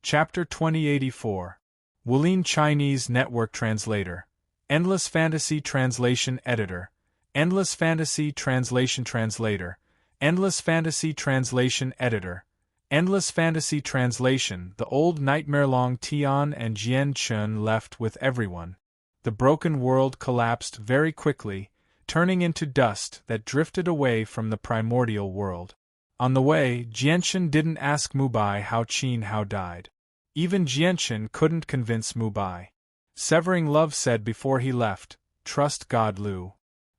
Chapter 2084. Wulin Chinese Network Translator. Endless Fantasy Translation Editor. Endless Fantasy Translation Translator. Endless Fantasy Translation Editor. Endless Fantasy Translation. The old nightmare Long Tian and Jian Chun left with everyone. The broken world collapsed very quickly, turning into dust that drifted away from the primordial world. On the way, Jianchen didn't ask Mubai how Qin Hao died. Even Jianchen couldn't convince Mubai. Severing Love said before he left, "Trust God Lu."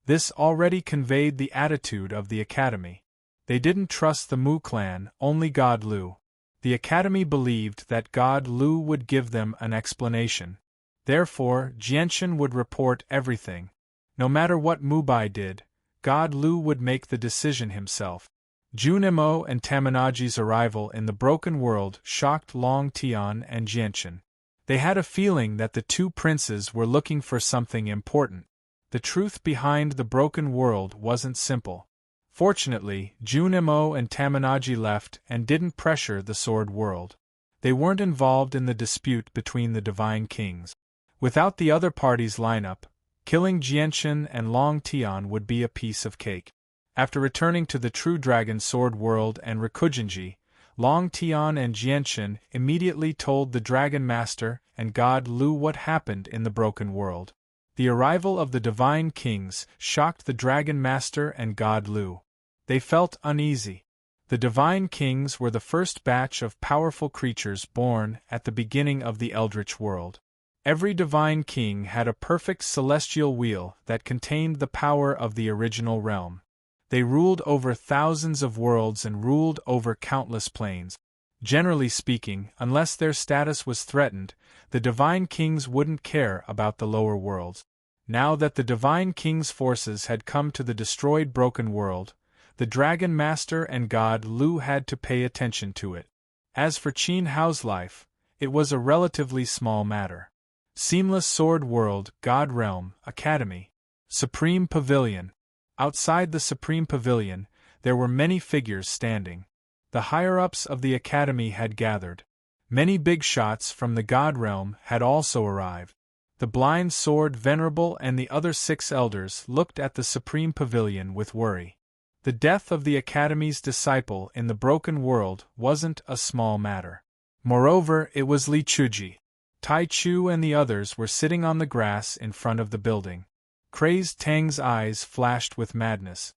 This already conveyed the attitude of the academy. They didn't trust the Mu clan, only God Lu. The academy believed that God Lu would give them an explanation. Therefore, Jianchen would report everything. No matter what Mubai did, God Lu would make the decision himself. Junimo and Tamanaji's arrival in the broken world shocked Long Tian and Jianchen. They had a feeling that the two princes were looking for something important. The truth behind the broken world wasn't simple. Fortunately, Junimo and Tamanaji left and didn't pressure the Sword World. They weren't involved in the dispute between the Divine Kings. Without the other party's lineup, killing Jianchen and Long Tian would be a piece of cake. After returning to the True Dragon Sword World and Rikujinji, Long Tian and Jianchen immediately told the Dragon Master and God Lu what happened in the Broken World. The arrival of the Divine Kings shocked the Dragon Master and God Lu. They felt uneasy. The Divine Kings were the first batch of powerful creatures born at the beginning of the Eldritch World. Every Divine King had a perfect celestial wheel that contained the power of the original realm. They ruled over thousands of worlds and ruled over countless planes. Generally speaking, unless their status was threatened, the Divine Kings wouldn't care about the lower worlds. Now that the Divine King's forces had come to the destroyed broken world, the Dragon Master and God Lu had to pay attention to it. As for Qin Hao's life, it was a relatively small matter. Seamless Sword World, God Realm, Academy, Supreme Pavilion. Outside the Supreme Pavilion, there were many figures standing. The higher-ups of the Academy had gathered. Many big shots from the God Realm had also arrived. The Blind Sword Venerable and the other 6 elders looked at the Supreme Pavilion with worry. The death of the Academy's disciple in the broken world wasn't a small matter. Moreover, it was Li Chuji. Tai Chu and the others were sitting on the grass in front of the building. Crazed Tang's eyes flashed with madness.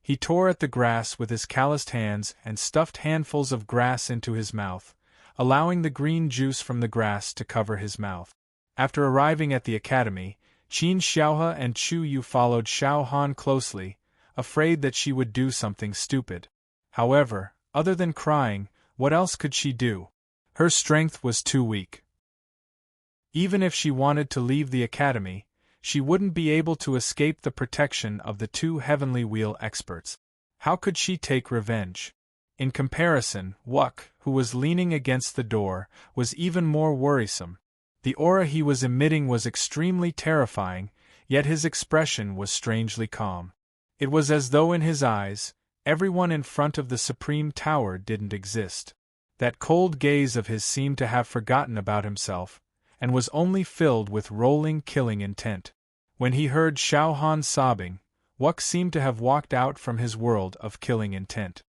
He tore at the grass with his calloused hands and stuffed handfuls of grass into his mouth, allowing the green juice from the grass to cover his mouth. After arriving at the academy, Qin Xiaohe and Chu Yu followed Xiao Han closely, afraid that she would do something stupid. However, other than crying, what else could she do? Her strength was too weak. Even if she wanted to leave the academy, she wouldn't be able to escape the protection of the 2 Heavenly Wheel experts. How could she take revenge? In comparison, Wuk, who was leaning against the door, was even more worrisome. The aura he was emitting was extremely terrifying, yet his expression was strangely calm. It was as though in his eyes, everyone in front of the Supreme Tower didn't exist. That cold gaze of his seemed to have forgotten about himself, and was only filled with rolling killing intent. When he heard Xiao Han sobbing, Wuk seemed to have walked out from his world of killing intent.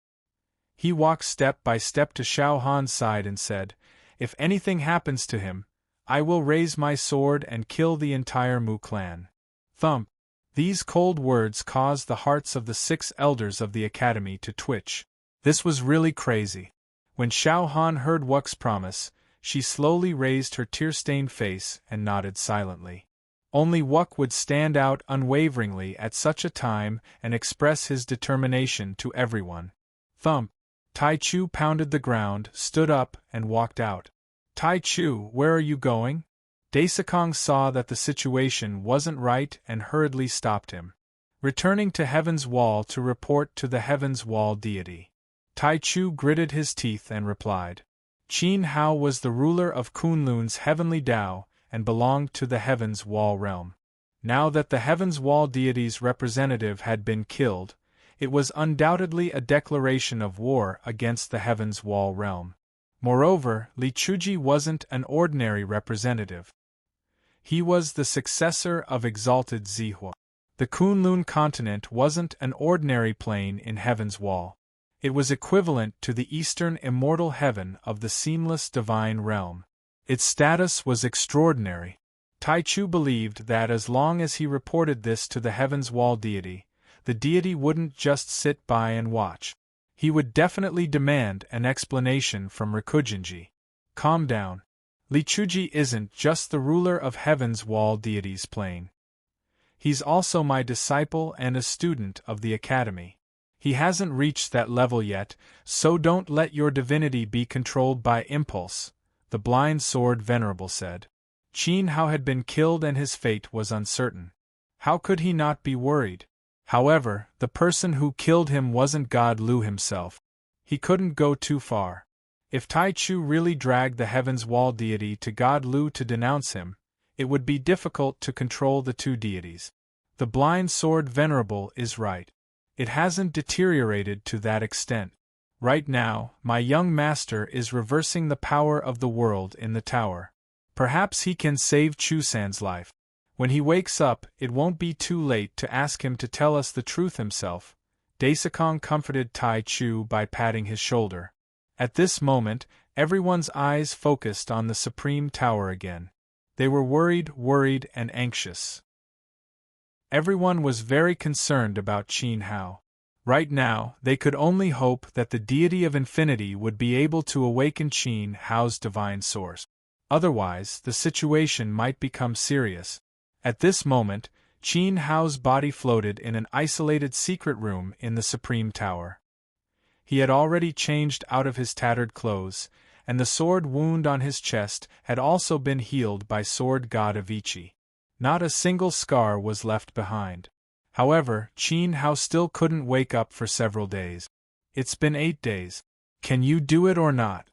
He walked step by step to Xiao Han's side and said, "If anything happens to him, I will raise my sword and kill the entire Mu clan." Thump! These cold words caused the hearts of the 6 elders of the academy to twitch. This was really crazy. When Xiao Han heard Wuk's promise, she slowly raised her tear-stained face and nodded silently. Only Wuk would stand out unwaveringly at such a time and express his determination to everyone. Thump! Tai Chu pounded the ground, stood up, and walked out. "Tai Chu, where are you going?" Daisakong saw that the situation wasn't right and hurriedly stopped him. "Returning to Heaven's Wall to report to the Heaven's Wall deity." Tai Chu gritted his teeth and replied. Qin Hao was the ruler of Kunlun's heavenly Tao and belonged to the Heaven's Wall realm. Now that the Heaven's Wall deity's representative had been killed, it was undoubtedly a declaration of war against the Heaven's Wall realm. Moreover, Li Chuji wasn't an ordinary representative. He was the successor of exalted Zihua. The Kunlun continent wasn't an ordinary plane in heaven's wall. It was equivalent to the eastern immortal heaven of the seamless divine realm. Its status was extraordinary. Tai Chu believed that as long as he reported this to the heaven's wall deity, the deity wouldn't just sit by and watch. He would definitely demand an explanation from Rikujinji. Calm down. Li Chuji isn't just the ruler of heaven's wall deity's plane. He's also my disciple and a student of the academy. He hasn't reached that level yet, so don't let your divinity be controlled by impulse, the blind sword venerable said. Qin Hao had been killed and his fate was uncertain. How could he not be worried? However, the person who killed him wasn't God Lu himself. He couldn't go too far. If Tai Chu really dragged the heaven's wall deity to God Lu to denounce him, it would be difficult to control the two deities. The blind sword venerable is right. It hasn't deteriorated to that extent. Right now, my young master is reversing the power of the world in the tower. Perhaps he can save Chu-san's life. When he wakes up, it won't be too late to ask him to tell us the truth himself. Daisakong comforted Tai Chu by patting his shoulder. At this moment, everyone's eyes focused on the Supreme Tower again. They were worried and anxious. Everyone was very concerned about Qin Hao. Right now, they could only hope that the deity of infinity would be able to awaken Qin Hao's divine source. Otherwise, the situation might become serious. At this moment, Qin Hao's body floated in an isolated secret room in the Supreme Tower. He had already changed out of his tattered clothes, and the sword wound on his chest had also been healed by sword god Avicii. Not a single scar was left behind. However, Qin Hao still couldn't wake up for several days. It's been 8 days. Can you do it or not?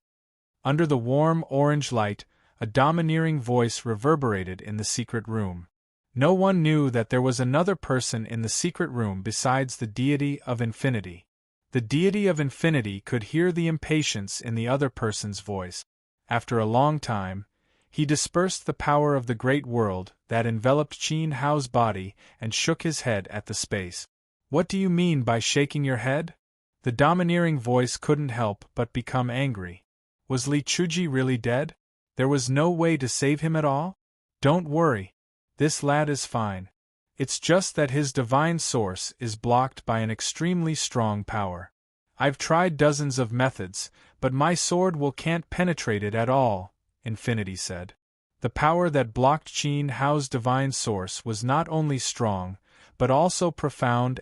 Under the warm orange light, a domineering voice reverberated in the secret room. No one knew that there was another person in the secret room besides the deity of infinity. The deity of infinity could hear the impatience in the other person's voice. After a long time, he dispersed the power of the great world that enveloped Qin Hao's body and shook his head at the space. What do you mean by shaking your head? The domineering voice couldn't help but become angry. Was Li Chuji really dead? There was no way to save him at all? Don't worry. This lad is fine. It's just that his divine source is blocked by an extremely strong power. I've tried dozens of methods, but my sword can't penetrate it at all, Infinity said. The power that blocked Qin Hao's divine source was not only strong, but also profound.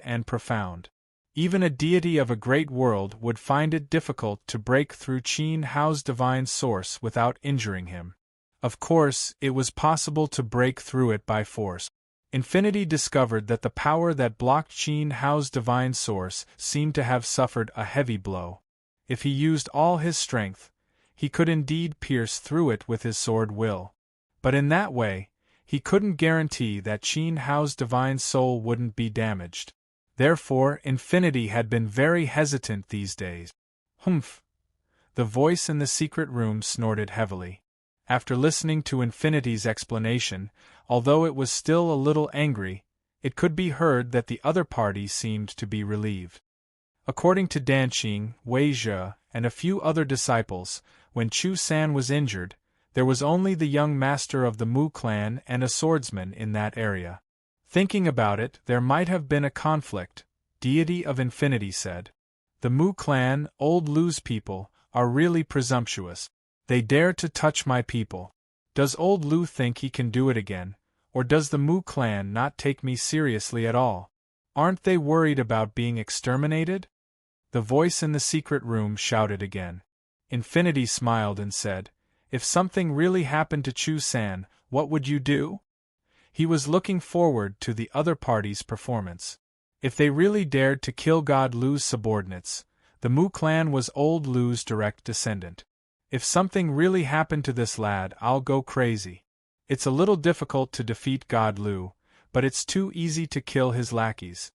Even a deity of a great world would find it difficult to break through Qin Hao's divine source without injuring him. Of course, it was possible to break through it by force. Infinity discovered that the power that blocked Qin Hao's divine source seemed to have suffered a heavy blow. If he used all his strength, he could indeed pierce through it with his sword will. But in that way, he couldn't guarantee that Qin Hao's divine soul wouldn't be damaged. Therefore, Infinity had been very hesitant these days. Humph! The voice in the secret room snorted heavily. After listening to Infinity's explanation, although it was still a little angry, it could be heard that the other party seemed to be relieved. According to Danqing, Wei Zhe, and a few other disciples, when Chu-san was injured, there was only the young master of the Mu clan and a swordsman in that area. Thinking about it, there might have been a conflict, Deity of Infinity said. The Mu clan, old Lu's people, are really presumptuous. They dare to touch my people. Does old Lu think he can do it again, or does the Mu clan not take me seriously at all? Aren't they worried about being exterminated? The voice in the secret room shouted again. Infinity smiled and said, If something really happened to Chu-san, what would you do? He was looking forward to the other party's performance. If they really dared to kill God Lu's subordinates, the Mu clan was old Lu's direct descendant. If something really happened to this lad, I'll go crazy. It's a little difficult to defeat God Lu, but it's too easy to kill his lackeys.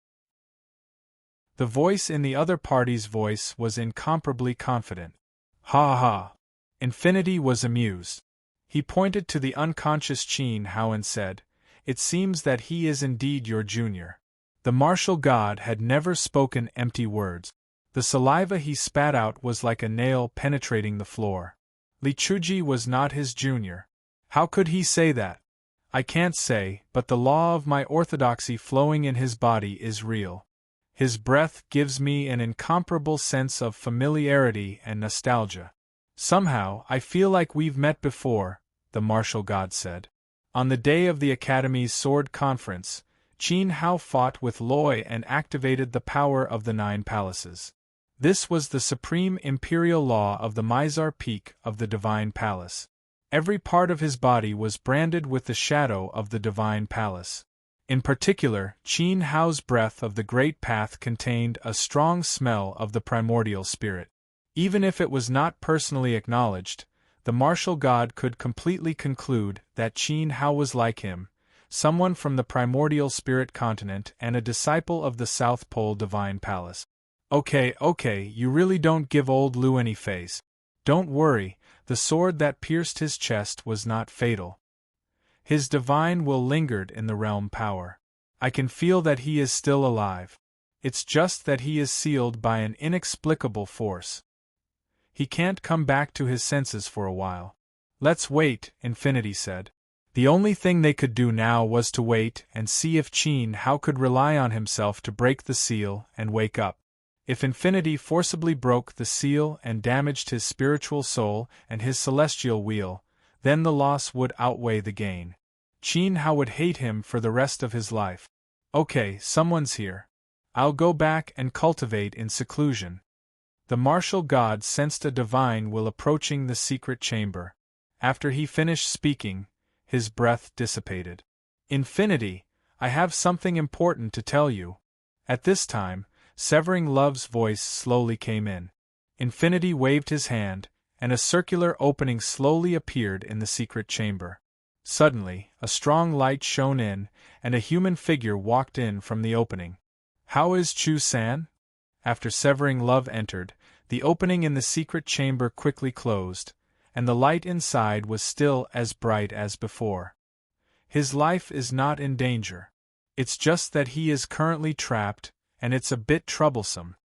The voice in the other party's voice was incomparably confident. Ha ha! Infinity was amused. He pointed to the unconscious Qin Hao and said, "It seems that he is indeed your junior." The martial god had never spoken empty words. The saliva he spat out was like a nail penetrating the floor. Li Chuji was not his junior. How could he say that? I can't say, but the law of my orthodoxy flowing in his body is real. His breath gives me an incomparable sense of familiarity and nostalgia. Somehow, I feel like we've met before, the martial god said. On the day of the Academy's sword conference, Qin Hao fought with Loi and activated the power of the 9 palaces. This was the supreme imperial law of the Mizar Peak of the Divine Palace. Every part of his body was branded with the shadow of the Divine Palace. In particular, Qin Hao's breath of the Great Path contained a strong smell of the primordial spirit. Even if it was not personally acknowledged, the martial god could completely conclude that Qin Hao was like him, someone from the primordial spirit continent and a disciple of the South Pole Divine Palace. Okay, you really don't give old Lu any face. Don't worry, the sword that pierced his chest was not fatal. His divine will lingered in the realm power. I can feel that he is still alive. It's just that he is sealed by an inexplicable force. He can't come back to his senses for a while. Let's wait, Infinity said. The only thing they could do now was to wait and see if Qin Hao could rely on himself to break the seal and wake up. If Infinity forcibly broke the seal and damaged his spiritual soul and his celestial wheel, then the loss would outweigh the gain. Qin Hao would hate him for the rest of his life. Okay, someone's here. I'll go back and cultivate in seclusion. The martial god sensed a divine will approaching the secret chamber. After he finished speaking, his breath dissipated. Infinity, I have something important to tell you. At this time, Severing Love's voice slowly came in. Infinity waved his hand, and a circular opening slowly appeared in the secret chamber. Suddenly, a strong light shone in, and a human figure walked in from the opening. How is Chu-san? After Severing Love entered, the opening in the secret chamber quickly closed, and the light inside was still as bright as before. His life is not in danger. It's just that he is currently trapped, and it's a bit troublesome.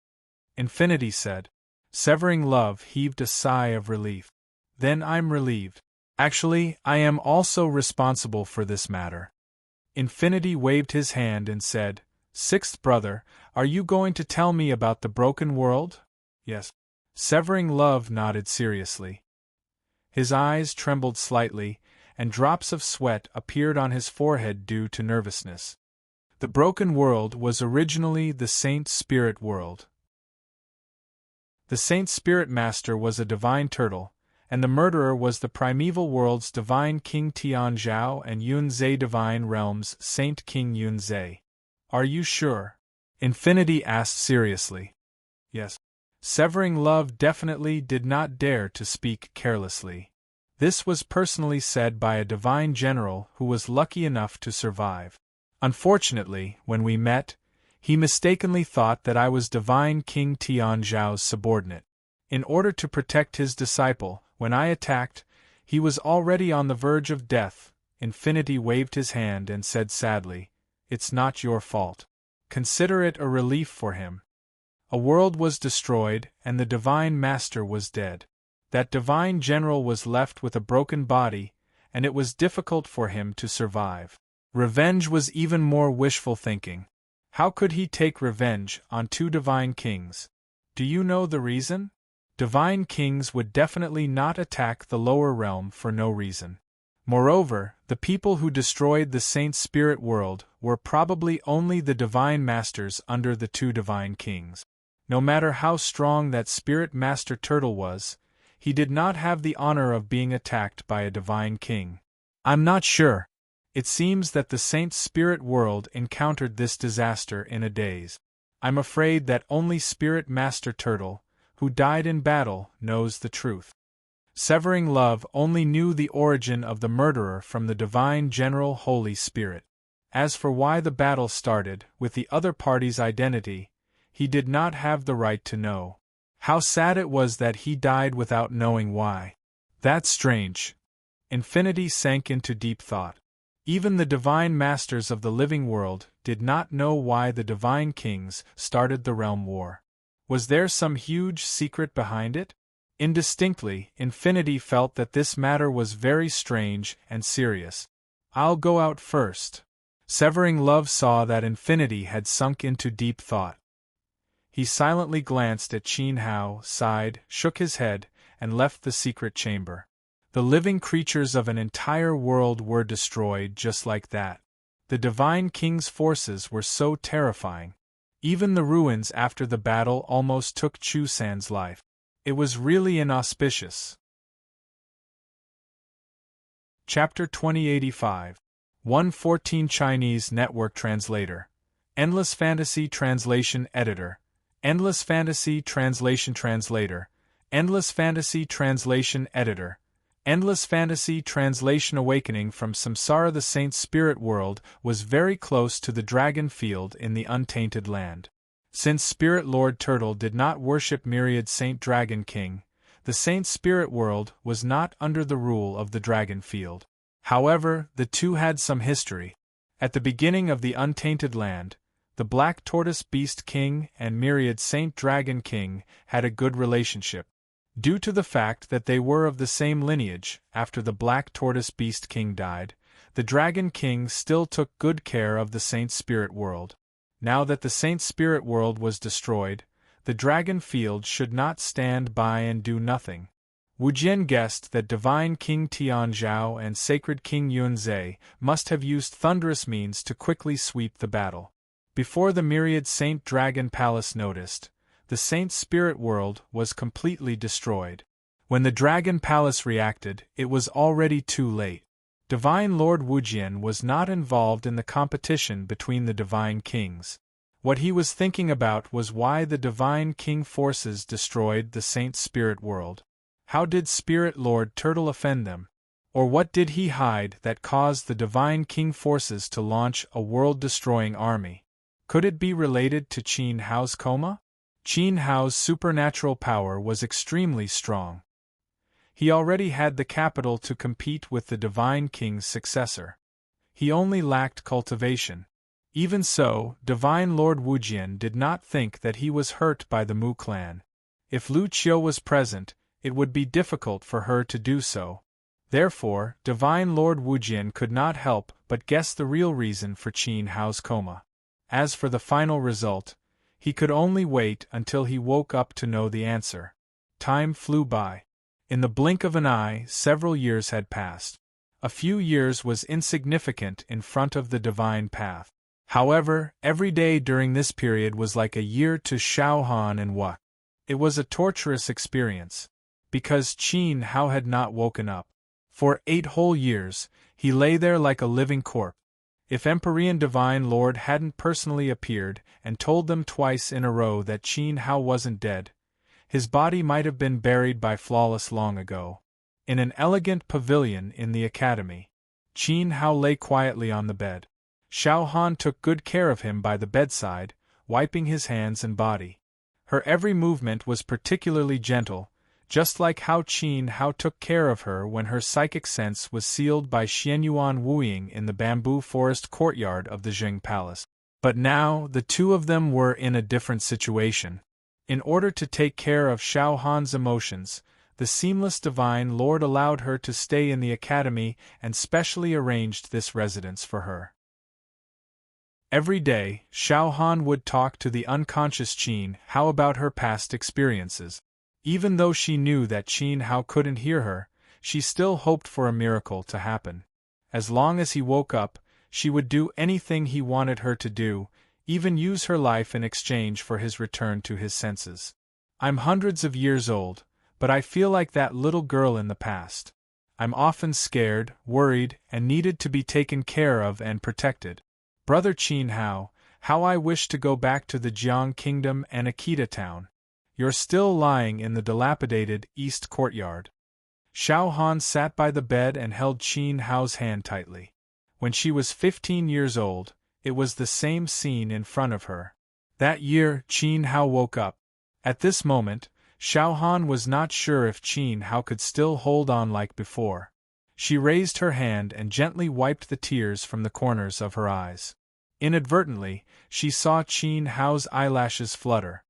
Infinity said. Severing Love heaved a sigh of relief. Then I'm relieved. Actually, I am also responsible for this matter. Infinity waved his hand and said, Sixth brother, are you going to tell me about the broken world? Yes. Severing Love nodded seriously. His eyes trembled slightly, and drops of sweat appeared on his forehead due to nervousness. The broken world was originally the Saint Spirit world. The Saint Spirit Master was a divine turtle, and the murderer was the primeval world's divine King Tian Zhao and Yun Zhe divine realm's Saint King Yun Zhe. Are you sure? Infinity asked seriously. Yes. Severing Love definitely did not dare to speak carelessly. This was personally said by a divine general who was lucky enough to survive. Unfortunately, when we met, he mistakenly thought that I was divine King Tian Zhao's subordinate. In order to protect his disciple, when I attacked, he was already on the verge of death. Infinity waved his hand and said sadly, It's not your fault. Consider it a relief for him. A world was destroyed, and the Divine Master was dead. That divine general was left with a broken body, and it was difficult for him to survive. Revenge was even more wishful thinking. How could he take revenge on 2 divine kings? Do you know the reason? Divine kings would definitely not attack the lower realm for no reason. Moreover, the people who destroyed the Saint Spirit world were probably only the divine masters under the 2 divine kings. No matter how strong that Spirit Master Turtle was, he did not have the honor of being attacked by a divine king. I'm not sure. It seems that the Saint Spirit world encountered this disaster in a daze. I'm afraid that only Spirit Master Turtle, who died in battle, knows the truth. Severing Love only knew the origin of the murderer from the Divine General Holy Spirit. As for why the battle started, with the other party's identity, he did not have the right to know. How sad it was that he died without knowing why. That's strange. Infinity sank into deep thought. Even the divine masters of the living world did not know why the divine kings started the realm war. Was there some huge secret behind it? Indistinctly, Infinity felt that this matter was very strange and serious. I'll go out first. Severing Love saw that Infinity had sunk into deep thought. He silently glanced at Qin Hao, sighed, shook his head, and left the secret chamber. The living creatures of an entire world were destroyed just like that. The Divine King's forces were so terrifying. Even the ruins after the battle almost took Chu San's life. It was really inauspicious. Chapter 2085. 114 Chinese Network Translator. Endless Fantasy Translation Editor. Endless Fantasy Translation Translator. Endless Fantasy Translation Editor. Endless Fantasy Translation. Awakening from Samsara. The Saint Spirit World was very close to the Dragon Field in the Untainted Land. Since Spirit Lord Turtle did not worship Myriad Saint Dragon King, the Saint Spirit World was not under the rule of the Dragon Field. However, the two had some history. At the beginning of the Untainted Land, the Black Tortoise Beast King and Myriad Saint Dragon King had a good relationship. Due to the fact that they were of the same lineage, after the Black Tortoise Beast King died, the Dragon King still took good care of the Saint Spirit World. Now that the Saint Spirit World was destroyed, the Dragon Field should not stand by and do nothing. Wu Jian guessed that Divine King Tian Zhao and Sacred King Yunzhe must have used thunderous means to quickly sweep the battle. Before the Myriad Saint Dragon Palace noticed, the Saint Spirit World was completely destroyed. When the Dragon Palace reacted, it was already too late. Divine Lord Wujian was not involved in the competition between the Divine Kings. What he was thinking about was why the Divine King forces destroyed the Saint Spirit World. How did Spirit Lord Turtle offend them? Or what did he hide that caused the Divine King forces to launch a world-destroying army? Could it be related to Qin Hao's coma? Qin Hao's supernatural power was extremely strong. He already had the capital to compete with the Divine King's successor. He only lacked cultivation. Even so, Divine Lord Wujian did not think that he was hurt by the Mu clan. If Lu Qiu was present, it would be difficult for her to do so. Therefore, Divine Lord Wujian could not help but guess the real reason for Qin Hao's coma. As for the final result, he could only wait until he woke up to know the answer. Time flew by. In the blink of an eye, several years had passed. A few years was insignificant in front of the divine path. However, every day during this period was like a year to Xiao Han and Wei. It was a torturous experience, because Qin Hao had not woken up. For 8 whole years, he lay there like a living corpse. If Empyrean Divine Lord hadn't personally appeared and told them twice in a row that Qin Hao wasn't dead, his body might have been buried by Flawless long ago. In an elegant pavilion in the academy, Qin Hao lay quietly on the bed. Xiao Han took good care of him by the bedside, wiping his hands and body. Her every movement was particularly gentle, just like how Qin Hao took care of her when her psychic sense was sealed by Xianyuan Wuying in the bamboo forest courtyard of the Jing Palace. But now, the two of them were in a different situation. In order to take care of Xiao Han's emotions, the Seamless Divine Lord allowed her to stay in the academy and specially arranged this residence for her. Every day, Xiao Han would talk to the unconscious Qin Hao about her past experiences. Even though she knew that Qin Hao couldn't hear her, she still hoped for a miracle to happen. As long as he woke up, she would do anything he wanted her to do, even use her life in exchange for his return to his senses. I'm hundreds of years old, but I feel like that little girl in the past. I'm often scared, worried, and needed to be taken care of and protected. Brother Qin Hao, how I wish to go back to the Jiang Kingdom and Akita Town. You're still lying in the dilapidated East Courtyard. Xiao Han sat by the bed and held Qin Hao's hand tightly. When she was 15 years old, it was the same scene in front of her. That year, Qin Hao woke up. At this moment, Xiao Han was not sure if Qin Hao could still hold on like before. She raised her hand and gently wiped the tears from the corners of her eyes. Inadvertently, she saw Qin Hao's eyelashes flutter.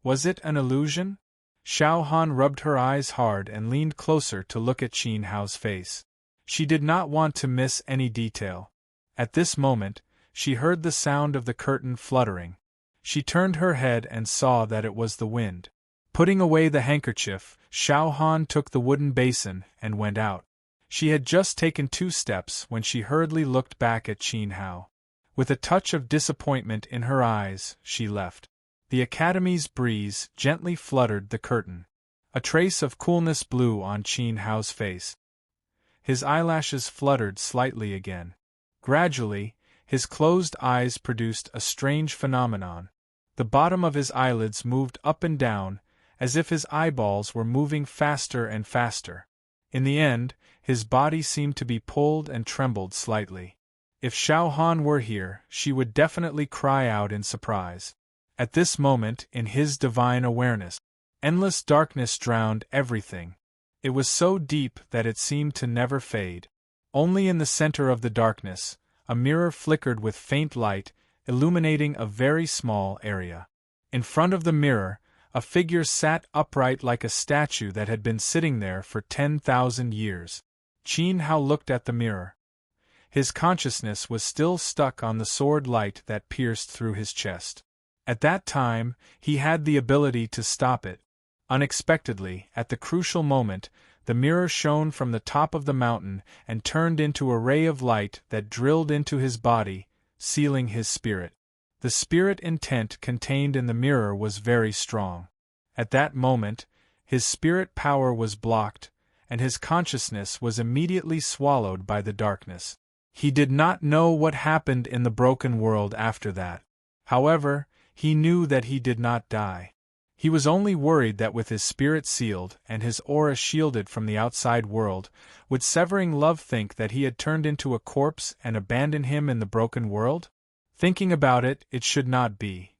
Was it an illusion? Xiao Han rubbed her eyes hard and leaned closer to look at Qin Hao's face. She did not want to miss any detail. At this moment, she heard the sound of the curtain fluttering. She turned her head and saw that it was the wind. Putting away the handkerchief, Xiao Han took the wooden basin and went out. She had just taken 2 steps when she hurriedly looked back at Qin Hao. With a touch of disappointment in her eyes, she left. The academy's breeze gently fluttered the curtain. A trace of coolness blew on Qin Hao's face. His eyelashes fluttered slightly again. Gradually, his closed eyes produced a strange phenomenon. The bottom of his eyelids moved up and down, as if his eyeballs were moving faster and faster. In the end, his body seemed to be pulled and trembled slightly. If Xiao Han were here, she would definitely cry out in surprise. At this moment, in his divine awareness, endless darkness drowned everything. It was so deep that it seemed to never fade. Only in the center of the darkness, a mirror flickered with faint light, illuminating a very small area. In front of the mirror, a figure sat upright like a statue that had been sitting there for 10,000 years. Qin Hao looked at the mirror. His consciousness was still stuck on the sword light that pierced through his chest. At that time, he had the ability to stop it. Unexpectedly, at the crucial moment, the mirror shone from the top of the mountain and turned into a ray of light that drilled into his body, sealing his spirit. The spirit intent contained in the mirror was very strong. At that moment, his spirit power was blocked, and his consciousness was immediately swallowed by the darkness. He did not know what happened in the broken world after that. However, he knew that he did not die. He was only worried that with his spirit sealed and his aura shielded from the outside world, would Severing Love think that he had turned into a corpse and abandon him in the broken world? Thinking about it, it should not be.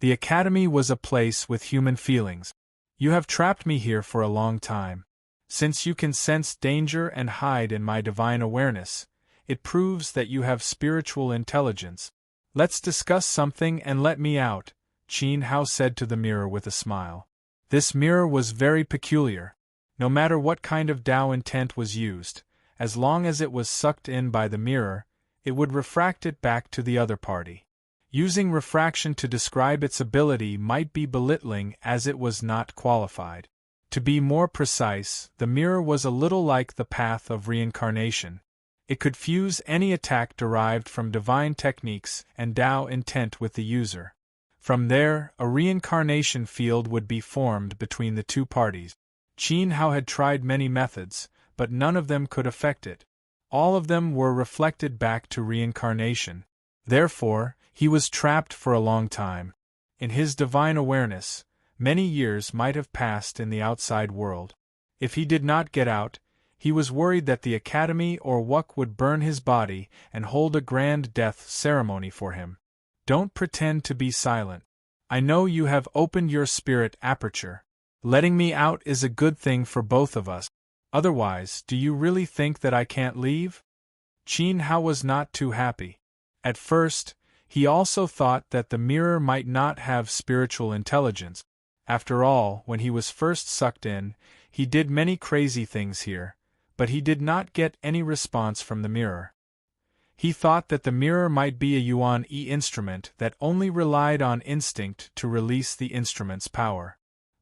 The academy was a place with human feelings. You have trapped me here for a long time. Since you can sense danger and hide in my divine awareness, it proves that you have spiritual intelligence. Let's discuss something and let me out, Qin Hao said to the mirror with a smile. This mirror was very peculiar. No matter what kind of Tao intent was used, as long as it was sucked in by the mirror, it would refract it back to the other party. Using refraction to describe its ability might be belittling as it was not qualified. To be more precise, the mirror was a little like the path of reincarnation. It could fuse any attack derived from divine techniques and Tao intent with the user. From there, a reincarnation field would be formed between the two parties. Qin Hao had tried many methods, but none of them could affect it. All of them were reflected back to reincarnation. Therefore, he was trapped for a long time. In his divine awareness, many years might have passed in the outside world. If he did not get out, he was worried that the academy or Wuk would burn his body and hold a grand death ceremony for him. Don't pretend to be silent. I know you have opened your spirit aperture. Letting me out is a good thing for both of us. Otherwise, do you really think that I can't leave? Qin Hao was not too happy. At first, he also thought that the mirror might not have spiritual intelligence. After all, when he was first sucked in, he did many crazy things here, but he did not get any response from the mirror. He thought that the mirror might be a Yuan-E instrument that only relied on instinct to release the instrument's power.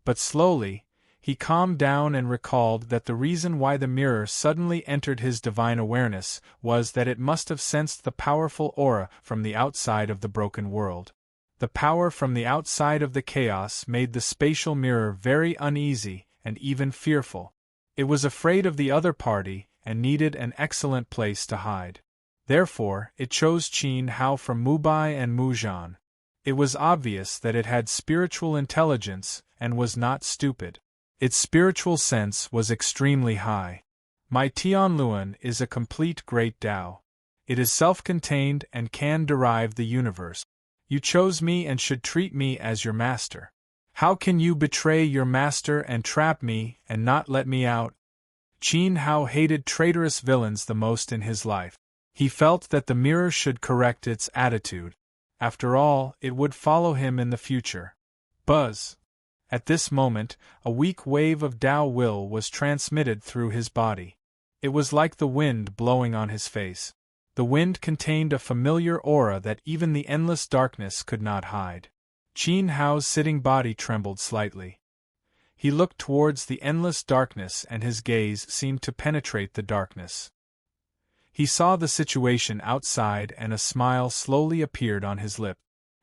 But slowly, he calmed down and recalled that the reason why the mirror suddenly entered his divine awareness was that it must have sensed the powerful aura from the outside of the broken world. The power from the outside of the chaos made the spatial mirror very uneasy and even fearful. It was afraid of the other party and needed an excellent place to hide. Therefore, it chose Qin Hao from Mubai and Muzhan. It was obvious that it had spiritual intelligence and was not stupid. Its spiritual sense was extremely high. My Tianluan is a complete great Tao. It is self-contained and can derive the universe. You chose me and should treat me as your master. How can you betray your master and trap me and not let me out? Qin Hao hated traitorous villains the most in his life. He felt that the mirror should correct its attitude. After all, it would follow him in the future. Buzz! At this moment, a weak wave of Tao will was transmitted through his body. It was like the wind blowing on his face. The wind contained a familiar aura that even the endless darkness could not hide. Qin Hao's sitting body trembled slightly. He looked towards the endless darkness and his gaze seemed to penetrate the darkness. He saw the situation outside and a smile slowly appeared on his lip.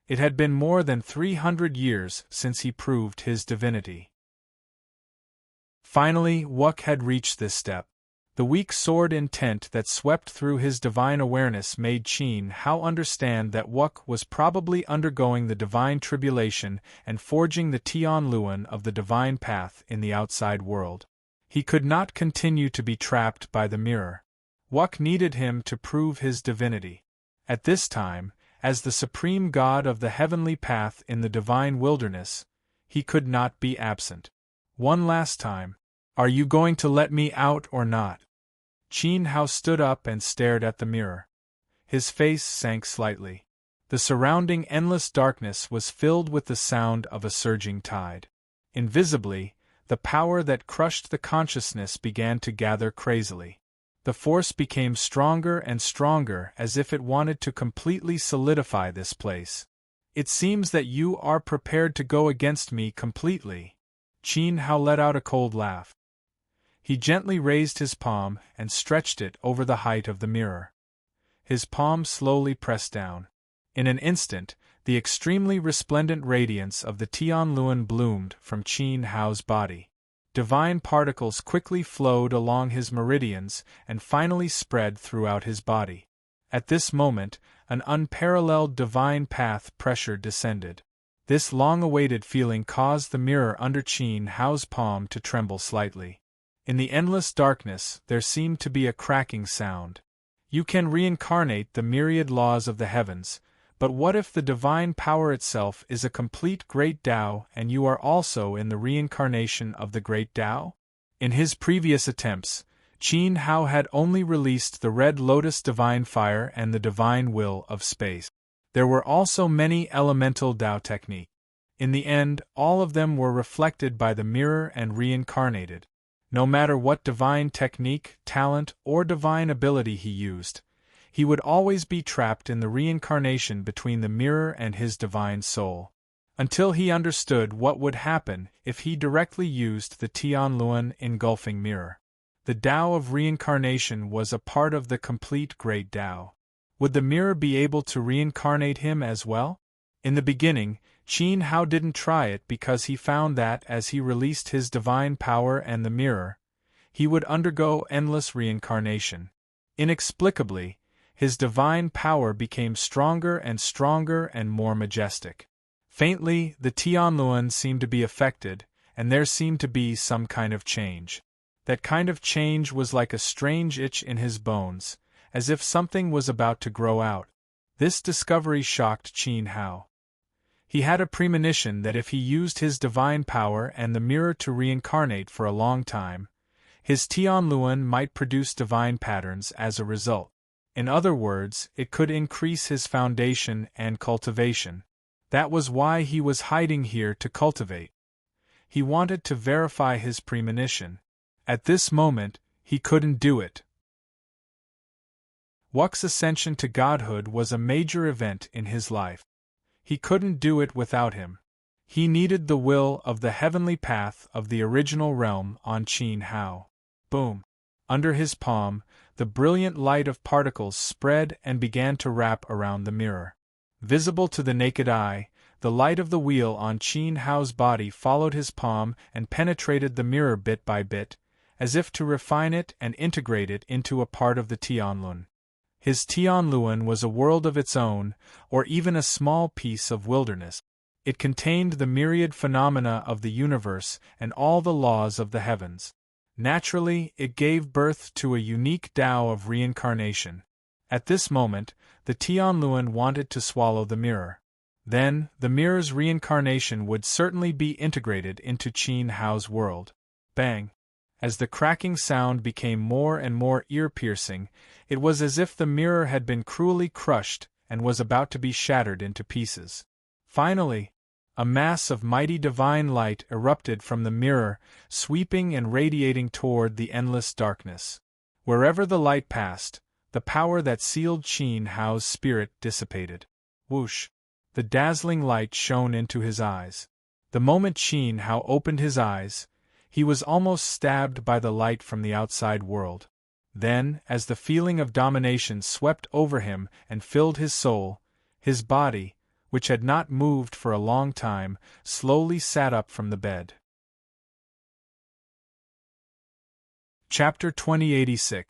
It had been more than 300 years since he proved his divinity. Finally, Wuk had reached this step. The weak sword intent that swept through his divine awareness made Qin Hao understand that Wuk was probably undergoing the divine tribulation and forging the Tianluan of the divine path in the outside world. He could not continue to be trapped by the mirror. Wuk needed him to prove his divinity. At this time, as the supreme god of the heavenly path in the divine wilderness, he could not be absent. One last time. Are you going to let me out or not? Qin Hao stood up and stared at the mirror. His face sank slightly. The surrounding endless darkness was filled with the sound of a surging tide. Invisibly, the power that crushed the consciousness began to gather crazily. The force became stronger and stronger as if it wanted to completely solidify this place. It seems that you are prepared to go against me completely. Qin Hao let out a cold laugh. He gently raised his palm and stretched it over the height of the mirror. His palm slowly pressed down. In an instant, the extremely resplendent radiance of the Tianluan bloomed from Qin Hao's body. Divine particles quickly flowed along his meridians and finally spread throughout his body. At this moment, an unparalleled divine path pressure descended. This long-awaited feeling caused the mirror under Qin Hao's palm to tremble slightly. In the endless darkness, there seemed to be a cracking sound. You can reincarnate the myriad laws of the heavens, but what if the divine power itself is a complete great Tao and you are also in the reincarnation of the great Tao? In his previous attempts, Qin Hao had only released the red lotus divine fire and the divine will of space. There were also many elemental Tao techniques. In the end, all of them were reflected by the mirror and reincarnated. No matter what divine technique, talent, or divine ability he used, he would always be trapped in the reincarnation between the mirror and his divine soul. Until he understood what would happen if he directly used the Tianluan engulfing mirror. The Tao of reincarnation was a part of the complete great Tao. Would the mirror be able to reincarnate him as well? In the beginning, Qin Hao didn't try it because he found that as he released his divine power and the mirror, he would undergo endless reincarnation. Inexplicably, his divine power became stronger and more majestic. Faintly, the Tianluan seemed to be affected, and there seemed to be some kind of change. That kind of change was like a strange itch in his bones, as if something was about to grow out. This discovery shocked Qin Hao. He had a premonition that if he used his divine power and the mirror to reincarnate for a long time, his Tianluan might produce divine patterns as a result. In other words, it could increase his foundation and cultivation. That was why he was hiding here to cultivate. He wanted to verify his premonition. At this moment, he couldn't do it. Wuk's ascension to godhood was a major event in his life. He couldn't do it without him. He needed the will of the heavenly path of the original realm on Qin Hao. Boom! Under his palm, the brilliant light of particles spread and began to wrap around the mirror. Visible to the naked eye, the light of the wheel on Qin Hao's body followed his palm and penetrated the mirror bit by bit, as if to refine it and integrate it into a part of the Tianluan. His Tianluan was a world of its own, or even a small piece of wilderness. It contained the myriad phenomena of the universe and all the laws of the heavens. Naturally, it gave birth to a unique Tao of reincarnation. At this moment, the Tianluan wanted to swallow the mirror. Then, the mirror's reincarnation would certainly be integrated into Qin Hao's world. Bang! As the cracking sound became more and more ear-piercing, it was as if the mirror had been cruelly crushed and was about to be shattered into pieces. Finally, a mass of mighty divine light erupted from the mirror, sweeping and radiating toward the endless darkness. Wherever the light passed, the power that sealed Qin Hao's spirit dissipated. Whoosh! The dazzling light shone into his eyes. The moment Qin Hao opened his eyes, he was almost stabbed by the light from the outside world. Then, as the feeling of domination swept over him and filled his soul, his body, which had not moved for a long time, slowly sat up from the bed. Chapter 2086.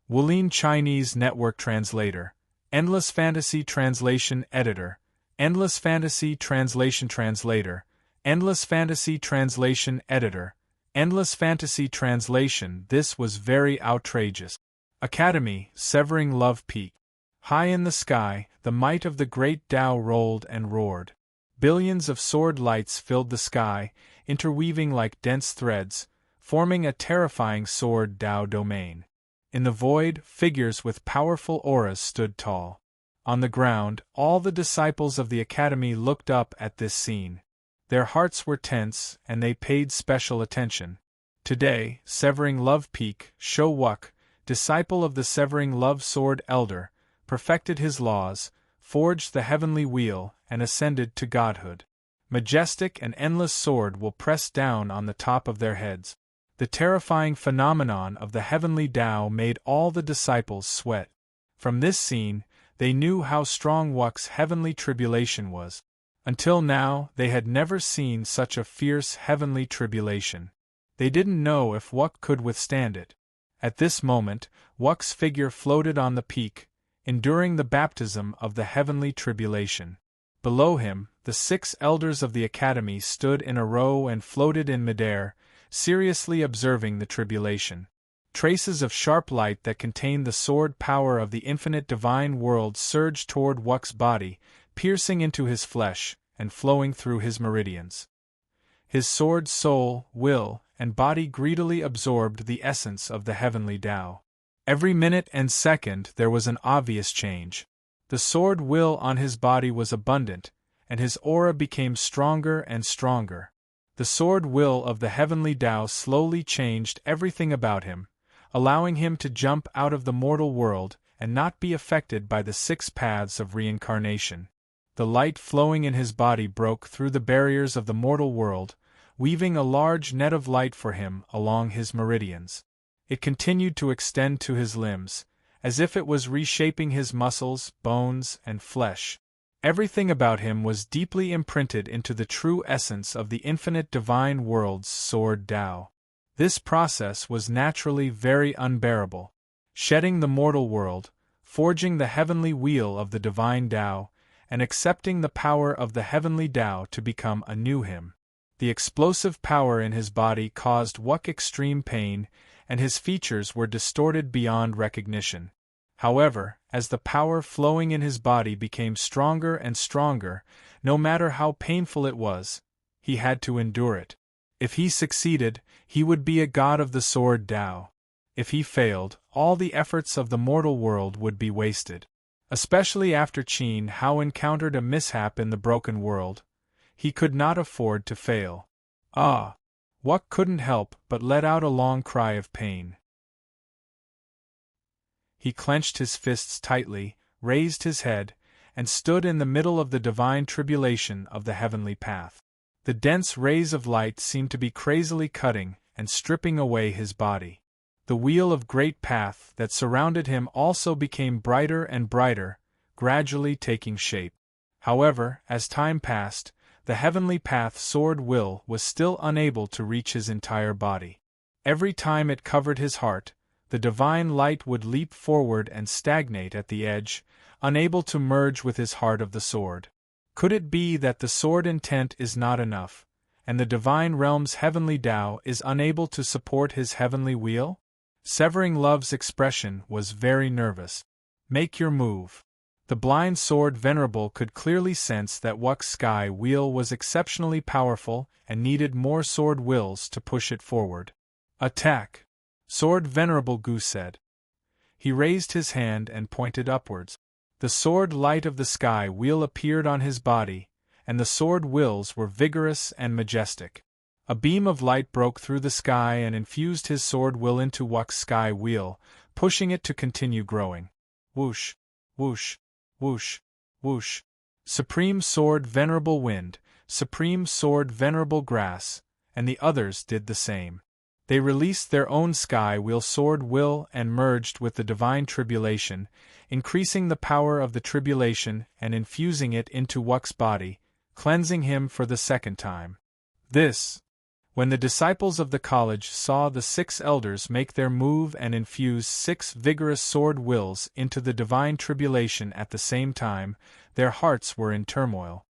Wulin Chinese Network Translator, Endless Fantasy Translation Editor, Endless Fantasy Translation Translator, Endless Fantasy Translation Editor, Endless Fantasy Translation. This was very outrageous. Academy, Severing Love Peak. High in the sky, the might of the great Tao rolled and roared. Billions of sword lights filled the sky, interweaving like dense threads, forming a terrifying sword Tao domain. In the void, figures with powerful auras stood tall. On the ground, all the disciples of the Academy looked up at this scene. Their hearts were tense, and they paid special attention. Today, Severing Love Peak, Shou Wuk, disciple of the Severing Love Sword Elder, perfected his laws, forged the heavenly wheel, and ascended to godhood. Majestic and endless sword will press down on the top of their heads. The terrifying phenomenon of the heavenly Tao made all the disciples sweat. From this scene, they knew how strong Wuk's heavenly tribulation was. Until now, they had never seen such a fierce heavenly tribulation. They didn't know if Wuk could withstand it. At this moment, Wuk's figure floated on the peak, enduring the baptism of the heavenly tribulation. Below him, the 6 elders of the Academy stood in a row and floated in midair, seriously observing the tribulation. Traces of sharp light that contained the sword power of the infinite divine world surged toward Wuk's body, piercing into his flesh, and flowing through his meridians. His sword's soul, will, and body greedily absorbed the essence of the heavenly Tao. Every minute and second there was an obvious change. The sword will on his body was abundant, and his aura became stronger and stronger. The sword will of the heavenly Tao slowly changed everything about him, allowing him to jump out of the mortal world and not be affected by the 6 paths of reincarnation. The light flowing in his body broke through the barriers of the mortal world, weaving a large net of light for him along his meridians. It continued to extend to his limbs, as if it was reshaping his muscles, bones, and flesh. Everything about him was deeply imprinted into the true essence of the infinite divine world's sword Tao. This process was naturally very unbearable. Shedding the mortal world, forging the heavenly wheel of the divine Tao, and accepting the power of the heavenly Tao to become a new him. The explosive power in his body caused Wuk extreme pain, and his features were distorted beyond recognition. However, as the power flowing in his body became stronger and stronger, no matter how painful it was, he had to endure it. If he succeeded, he would be a god of the sword Tao. If he failed, all the efforts of the mortal world would be wasted. Especially after Qin Hao encountered a mishap in the broken world, he could not afford to fail. Ah! Wuk couldn't help but let out a long cry of pain. He clenched his fists tightly, raised his head, and stood in the middle of the divine tribulation of the heavenly path. The dense rays of light seemed to be crazily cutting and stripping away his body. The wheel of great path that surrounded him also became brighter and brighter, gradually taking shape. However, as time passed, the heavenly path sword will was still unable to reach his entire body. Every time it covered his heart, the divine light would leap forward and stagnate at the edge, unable to merge with his heart of the sword. Could it be that the sword intent is not enough, and the divine realm's heavenly Tao is unable to support his heavenly wheel? Severing Love's expression was very nervous. "Make your move." The blind sword venerable could clearly sense that Wuck's sky wheel was exceptionally powerful and needed more sword wills to push it forward. Attack! Sword venerable Gu said. He raised his hand and pointed upwards. The sword light of the sky wheel appeared on his body, and the sword wills were vigorous and majestic. A beam of light broke through the sky and infused his sword will into Wuck's sky wheel, pushing it to continue growing. Whoosh! Whoosh! Whoosh! Whoosh! Supreme Sword Venerable Wind, Supreme Sword Venerable Grass, and the others did the same. They released their own sky wheel sword will and merged with the divine tribulation, increasing the power of the tribulation and infusing it into Wuck's body, cleansing him for the second time. When the disciples of the college saw the 6 elders make their move and infuse 6 vigorous sword wills into the divine tribulation at the same time, their hearts were in turmoil.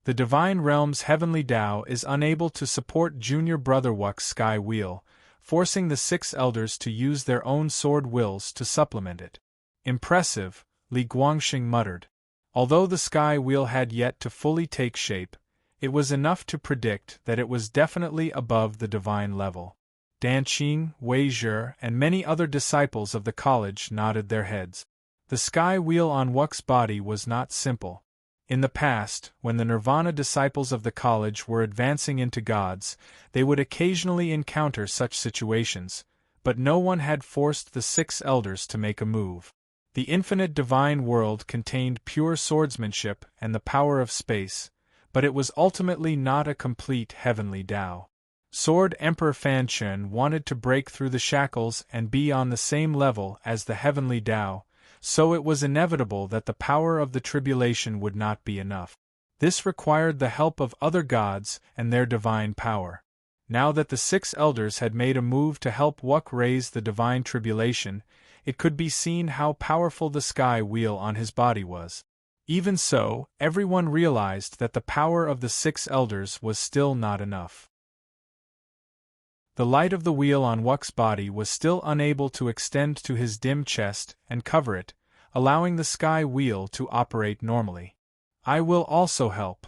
The divine realm's heavenly Tao is unable to support junior brother Wuck's sky wheel, forcing the 6 elders to use their own sword wills to supplement it. Impressive, Li Guangxing muttered. Although the sky wheel had yet to fully take shape, it was enough to predict that it was definitely above the divine level. Dan Qing, Wei Zhe, and many other disciples of the college nodded their heads. The sky wheel on Wuck's body was not simple. In the past, when the Nirvana disciples of the college were advancing into gods, they would occasionally encounter such situations, but no one had forced the 6 elders to make a move. The infinite divine world contained pure swordsmanship and the power of space, but it was ultimately not a complete heavenly Tao. Sword Emperor Fan Chen wanted to break through the shackles and be on the same level as the heavenly Tao, so it was inevitable that the power of the tribulation would not be enough. This required the help of other gods and their divine power. Now that the 6 elders had made a move to help Wuck raise the divine tribulation, it could be seen how powerful the sky wheel on his body was. Even so, everyone realized that the power of the 6 elders was still not enough. The light of the wheel on Wuck's body was still unable to extend to his dim chest and cover it, allowing the sky wheel to operate normally. I will also help.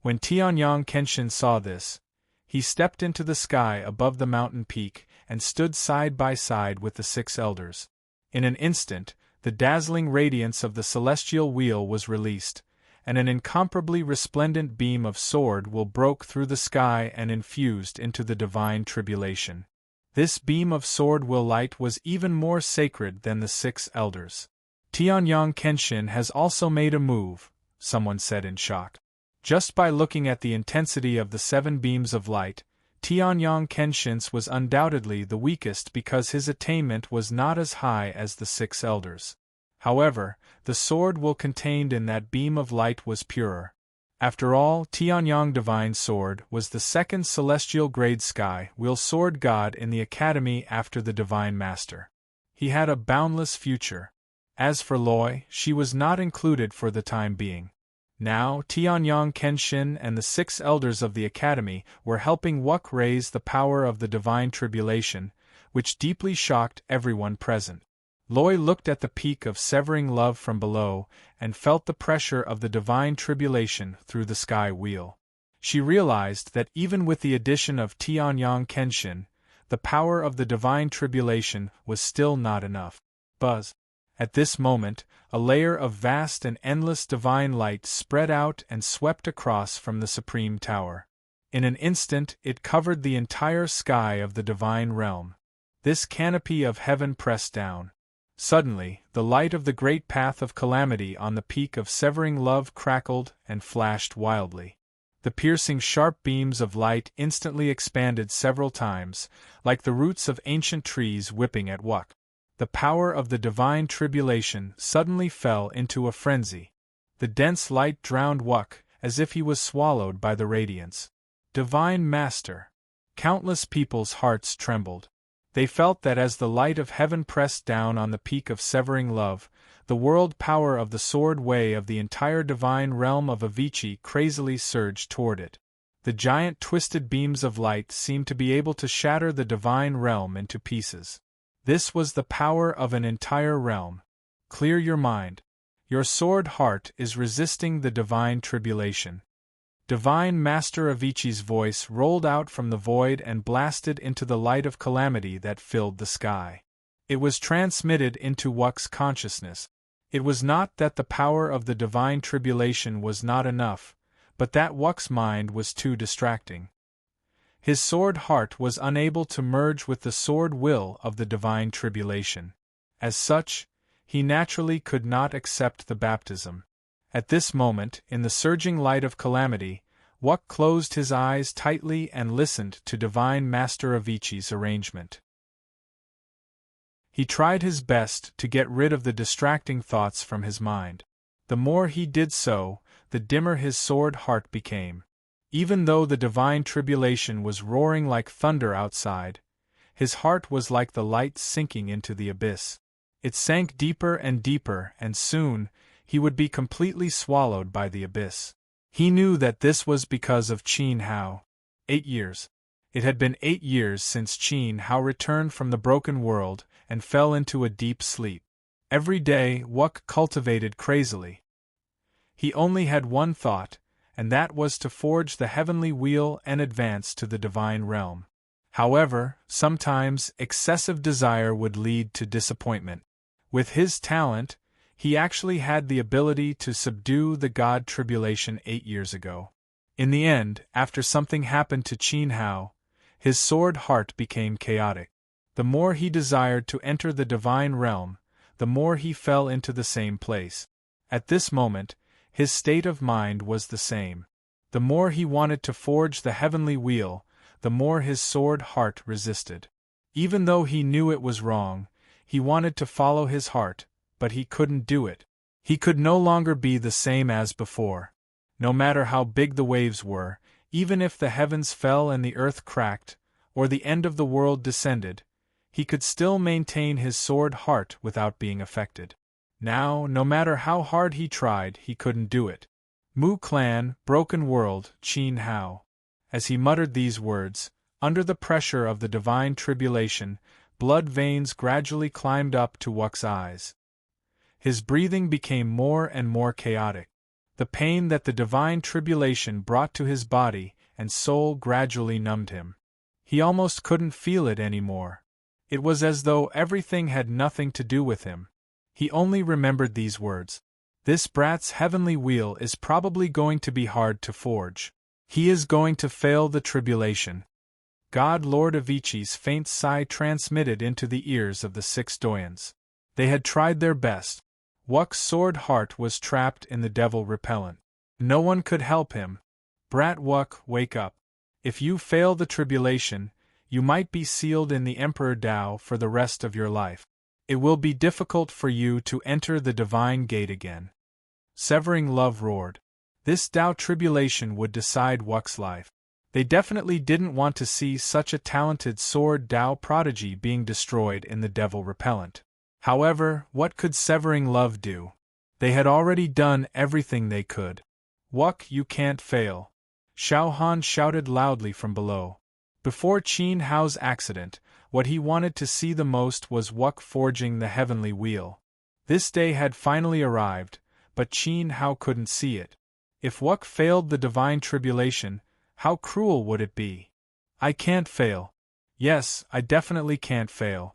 When Tianyang Kenshin saw this, he stepped into the sky above the mountain peak and stood side by side with the 6 elders. In an instant, the dazzling radiance of the celestial wheel was released, and an incomparably resplendent beam of sword will broke through the sky and infused into the divine tribulation. This beam of sword will light was even more sacred than the 6 elders. Tianyang Kenshin has also made a move, someone said in shock. Just by looking at the intensity of the 7 beams of light, Tianyang Kenshin's was undoubtedly the weakest because his attainment was not as high as the 6 elders. However, the sword will contained in that beam of light was purer. After all, Tianyang Divine Sword was the 2nd celestial grade sky wheel sword god in the academy after the Divine Master. He had a boundless future. As for Loi, she was not included for the time being. Now, Tianyang Kenshin and the 6 elders of the academy were helping Wuck raise the power of the divine tribulation, which deeply shocked everyone present. Loi looked at the peak of severing love from below and felt the pressure of the divine tribulation through the sky wheel. She realized that even with the addition of Tianyang Kenshin, the power of the divine tribulation was still not enough. Buzz. At this moment, a layer of vast and endless divine light spread out and swept across from the Supreme Tower. In an instant, it covered the entire sky of the divine realm. This canopy of heaven pressed down. Suddenly, the light of the great path of calamity on the peak of severing love crackled and flashed wildly. The piercing sharp beams of light instantly expanded several times, like the roots of ancient trees whipping at Wuck. The power of the divine tribulation suddenly fell into a frenzy. The dense light drowned Wuck, as if he was swallowed by the radiance. Divine Master! Countless people's hearts trembled. They felt that as the light of heaven pressed down on the peak of severing love, the world power of the sword way of the entire divine realm of Avicii crazily surged toward it. The giant twisted beams of light seemed to be able to shatter the divine realm into pieces. This was the power of an entire realm. Clear your mind. Your sword heart is resisting the divine tribulation. Divine Master Avicii's voice rolled out from the void and blasted into the light of calamity that filled the sky. It was transmitted into Wuck's consciousness. It was not that the power of the divine tribulation was not enough, but that Wuck's mind was too distracting. His sword heart was unable to merge with the sword will of the divine tribulation. As such, he naturally could not accept the baptism. At this moment, in the surging light of calamity, Wuck closed his eyes tightly and listened to Divine Master Avicii's arrangement. He tried his best to get rid of the distracting thoughts from his mind. The more he did so, the dimmer his sword heart became. Even though the divine tribulation was roaring like thunder outside, his heart was like the light sinking into the abyss. It sank deeper and deeper, and soon, he would be completely swallowed by the abyss. He knew that this was because of Qin Hao. 8 years. It had been 8 years since Qin Hao returned from the broken world and fell into a deep sleep. Every day, Wuck cultivated crazily. He only had one thought, and that was to forge the heavenly wheel and advance to the divine realm. However, sometimes excessive desire would lead to disappointment. With his talent, he actually had the ability to subdue the god tribulation 8 years ago. In the end, after something happened to Qin Hao, his sword heart became chaotic. The more he desired to enter the divine realm, the more he fell into the same place. At this moment, his state of mind was the same. The more he wanted to forge the heavenly wheel, the more his sword heart resisted. Even though he knew it was wrong, he wanted to follow his heart, but he couldn't do it. He could no longer be the same as before. No matter how big the waves were, even if the heavens fell and the earth cracked, or the end of the world descended, he could still maintain his sword heart without being affected. Now, no matter how hard he tried, he couldn't do it. Mu Clan, Broken World, Qin Hao. As he muttered these words, under the pressure of the divine tribulation, blood veins gradually climbed up to Wuck's eyes. His breathing became more and more chaotic. The pain that the divine tribulation brought to his body and soul gradually numbed him. He almost couldn't feel it anymore. It was as though everything had nothing to do with him. He only remembered these words. This brat's heavenly wheel is probably going to be hard to forge. He is going to fail the tribulation. God Lord Avicii's faint sigh transmitted into the ears of the 6 doyens. They had tried their best. Wuck's sword heart was trapped in the devil repellent. No one could help him. Brat Wuck, wake up. If you fail the tribulation, you might be sealed in the Emperor Dao for the rest of your life. It will be difficult for you to enter the divine gate again. Severing Love roared. This Dao tribulation would decide Wuck's life. They definitely didn't want to see such a talented sword Dao prodigy being destroyed in the devil repellent. However, what could Severing Love do? They had already done everything they could. Wuck, you can't fail. Xiao Han shouted loudly from below. Before Qin Hao's accident, what he wanted to see the most was Wuck forging the heavenly wheel. This day had finally arrived, but Qin Hao couldn't see it. If Wuck failed the divine tribulation, how cruel would it be? I can't fail. Yes, I definitely can't fail.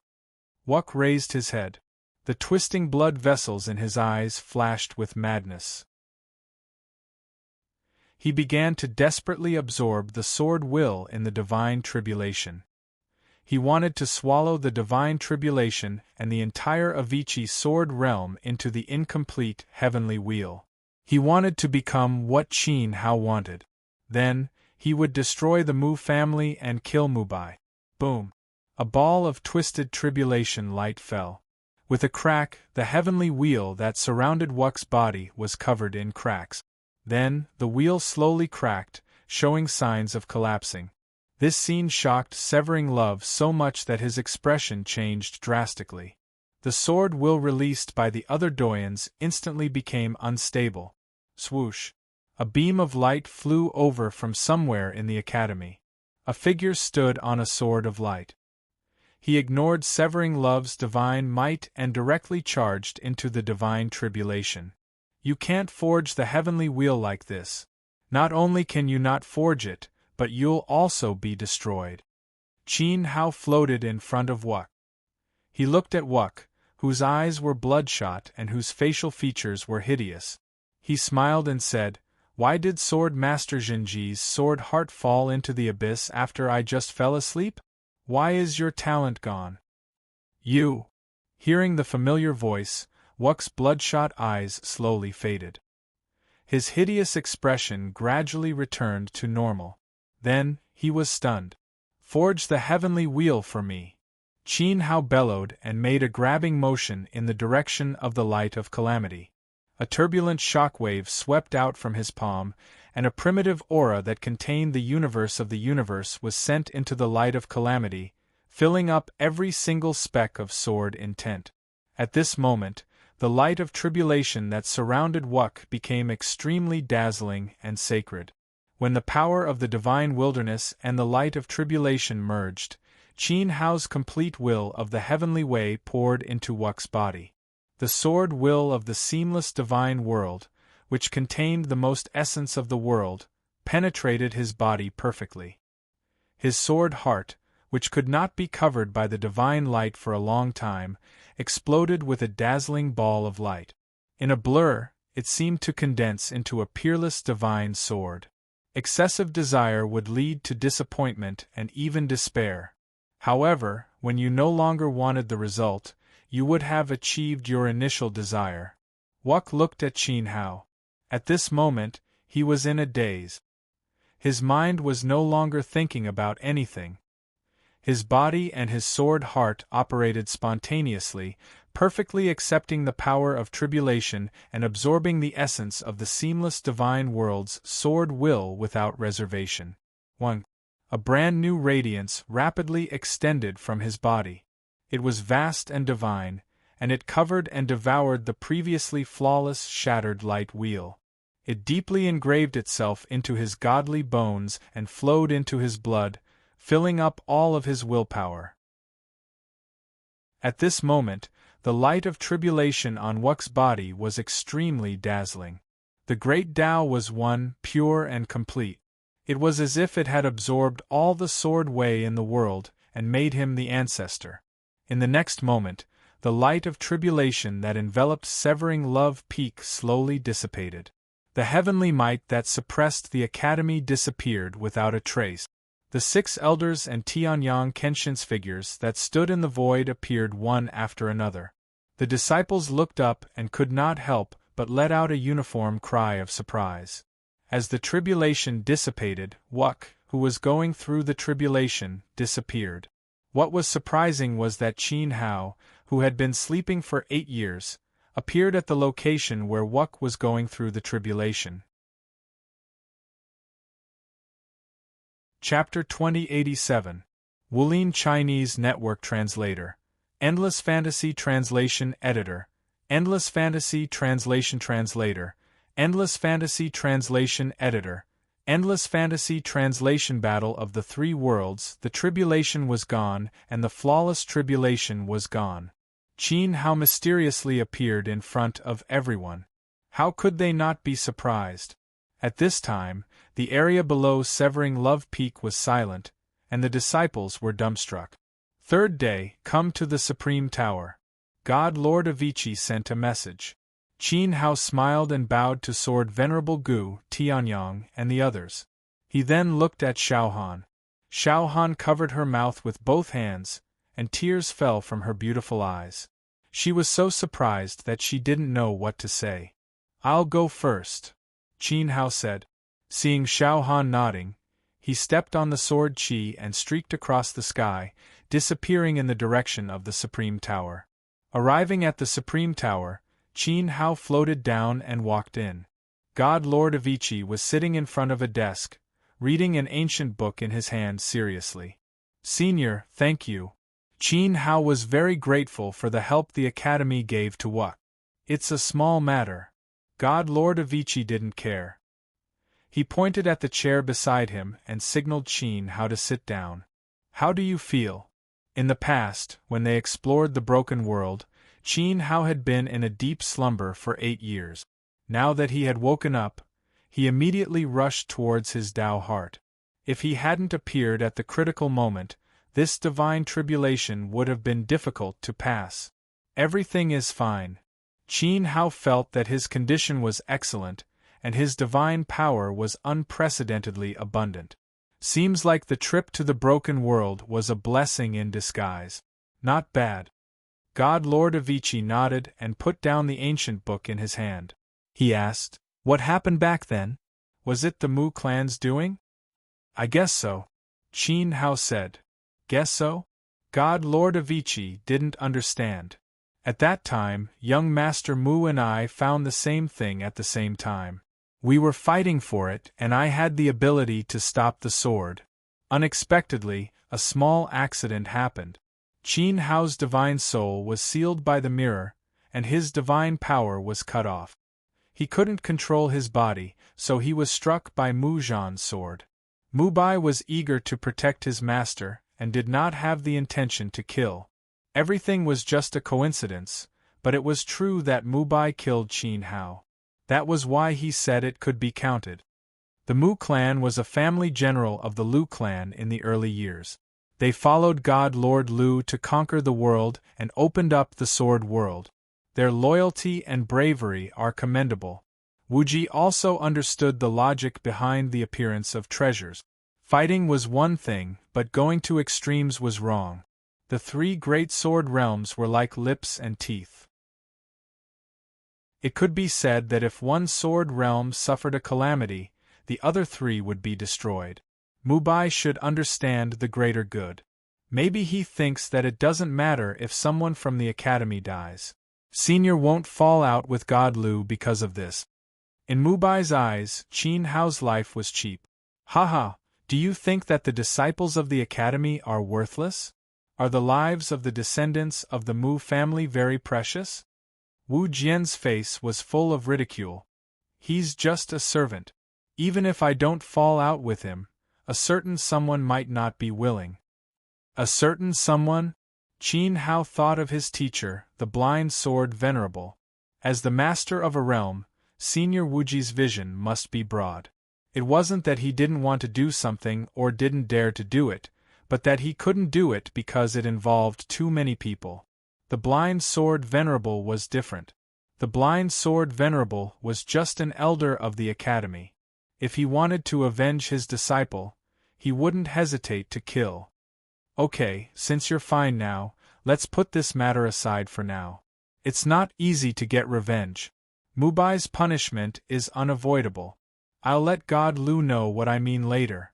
Wuck raised his head. The twisting blood vessels in his eyes flashed with madness. He began to desperately absorb the sword will in the divine tribulation. He wanted to swallow the divine tribulation and the entire Avicii sword realm into the incomplete heavenly wheel. He wanted to become what Qin Hao wanted. Then, he would destroy the Mu family and kill Mubai. Boom! A ball of twisted tribulation light fell. With a crack, the heavenly wheel that surrounded Wuck's body was covered in cracks. Then, the wheel slowly cracked, showing signs of collapsing. This scene shocked Severing Love so much that his expression changed drastically. The sword will released by the other doyens instantly became unstable. Swoosh! A beam of light flew over from somewhere in the academy. A figure stood on a sword of light. He ignored Severing Love's divine might and directly charged into the divine tribulation. You can't forge the heavenly wheel like this. Not only can you not forge it, but you'll also be destroyed. Qin Hao floated in front of Wuk. He looked at Wuk, whose eyes were bloodshot and whose facial features were hideous. He smiled and said, "Why did Sword Master Jinji's sword heart fall into the abyss after I just fell asleep? Why is your talent gone?" "You." Hearing the familiar voice, Wuk's bloodshot eyes slowly faded. His hideous expression gradually returned to normal. Then, he was stunned. "Forge the heavenly wheel for me." Qin Hao bellowed and made a grabbing motion in the direction of the light of calamity. A turbulent shockwave swept out from his palm, and a primitive aura that contained the universe of the universe was sent into the light of calamity, filling up every single speck of sword intent. At this moment, the light of tribulation that surrounded Wuk became extremely dazzling and sacred. When the power of the divine wilderness and the light of tribulation merged, Qin Hao's complete will of the heavenly way poured into Wuk's body. The sword will of the seamless divine world, which contained the most essence of the world, penetrated his body perfectly. His sword heart, which could not be covered by the divine light for a long time, exploded with a dazzling ball of light. In a blur, it seemed to condense into a peerless divine sword. Excessive desire would lead to disappointment and even despair. However, when you no longer wanted the result, you would have achieved your initial desire. Wuk looked at Qin Hao. At this moment, he was in a daze. His mind was no longer thinking about anything. His body and his sword heart operated spontaneously, perfectly accepting the power of tribulation and absorbing the essence of the seamless divine world's sword will without reservation. 1. A brand new radiance rapidly extended from his body. It was vast and divine, and it covered and devoured the previously flawless shattered light wheel. It deeply engraved itself into his godly bones and flowed into his blood, filling up all of his willpower. At this moment, the light of tribulation on Wuk's body was extremely dazzling. The great Tao was one, pure and complete. It was as if it had absorbed all the sword way in the world and made him the ancestor. In the next moment, the light of tribulation that enveloped Severing Love Peak slowly dissipated. The heavenly might that suppressed the academy disappeared without a trace. The 6 elders and Tianyang Kenshin's figures that stood in the void appeared one after another. The disciples looked up and could not help but let out a uniform cry of surprise. As the tribulation dissipated, Wuk, who was going through the tribulation, disappeared. What was surprising was that Qin Hao, who had been sleeping for 8 years, appeared at the location where Wuk was going through the tribulation. Chapter 2087. Wulin Chinese Network Translator. Endless Fantasy Translation Editor. Endless Fantasy Translation Translator. Endless Fantasy Translation Editor. Endless Fantasy Translation Battle of the Three Worlds. The tribulation was gone, and the flawless tribulation was gone. Qin Hao mysteriously appeared in front of everyone. How could they not be surprised? At this time, the area below Severing Love Peak was silent, and the disciples were dumbstruck. Third day, come to the Supreme Tower. God Lord Avici sent a message. Qin Hao smiled and bowed to Sword Venerable Gu, Tianyang, and the others. He then looked at Xiaohan. Xiaohan covered her mouth with both hands, and tears fell from her beautiful eyes. She was so surprised that she didn't know what to say. "I'll go first," Qin Hao said. Seeing Xiaohan nodding, he stepped on the sword Qi and streaked across the sky, disappearing in the direction of the Supreme Tower. Arriving at the Supreme Tower, Qin Hao floated down and walked in. God Lord Avici was sitting in front of a desk, reading an ancient book in his hand seriously. "Senior, thank you." Qin Hao was very grateful for the help the Academy gave to Wuk. "It's a small matter." God Lord Avici didn't care. He pointed at the chair beside him and signaled Qin Hao to sit down. "How do you feel?" In the past, when they explored the broken world, Qin Hao had been in a deep slumber for 8 years. Now that he had woken up, he immediately rushed towards his Tao heart. If he hadn't appeared at the critical moment, this divine tribulation would have been difficult to pass. Everything is fine. Qin Hao felt that his condition was excellent, and his divine power was unprecedentedly abundant. Seems like the trip to the broken world was a blessing in disguise. Not bad. God Lord Avicii nodded and put down the ancient book in his hand. He asked, "What happened back then? Was it the Mu clan's doing?" "I guess so," Qin Hao said. "Guess so?" God Lord Avicii didn't understand. At that time, young Master Mu and I found the same thing at the same time. We were fighting for it, and I had the ability to stop the sword. Unexpectedly, a small accident happened. Qin Hao's divine soul was sealed by the mirror, and his divine power was cut off. He couldn't control his body, so he was struck by Mu Zhan's sword. Mu Bai was eager to protect his master, and did not have the intention to kill. Everything was just a coincidence, but it was true that Mu Bai killed Qin Hao. That was why he said it could be counted. The Mu clan was a family general of the Lu clan in the early years. They followed God Lord Lu to conquer the world and opened up the Sword World. Their loyalty and bravery are commendable. Wuji also understood the logic behind the appearance of treasures. Fighting was one thing, but going to extremes was wrong. The three great sword realms were like lips and teeth. It could be said that if one sword realm suffered a calamity, the other three would be destroyed. Mu Bai should understand the greater good. Maybe he thinks that it doesn't matter if someone from the academy dies. Senior won't fall out with God Lu because of this. In Mu Bai's eyes, Qin Hao's life was cheap. Haha, do you think that the disciples of the academy are worthless? Are the lives of the descendants of the Mu family very precious? Wu Jian's face was full of ridicule. He's just a servant. Even if I don't fall out with him, a certain someone might not be willing. A certain someone? Qin Hao thought of his teacher, the blind sword venerable. As the master of a realm, Senior Wuji's vision must be broad. It wasn't that he didn't want to do something or didn't dare to do it, but that he couldn't do it because it involved too many people. The blind sword venerable was different. The blind sword venerable was just an elder of the academy. If he wanted to avenge his disciple, he wouldn't hesitate to kill. Okay, since you're fine now, let's put this matter aside for now. It's not easy to get revenge. Mu Bai's punishment is unavoidable. I'll let God Lu know what I mean later.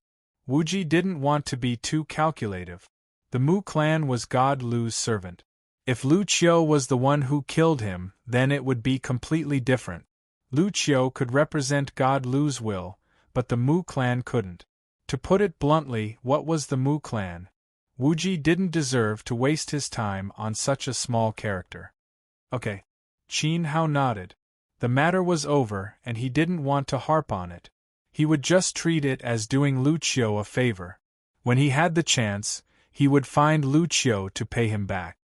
Wuji didn't want to be too calculative. The Mu clan was God Lu's servant. If Lu Qiu was the one who killed him, then it would be completely different. Lu Qiu could represent God Lu's will, but the Mu clan couldn't. To put it bluntly, what was the Mu clan? Wuji didn't deserve to waste his time on such a small character. Okay. Qin Hao nodded. The matter was over, and he didn't want to harp on it. He would just treat it as doing Lu Qiu a favor. When he had the chance, he would find Lu Qiu to pay him back.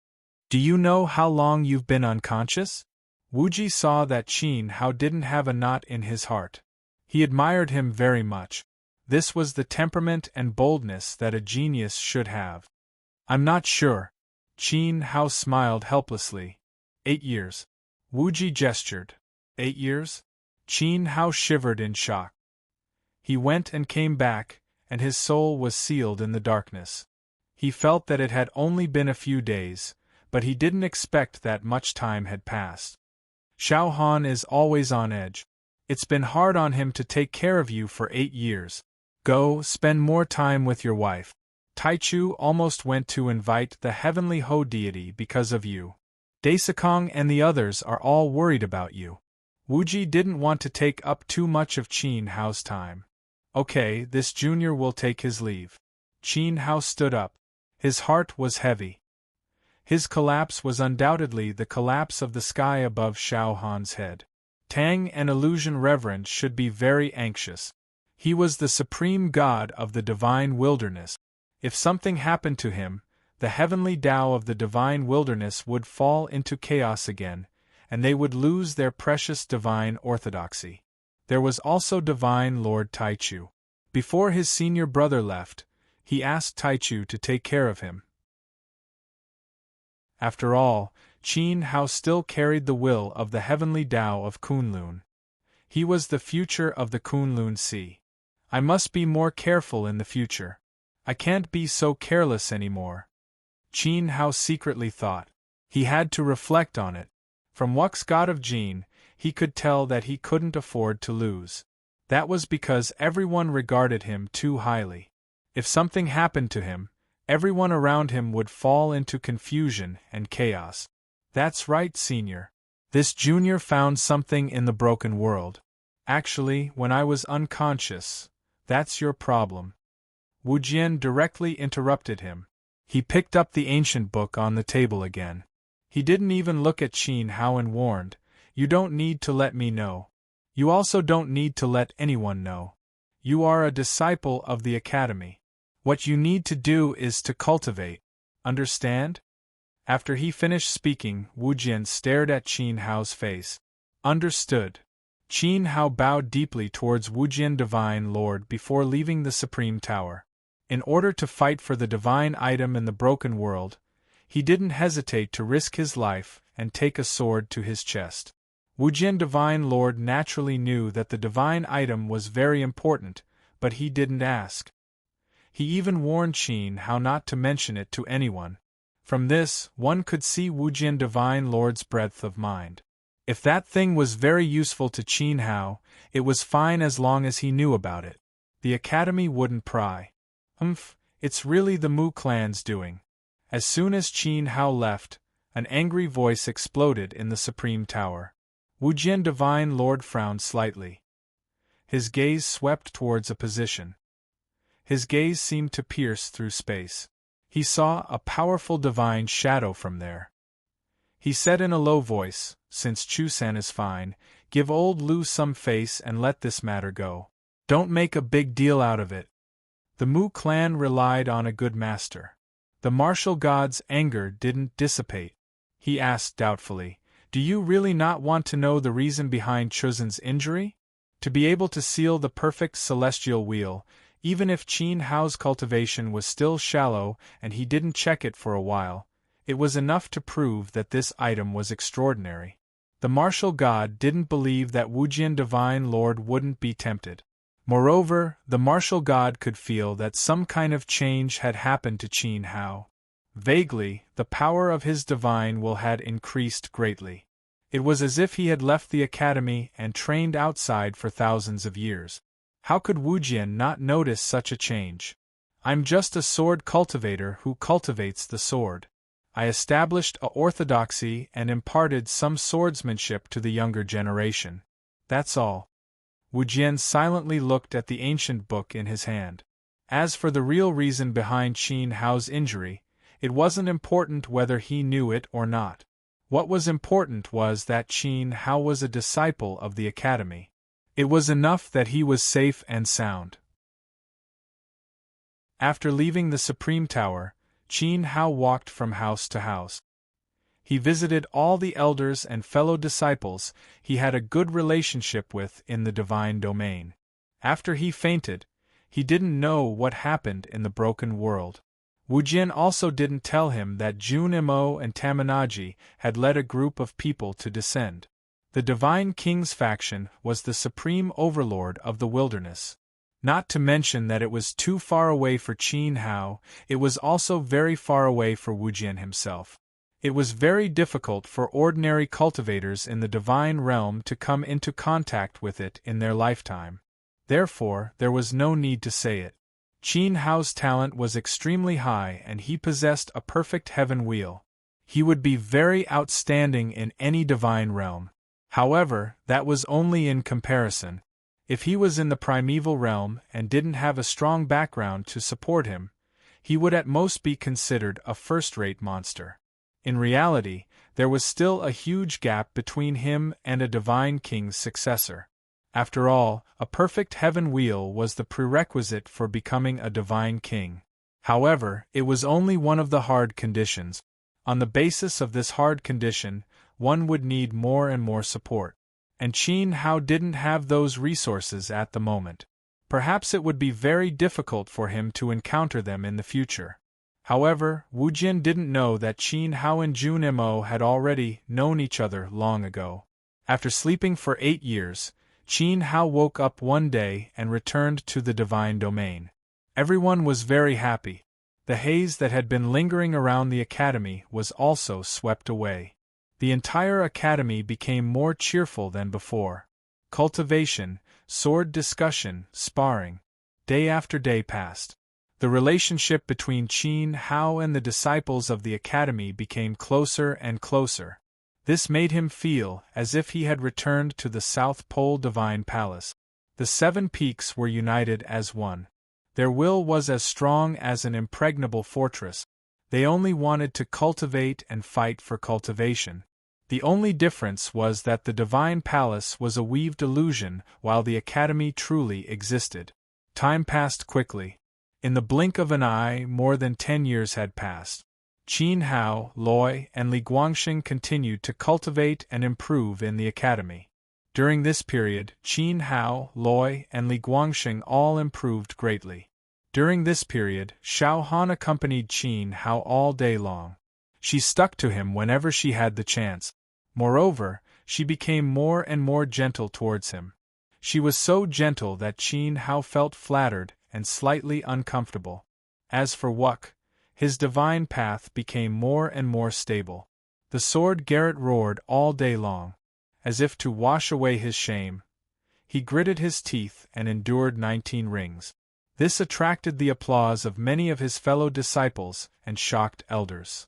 Do you know how long you've been unconscious? Wuji saw that Qin Hao didn't have a knot in his heart. He admired him very much. This was the temperament and boldness that a genius should have. I'm not sure. Qin Hao smiled helplessly. 8 years. Wuji gestured. 8 years? Qin Hao shivered in shock. He went and came back, and his soul was sealed in the darkness. He felt that it had only been a few days, but he didn't expect that much time had passed. Xiao Han is always on edge. It's been hard on him to take care of you for 8 years. Go, spend more time with your wife. Taichu almost went to invite the heavenly Ho deity because of you. Daisakong and the others are all worried about you. Wuji didn't want to take up too much of Qin Hao's time. Okay, this junior will take his leave. Qin Hao stood up. His heart was heavy. His collapse was undoubtedly the collapse of the sky above Xiao Han's head. Tang and Illusion Reverend should be very anxious. He was the supreme god of the divine wilderness. If something happened to him, the heavenly Tao of the divine wilderness would fall into chaos again, and they would lose their precious divine orthodoxy. There was also divine Lord Taichu. Before his senior brother left, he asked Taichu to take care of him. After all, Qin Hao still carried the will of the heavenly Tao of Kunlun. He was the future of the Kunlun Sea. I must be more careful in the future. I can't be so careless anymore. Qin Hao secretly thought. He had to reflect on it. From Wux's god of Jin, he could tell that he couldn't afford to lose. That was because everyone regarded him too highly. If something happened to him, everyone around him would fall into confusion and chaos. That's right, senior. This junior found something in the broken world. Actually, when I was unconscious, that's your problem. Wu Jian directly interrupted him. He picked up the ancient book on the table again. He didn't even look at Qin Hao and warned, "You don't need to let me know. You also don't need to let anyone know. You are a disciple of the academy. What you need to do is to cultivate. Understand?" After he finished speaking, Wu Jian stared at Qin Hao's face. Understood. Qin Hao bowed deeply towards Wu Jian Divine Lord before leaving the Supreme Tower. In order to fight for the divine item in the broken world, he didn't hesitate to risk his life and take a sword to his chest. Wu Jian Divine Lord naturally knew that the divine item was very important, but he didn't ask. He even warned Qin Hao not to mention it to anyone. From this, one could see Wu Jian Divine Lord's breadth of mind. If that thing was very useful to Qin Hao, it was fine as long as he knew about it. The academy wouldn't pry. It's really the Mu clan's doing. As soon as Qin Hao left, an angry voice exploded in the Supreme Tower. Wu Jian Divine Lord frowned slightly. His gaze swept towards a position. His gaze seemed to pierce through space. He saw a powerful divine shadow from there. He said in a low voice, "Since Chusan is fine, give old Lu some face and let this matter go. Don't make a big deal out of it." The Mu clan relied on a good master. The martial god's anger didn't dissipate. He asked doubtfully, "Do you really not want to know the reason behind Chusan's injury? To be able to seal the perfect celestial wheel, even if Qin Hao's cultivation was still shallow and he didn't check it for a while, it was enough to prove that this item was extraordinary." The martial god didn't believe that Wu Jian Divine Lord wouldn't be tempted. Moreover, the martial god could feel that some kind of change had happened to Qin Hao. Vaguely, the power of his divine will had increased greatly. It was as if he had left the academy and trained outside for thousands of years. How could Wu Jian not notice such a change? "I'm just a sword cultivator who cultivates the sword. I established a orthodoxy and imparted some swordsmanship to the younger generation. That's all." Wu Jian silently looked at the ancient book in his hand. As for the real reason behind Qin Hao's injury, it wasn't important whether he knew it or not. What was important was that Qin Hao was a disciple of the academy. It was enough that he was safe and sound. After leaving the Supreme Tower, Qin Hao walked from house to house. He visited all the elders and fellow disciples he had a good relationship with in the divine domain. After he fainted, he didn't know what happened in the broken world. Wu Jian also didn't tell him that Jun Mo and Tamanaji had led a group of people to descend. The Divine King's faction was the supreme overlord of the wilderness. Not to mention that it was too far away for Qin Hao, it was also very far away for Wu Jian himself. It was very difficult for ordinary cultivators in the divine realm to come into contact with it in their lifetime. Therefore, there was no need to say it. Qin Hao's talent was extremely high and he possessed a perfect heaven wheel. He would be very outstanding in any divine realm. However, that was only in comparison. If he was in the primeval realm and didn't have a strong background to support him, he would at most be considered a first-rate monster. In reality, there was still a huge gap between him and a divine king's successor. After all, a perfect heaven wheel was the prerequisite for becoming a divine king. However, it was only one of the hard conditions. On the basis of this hard condition, one would need more and more support. And Qin Hao didn't have those resources at the moment. Perhaps it would be very difficult for him to encounter them in the future. However, Wu Jin didn't know that Qin Hao and Jun Mo had already known each other long ago. After sleeping for 8 years, Qin Hao woke up one day and returned to the divine domain. Everyone was very happy. The haze that had been lingering around the academy was also swept away. The entire academy became more cheerful than before. Cultivation, sword discussion, sparring. Day after day passed. The relationship between Qin Hao and the disciples of the academy became closer and closer. This made him feel as if he had returned to the South Pole Divine Palace. The 7 peaks were united as one. Their will was as strong as an impregnable fortress. They only wanted to cultivate and fight for cultivation. The only difference was that the Divine Palace was a weaved illusion while the academy truly existed. Time passed quickly. In the blink of an eye, more than 10 years had passed. Qin Hao, Loi, and Li Guangxing continued to cultivate and improve in the academy. During this period, Qin Hao, Loi, and Li Guangxing all improved greatly. During this period, Xiao Han accompanied Qin Hao all day long. She stuck to him whenever she had the chance. Moreover, she became more and more gentle towards him. She was so gentle that Qin Hao felt flattered and slightly uncomfortable. As for Wuk, his divine path became more and more stable. The sword Garrett roared all day long. As if to wash away his shame, he gritted his teeth and endured 19 rings. This attracted the applause of many of his fellow disciples and shocked elders.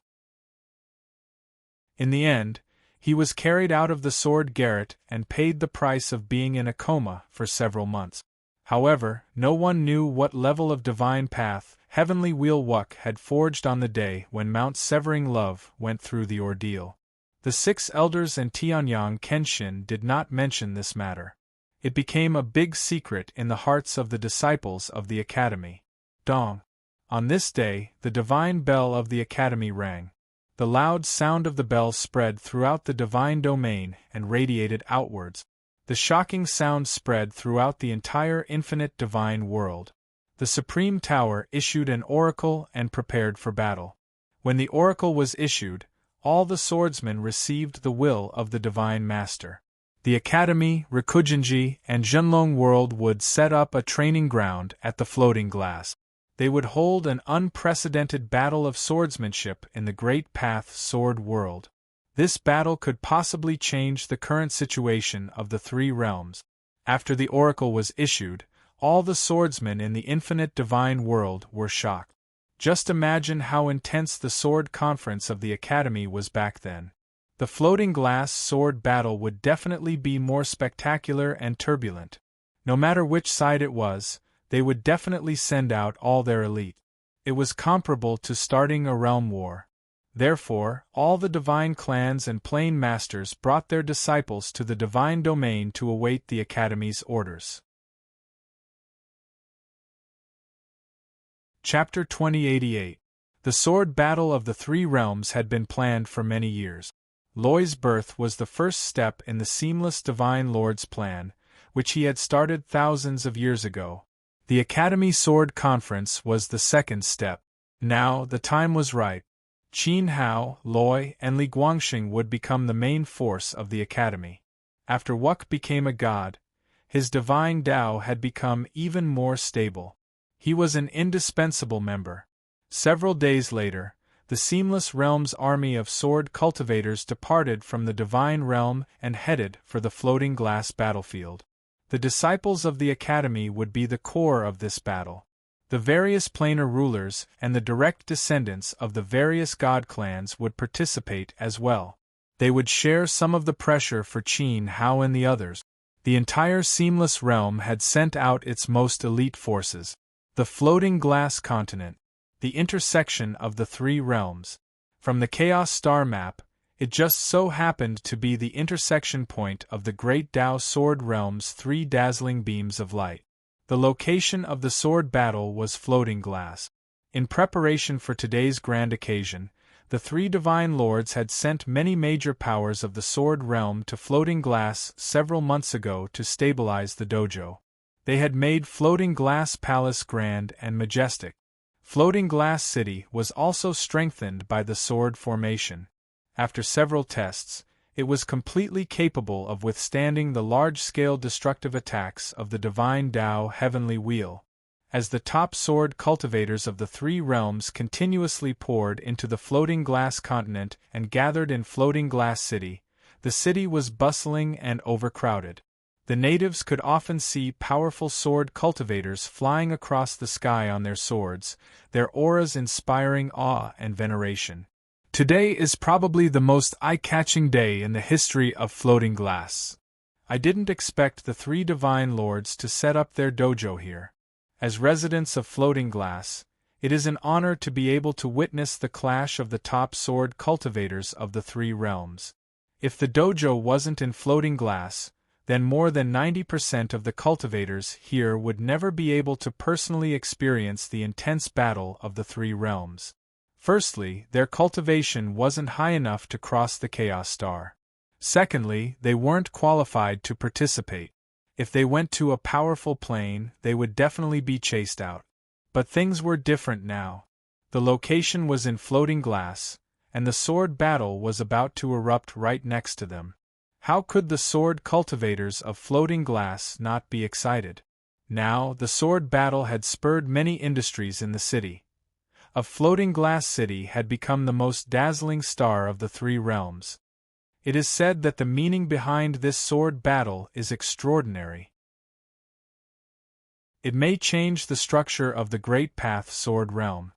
In the end, he was carried out of the sword Garrett and paid the price of being in a coma for several months. However, no one knew what level of divine path Heavenly Wheel Wuk had forged on the day when Mount Severing Love went through the ordeal. The 6 elders and Tianyang Kenshin did not mention this matter. It became a big secret in the hearts of the disciples of the academy. Dong. On this day, the divine bell of the academy rang. The loud sound of the bell spread throughout the divine domain and radiated outwards. The shocking sound spread throughout the entire infinite divine world. The Supreme Tower issued an oracle and prepared for battle. When the oracle was issued, all the swordsmen received the will of the Divine Master. The Academy, Rikujinji, and Zhenlong World would set up a training ground at the Floating Glass. They would hold an unprecedented battle of swordsmanship in the Great Path Sword World. This battle could possibly change the current situation of the 3 realms. After the oracle was issued, all the swordsmen in the infinite divine world were shocked. Just imagine how intense the sword conference of the Academy was back then. The Floating Glass sword battle would definitely be more spectacular and turbulent. No matter which side it was, they would definitely send out all their elite. It was comparable to starting a realm war. Therefore, all the divine clans and plane masters brought their disciples to the divine domain to await the Academy's orders. Chapter 2088. The sword battle of the 3 realms had been planned for many years. Loi's birth was the first step in the seamless Divine Lord's plan, which he had started thousands of years ago. The Academy Sword Conference was the second step. Now, the time was right. Qin Hao, Loi, and Li Guangxing would become the main force of the Academy. After Wuk became a god, his divine Tao had become even more stable. He was an indispensable member. Several days later, the Seamless Realm's army of sword cultivators departed from the Divine Realm and headed for the Floating Glass battlefield. The disciples of the Academy would be the core of this battle. The various planar rulers and the direct descendants of the various god clans would participate as well. They would share some of the pressure for Qin Hao and the others. The entire Seamless Realm had sent out its most elite forces. The Floating Glass Continent, the intersection of the 3 realms. From the Chaos Star map, it just so happened to be the intersection point of the Great Tao Sword Realm's 3 dazzling beams of light. The location of the sword battle was Floating Glass. In preparation for today's grand occasion, The three divine lords had sent many major powers of the sword realm to Floating Glass several months ago to stabilize the dojo. They had made Floating Glass Palace grand and majestic. Floating Glass City was also strengthened by the sword formation. After several tests, it was completely capable of withstanding the large-scale destructive attacks of the Divine Tao Heavenly Wheel. As the top sword cultivators of the three realms continuously poured into the Floating Glass continent and gathered in Floating Glass City, the city was bustling and overcrowded. The natives could often see powerful sword cultivators flying across the sky on their swords, their auras inspiring awe and veneration. Today is probably the most eye-catching day in the history of Floating Glass. I didn't expect the three divine lords to set up their dojo here. As residents of Floating Glass, it is an honor to be able to witness the clash of the top sword cultivators of the three realms. If the dojo wasn't in Floating Glass, then more than 90% of the cultivators here would never be able to personally experience the intense battle of the three realms. Firstly, their cultivation wasn't high enough to cross the Chaos Star. Secondly, they weren't qualified to participate. If they went to a powerful plane, they would definitely be chased out. But things were different now. The location was in Floating Glass, and the sword battle was about to erupt right next to them. How could the sword cultivators of Floating Glass not be excited? Now, the sword battle had spurred many industries in the city. A Floating Glass City had become the most dazzling star of the three realms. It is said that the meaning behind this sword battle is extraordinary. It may change the structure of the Great Path Sword Realm.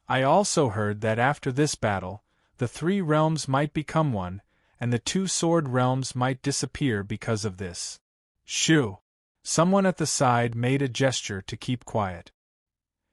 I also heard that after this battle, the three realms might become one, and the two sword realms might disappear because of this. Shoo! Someone at the side made a gesture to keep quiet.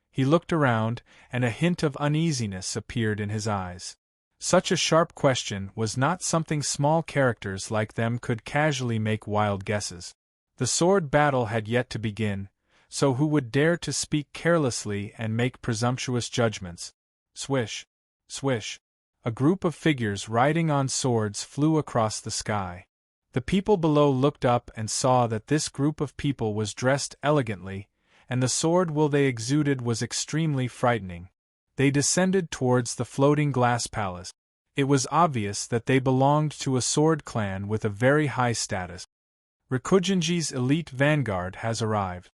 He looked around, and a hint of uneasiness appeared in his eyes. Such a sharp question was not something small characters like them could casually make wild guesses. The sword battle had yet to begin, so who would dare to speak carelessly and make presumptuous judgments? Swish! Swish! A group of figures riding on swords flew across the sky. The people below looked up and saw that this group of people was dressed elegantly, and the sword will they exuded was extremely frightening. They descended towards the Floating Glass Palace. It was obvious that they belonged to a sword clan with a very high status. Rikujinji's elite vanguard has arrived.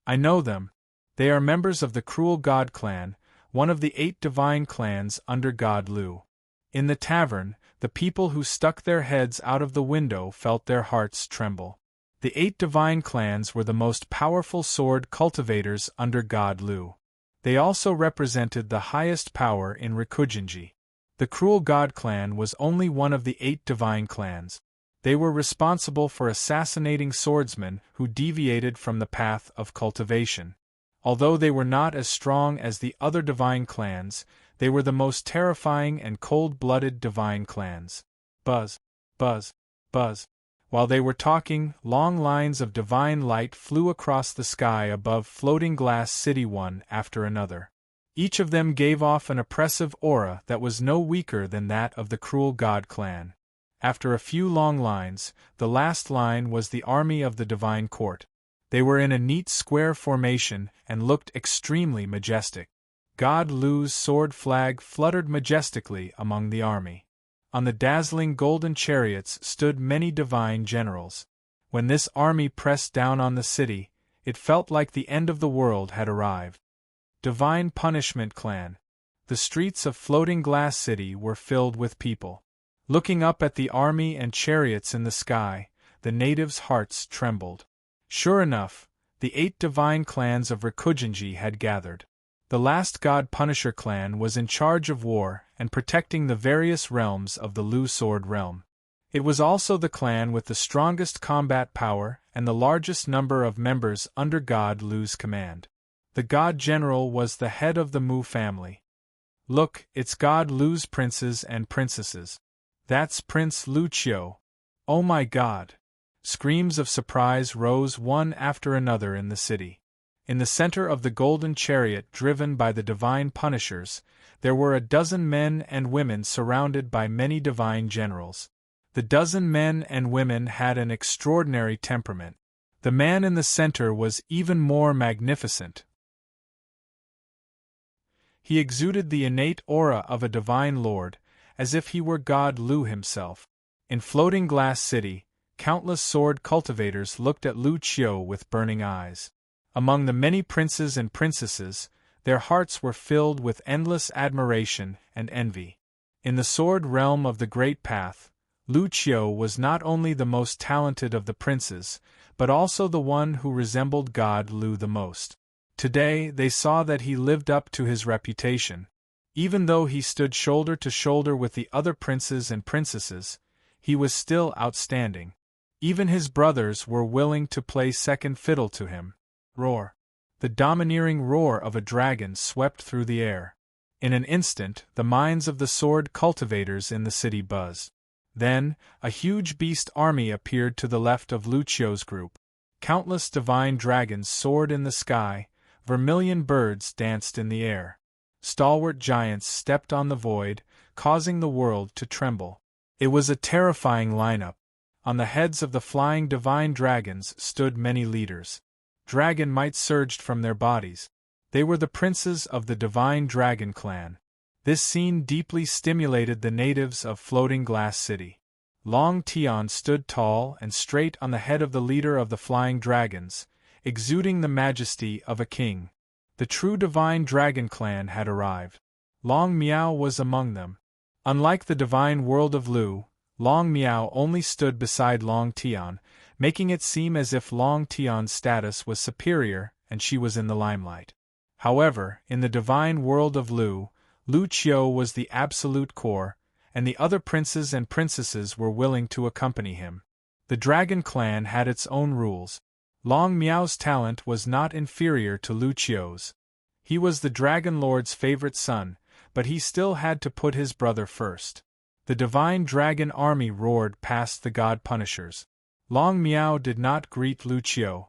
I know them. They are members of the Cruel God clan, one of the 8 divine clans under God Lu. In the tavern, the people who stuck their heads out of the window felt their hearts tremble. The 8 divine clans were the most powerful sword cultivators under God Lu. They also represented the highest power in Rikujinji. The Cruel God clan was only one of the 8 divine clans. They were responsible for assassinating swordsmen who deviated from the path of cultivation. Although they were not as strong as the other divine clans, they were the most terrifying and cold-blooded divine clans. Buzz, buzz, buzz. While they were talking, long lines of divine light flew across the sky above Floating Glass City one after another. Each of them gave off an oppressive aura that was no weaker than that of the Cruel God clan. After a few long lines, the last line was the army of the Divine Court. They were in a neat square formation and looked extremely majestic. God Lu's sword flag fluttered majestically among the army. On the dazzling golden chariots stood many divine generals. When this army pressed down on the city, it felt like the end of the world had arrived. Divine Punishment Clan. The streets of Floating Glass City were filled with people. Looking up at the army and chariots in the sky, the natives' hearts trembled. Sure enough, the 8 divine clans of Rikujinji had gathered. The last God Punisher clan was in charge of war and protecting the various realms of the Lu Sword Realm. It was also the clan with the strongest combat power and the largest number of members under God Lu's command. The God General was the head of the Mu family. Look, it's God Lu's princes and princesses. That's Prince Lucio. Oh my God! Screams of surprise rose one after another in the city. In the center of the golden chariot driven by the divine punishers, there were a dozen men and women surrounded by many divine generals. The dozen men and women had an extraordinary temperament. The man in the center was even more magnificent. He exuded the innate aura of a divine lord, as if he were God Lu himself. In Floating Glass City, countless sword cultivators looked at Lu Qiu with burning eyes. Among the many princes and princesses, their hearts were filled with endless admiration and envy. In the sword realm of the Great Path, Lu Qiu was not only the most talented of the princes, but also the one who resembled God Lu the most. Today they saw that he lived up to his reputation. Even though he stood shoulder to shoulder with the other princes and princesses, he was still outstanding. Even his brothers were willing to play second fiddle to him. Roar! The domineering roar of a dragon swept through the air. In an instant, the minds of the sword cultivators in the city buzzed. Then, a huge beast army appeared to the left of Lu Qiu's group. Countless divine dragons soared in the sky, vermilion birds danced in the air. Stalwart giants stepped on the void, causing the world to tremble. It was a terrifying lineup. On the heads of the flying divine dragons stood many leaders. Dragon might surged from their bodies. They were the princes of the divine dragon clan. This scene deeply stimulated the natives of Floating Glass City. Long Tian stood tall and straight on the head of the leader of the flying dragons, exuding the majesty of a king. The true divine dragon clan had arrived. Long Miao was among them. Unlike the divine world of Lu, Long Miao only stood beside Long Tian, making it seem as if Long Tian's status was superior and she was in the limelight. However, in the divine world of Lu, Lu Qiu was the absolute core, and the other princes and princesses were willing to accompany him. The dragon clan had its own rules. Long Miao's talent was not inferior to Lu Qiu's. He was the dragon lord's favorite son, but he still had to put his brother first. The divine dragon army roared past the god punishers. Long Miao did not greet Lu Qiu.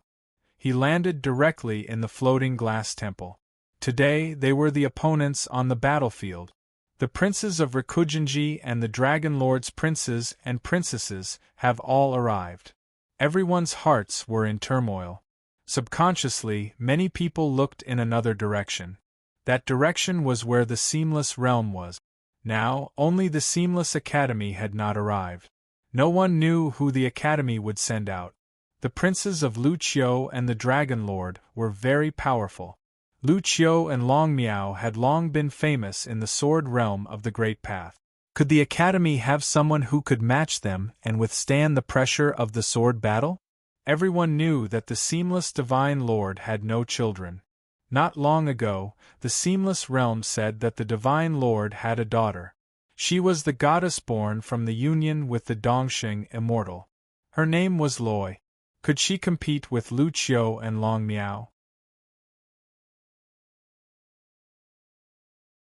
He landed directly in the floating glass temple. Today they were the opponents on the battlefield. The princes of Rikugenji and the dragon lord's princes and princesses have all arrived. Everyone's hearts were in turmoil. Subconsciously, many people looked in another direction. That direction was where the Seamless Realm was. Now, only the Seamless Academy had not arrived. No one knew who the Academy would send out. The princes of Lu Qiu and the Dragon Lord were very powerful. Lu Qiu and Long Miao had long been famous in the sword realm of the Great Path. Could the Academy have someone who could match them and withstand the pressure of the sword battle? Everyone knew that the Seamless Divine Lord had no children. Not long ago, the Seamless Realm said that the Divine Lord had a daughter. She was the goddess born from the union with the Dongxing Immortal. Her name was Loi. Could she compete with Lu Qiu and Long Miao?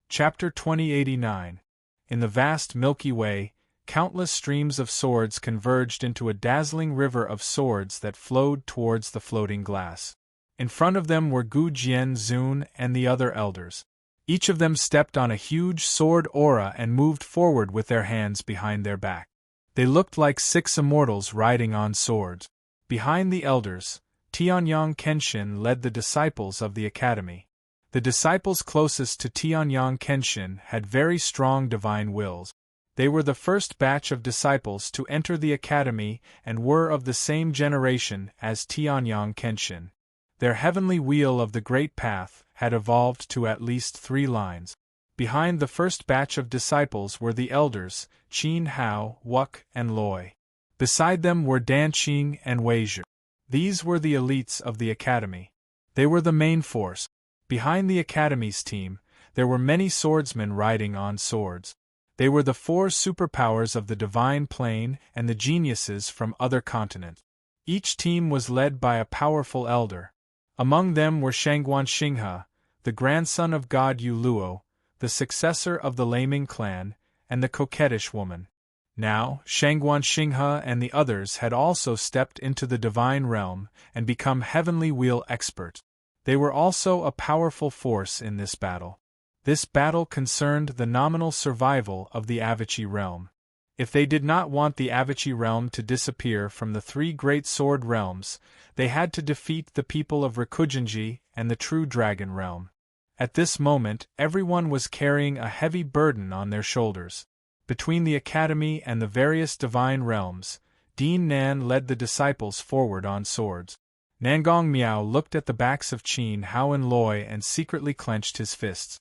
Chapter 2089. In the vast Milky Way, countless streams of swords converged into a dazzling river of swords that flowed towards the floating glass. In front of them were Gu Jian Zun and the other elders. Each of them stepped on a huge sword aura and moved forward with their hands behind their back. They looked like 6 immortals riding on swords. Behind the elders, Tianyang Kenshin led the disciples of the academy. The disciples closest to Tianyang Kenshin had very strong divine wills. They were the first batch of disciples to enter the academy and were of the same generation as Tianyang Kenshin. Their heavenly wheel of the Great Path had evolved to at least 3 lines. Behind the first batch of disciples were the elders, Qin Hao, Wuk, and Loi. Beside them were Danqing and Weizhi. These were the elites of the academy. They were the main force. Behind the academy's team, there were many swordsmen riding on swords. They were the 4 superpowers of the divine plane and the geniuses from other continents. Each team was led by a powerful elder. Among them were Shangguan Xinghe, the grandson of god Yu Luo, the successor of the Laming clan, and the coquettish woman. Now, Shangguan Xinghe and the others had also stepped into the divine realm and become heavenly wheel experts. They were also a powerful force in this battle. This battle concerned the nominal survival of the Avici realm. If they did not want the Avici realm to disappear from the three great sword realms, they had to defeat the people of Rikugenji and the true dragon realm. At this moment, everyone was carrying a heavy burden on their shoulders. Between the academy and the various divine realms, Dean Nan led the disciples forward on swords. Nangong Miao looked at the backs of Qin Hao and Loi and secretly clenched his fists.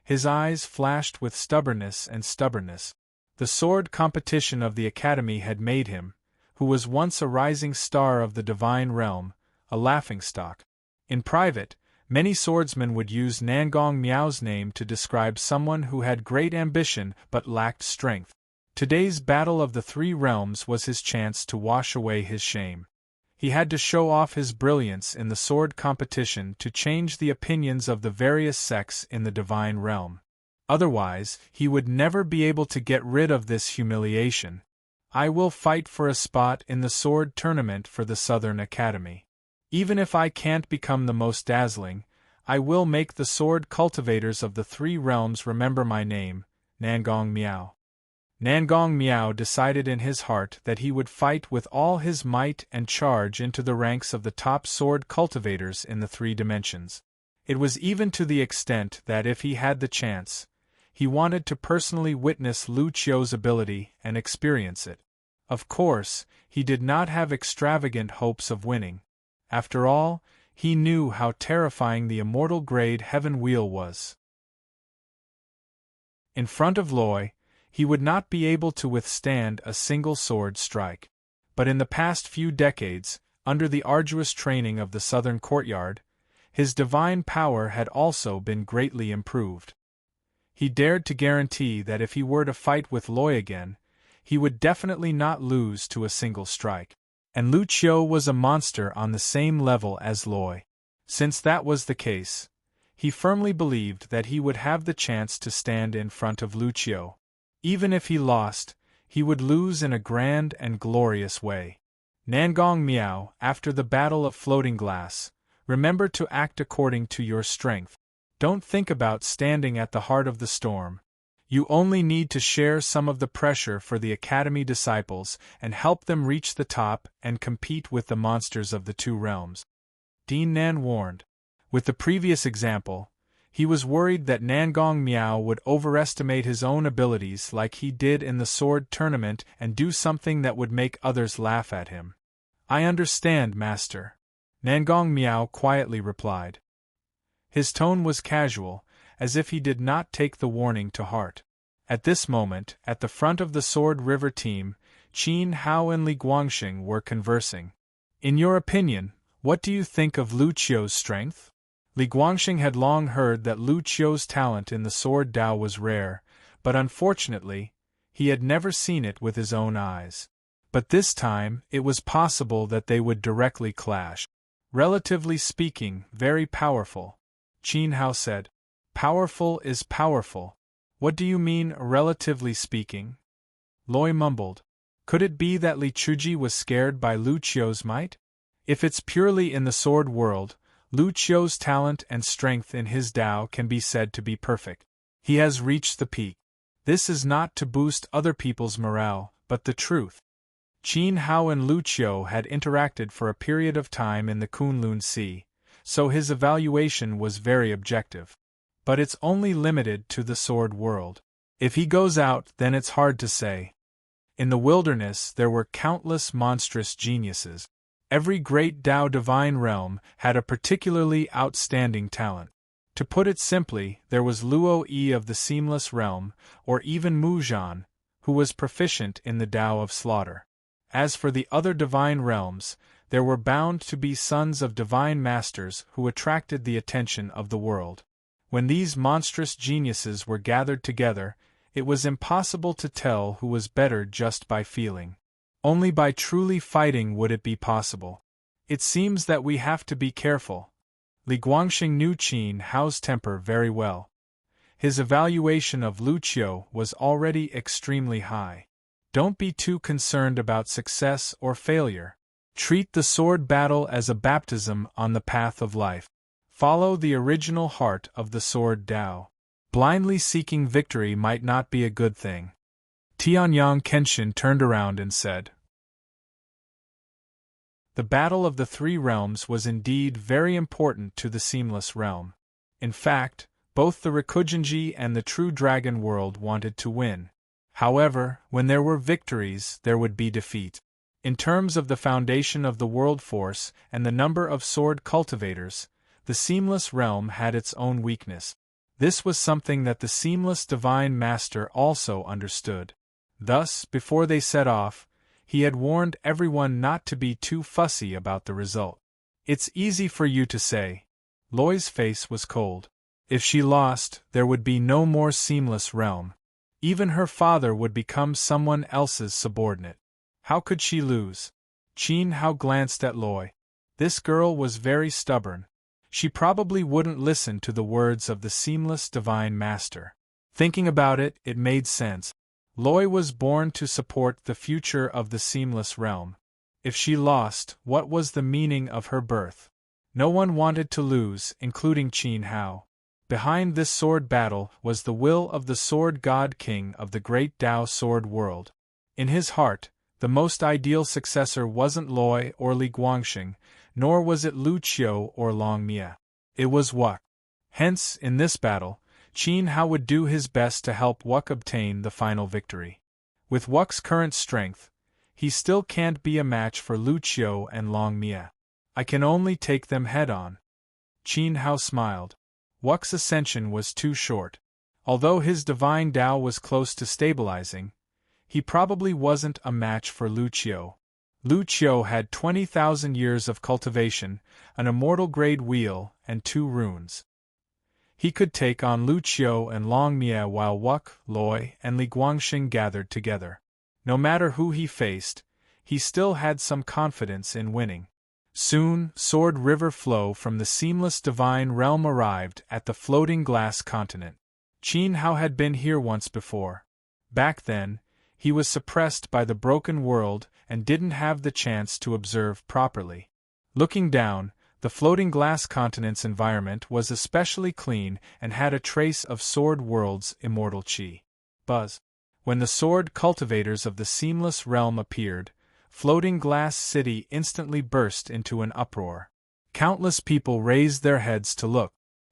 His eyes flashed with stubbornness. The sword competition of the academy had made him, who was once a rising star of the divine realm, a laughingstock. In private, many swordsmen would use Nangong Miao's name to describe someone who had great ambition but lacked strength. Today's battle of the three realms was his chance to wash away his shame. He had to show off his brilliance in the sword competition to change the opinions of the various sects in the divine realm. Otherwise, he would never be able to get rid of this humiliation. I will fight for a spot in the sword tournament for the Southern Academy. Even if I can't become the most dazzling, I will make the sword cultivators of the three realms remember my name, Nangong Miao. Nangong Miao decided in his heart that he would fight with all his might and charge into the ranks of the top sword cultivators in the three dimensions. It was even to the extent that if he had the chance, he wanted to personally witness Lu Qiu's ability and experience it. Of course, he did not have extravagant hopes of winning. After all, he knew how terrifying the immortal grade heaven wheel was. In front of Loi, he would not be able to withstand a single sword strike. But in the past few decades, under the arduous training of the Southern Courtyard, his divine power had also been greatly improved. He dared to guarantee that if he were to fight with Loi again, he would definitely not lose to a single strike. And Lu Qiu was a monster on the same level as Loi. Since that was the case, he firmly believed that he would have the chance to stand in front of Lu Qiu. Even if he lost, he would lose in a grand and glorious way. Nangong Miao, after the Battle of Floating Glass, remember to act according to your strength. Don't think about standing at the heart of the storm. You only need to share some of the pressure for the Academy disciples and help them reach the top and compete with the monsters of the two realms. Dean Nan warned. With the previous example, he was worried that Nangong Miao would overestimate his own abilities like he did in the sword tournament and do something that would make others laugh at him. I understand, Master, Nangong Miao quietly replied. His tone was casual, as if he did not take the warning to heart. At this moment, at the front of the Sword River team, Qin Hao and Li Guangxing were conversing. In your opinion, what do you think of Lu Qiu's strength? Li Guangxing had long heard that Lu Qiu's talent in the sword Dao was rare, but unfortunately, he had never seen it with his own eyes. But this time, it was possible that they would directly clash. Relatively speaking, very powerful, Qin Hao said. Powerful is powerful. What do you mean, relatively speaking? Loi mumbled. Could it be that Li Chuji was scared by Lu Qiu's might? If it's purely in the sword world, Lu Qiu's talent and strength in his Dao can be said to be perfect. He has reached the peak. This is not to boost other people's morale, but the truth. Qin Hao and Lu Qiu had interacted for a period of time in the Kunlun Sea, so his evaluation was very objective. But it's only limited to the sword world. If he goes out, then it's hard to say. In the wilderness there were countless monstrous geniuses. Every great Dao divine realm had a particularly outstanding talent. To put it simply, there was Luo Yi of the Seamless Realm, or even Mu Zhan, who was proficient in the Dao of Slaughter. As for the other divine realms, there were bound to be sons of divine masters who attracted the attention of the world. When these monstrous geniuses were gathered together, it was impossible to tell who was better just by feeling. Only by truly fighting would it be possible. It seems that we have to be careful. Li Guangxing knew Qin Hao's temper very well. His evaluation of Lu Qiu was already extremely high. Don't be too concerned about success or failure. Treat the sword battle as a baptism on the path of life. Follow the original heart of the sword Dao. Blindly seeking victory might not be a good thing. Tianyang Kenshin turned around and said, "The battle of the three realms was indeed very important to the Seamless Realm. In fact, both the Rikujinji and the True Dragon World wanted to win. However, when there were victories, there would be defeat. In terms of the foundation of the world force and the number of sword cultivators, the Seamless Realm had its own weakness. This was something that the Seamless Divine Master also understood. Thus, before they set off, he had warned everyone not to be too fussy about the result. It's easy for you to say." Loi's face was cold. If she lost, there would be no more Seamless Realm. Even her father would become someone else's subordinate. How could she lose? Qin Hao glanced at Loi. This girl was very stubborn. She probably wouldn't listen to the words of the Seamless Divine Master. Thinking about it, it made sense. Loi was born to support the future of the Seamless Realm. If she lost, what was the meaning of her birth? No one wanted to lose, including Qin Hao. Behind this sword battle was the will of the Sword God King of the Great Tao Sword World. In his heart, the most ideal successor wasn't Loi or Li Guangxing, nor was it Lu Qiu or Long Mia. It was Wuk. Hence, in this battle, Qin Hao would do his best to help Wuk obtain the final victory. With Wuk's current strength, he still can't be a match for Lu Qiu and Long Mia. I can only take them head-on. Qin Hao smiled. Wuk's ascension was too short. Although his divine Tao was close to stabilizing, he probably wasn't a match for Lu Qiu. Lu Qiu had 20,000 years of cultivation, an immortal grade wheel, and 2 runes. He could take on Lu Qiu and Long Mia while Wuk, Loi, and Li Guangxing gathered together. No matter who he faced, he still had some confidence in winning. Soon, Sword River flow from the Seamless Divine Realm arrived at the floating glass continent. Qin Hao had been here once before. Back then, he was suppressed by the broken world and didn't have the chance to observe properly. Looking down, the floating glass continent's environment was especially clean and had a trace of Sword World's immortal qi. Buzz. When the sword cultivators of the Seamless Realm appeared, Floating Glass City instantly burst into an uproar. Countless people raised their heads to look.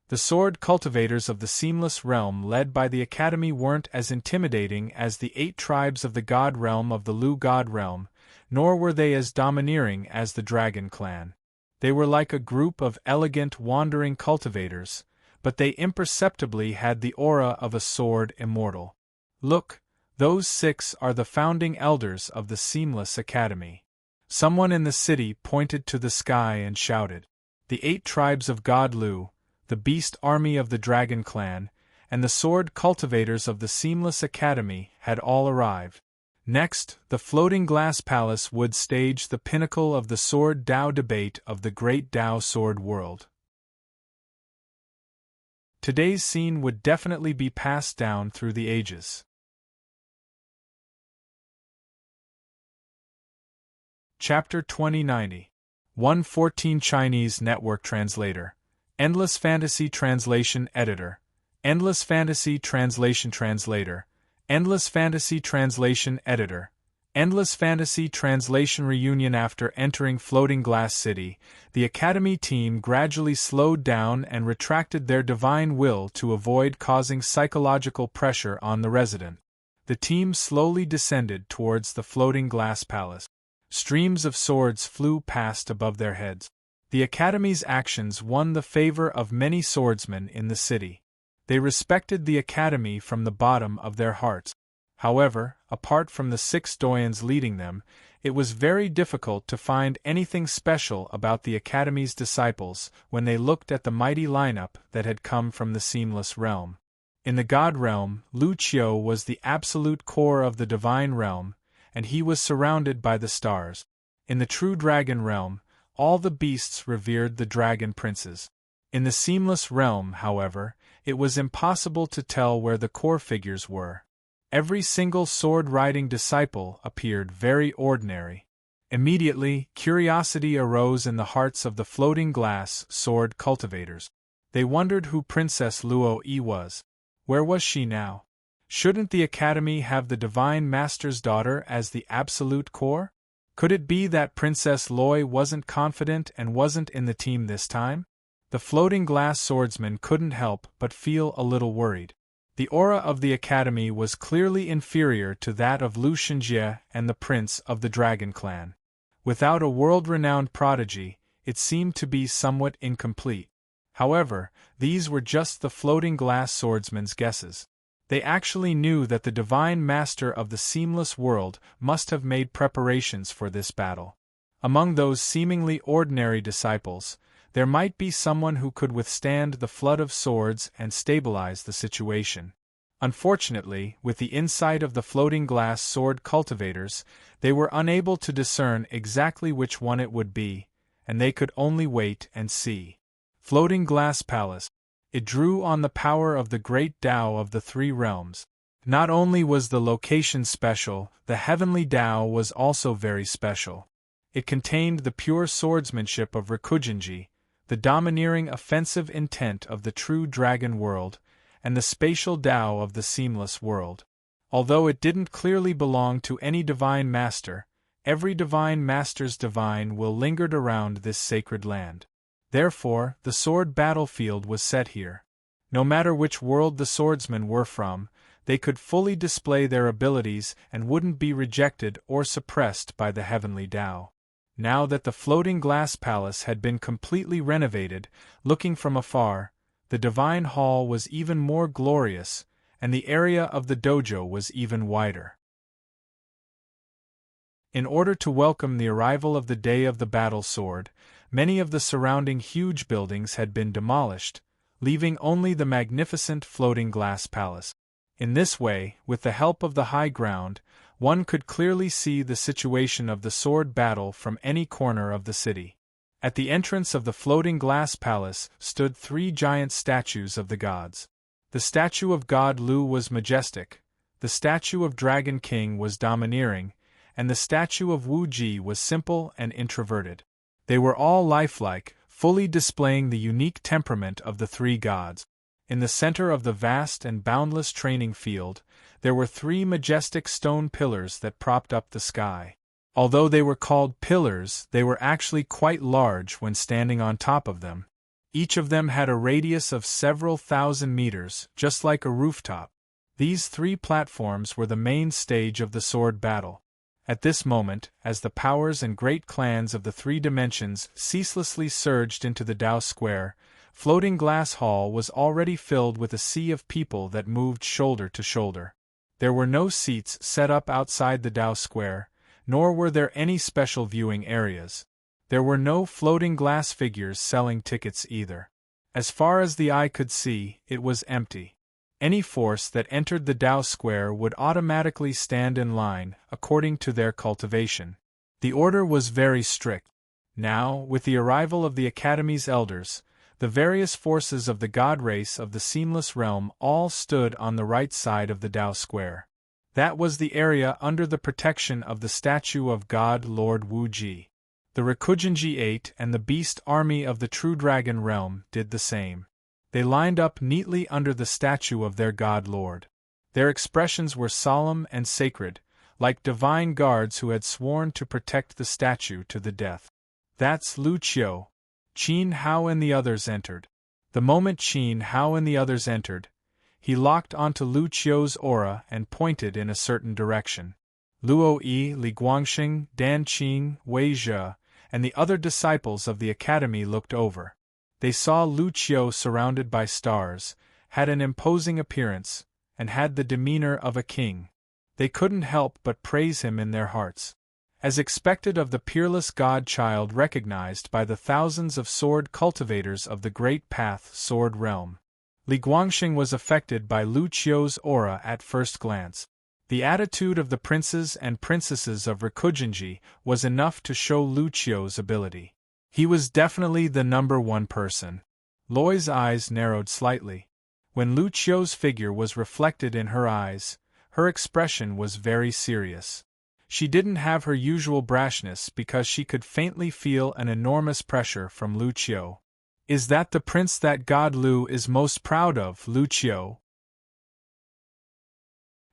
The sword cultivators of the Seamless Realm led by the Academy weren't as intimidating as the 8 tribes of the God Realm of the Lu God Realm, nor were they as domineering as the Dragon Clan. They were like a group of elegant wandering cultivators, but they imperceptibly had the aura of a sword immortal. Look, those 6 are the founding elders of the Seamless Academy. Someone in the city pointed to the sky and shouted. The 8 tribes of God Lu, the beast army of the Dragon Clan, and the sword cultivators of the Seamless Academy had all arrived. Next, the floating glass palace would stage the pinnacle of the sword Tao debate of the Great Tao Sword World. Today's scene would definitely be passed down through the ages. Chapter 2090. 114 Chinese Network Translator. Endless Fantasy Translation Editor. Endless Fantasy Translation Translator. Endless Fantasy Translation Editor. Endless Fantasy Translation Reunion. After entering Floating Glass City, the Academy team gradually slowed down and retracted their divine will to avoid causing psychological pressure on the resident. The team slowly descended towards the Floating Glass Palace. Streams of swords flew past above their heads. The Academy's actions won the favor of many swordsmen in the city. They respected the Academy from the bottom of their hearts. However, apart from the 6 doyens leading them, it was very difficult to find anything special about the Academy's disciples when they looked at the mighty lineup that had come from the Seamless Realm. In the God Realm, Lu Qiu was the absolute core of the Divine Realm, and he was surrounded by the stars. In the True Dragon Realm, all the beasts revered the Dragon Princes. In the Seamless Realm, however, it was impossible to tell where the core figures were. Every single sword-riding disciple appeared very ordinary. Immediately, curiosity arose in the hearts of the floating glass sword cultivators. They wondered who Princess Luo Yi was. Where was she now? Shouldn't the Academy have the Divine Master's daughter as the absolute core? Could it be that Princess Loy wasn't confident and wasn't in the team this time? The floating glass swordsman couldn't help but feel a little worried. The aura of the Academy was clearly inferior to that of Lu Shenjie and the Prince of the Dragon Clan. Without a world-renowned prodigy, it seemed to be somewhat incomplete. However, these were just the floating glass swordsman's guesses. They actually knew that the Divine Master of the Seamless World must have made preparations for this battle. Among those seemingly ordinary disciples, there might be someone who could withstand the flood of swords and stabilize the situation. Unfortunately, with the insight of the floating glass sword cultivators, they were unable to discern exactly which one it would be, and they could only wait and see. Floating Glass Palace. It drew on the power of the great Tao of the Three Realms. Not only was the location special, the heavenly Tao was also very special. It contained the pure swordsmanship of Rikujinji, the domineering offensive intent of the true dragon world, and the spatial Tao of the seamless world. Although it didn't clearly belong to any divine master, every divine master's divine will lingered around this sacred land. Therefore, the sword battlefield was set here. No matter which world the swordsmen were from, they could fully display their abilities and wouldn't be rejected or suppressed by the heavenly Tao. Now that the floating glass palace had been completely renovated, looking from afar, the divine hall was even more glorious, and the area of the dojo was even wider. In order to welcome the arrival of the day of the battle sword, many of the surrounding huge buildings had been demolished, leaving only the magnificent floating glass palace. In this way, with the help of the high ground, one could clearly see the situation of the sword battle from any corner of the city. At the entrance of the floating glass palace stood 3 giant statues of the gods. The statue of God Lu was majestic, the statue of Dragon King was domineering, and the statue of Wu Ji was simple and introverted. They were all lifelike, fully displaying the unique temperament of the 3 gods. In the center of the vast and boundless training field, there were 3 majestic stone pillars that propped up the sky. Although they were called pillars, they were actually quite large when standing on top of them. Each of them had a radius of several thousand meters, just like a rooftop. These 3 platforms were the main stage of the sword battle. At this moment, as the powers and great clans of the 3 dimensions ceaselessly surged into the Tao Square, Floating Glass Hall was already filled with a sea of people that moved shoulder to shoulder. There were no seats set up outside the Tao Square, nor were there any special viewing areas. There were no floating glass figures selling tickets either. As far as the eye could see, it was empty. Any force that entered the Tao Square would automatically stand in line, according to their cultivation. The order was very strict. Now, with the arrival of the Academy's elders, the various forces of the god race of the Seamless Realm all stood on the right side of the Tao Square. That was the area under the protection of the statue of God Lord Wu Ji. The Rikujinji 8 and the Beast Army of the True Dragon Realm did the same. They lined up neatly under the statue of their god lord. Their expressions were solemn and sacred, like divine guards who had sworn to protect the statue to the death. That's Lu Qiu. Qin Hao and the others entered. The moment Qin Hao and the others entered, he locked onto Lu Qiu's aura and pointed in a certain direction. Luo Yi, Li Guangxing, Dan Qing, Wei Zhe, and the other disciples of the Academy looked over. They saw Lu Qiu surrounded by stars, had an imposing appearance, and had the demeanor of a king. They couldn't help but praise him in their hearts. As expected of the peerless god-child recognized by the thousands of sword cultivators of the Great Path Sword Realm, Li Guangxing was affected by Lu Qiu's aura at first glance. The attitude of the princes and princesses of Rikujinji was enough to show Lu Qiu's ability. He was definitely the number 1 person. Loi's eyes narrowed slightly. When Lu Qiu's figure was reflected in her eyes, her expression was very serious. She didn't have her usual brashness because she could faintly feel an enormous pressure from Lu Qiu. Is that the prince that God Lu is most proud of, Lu Qiu?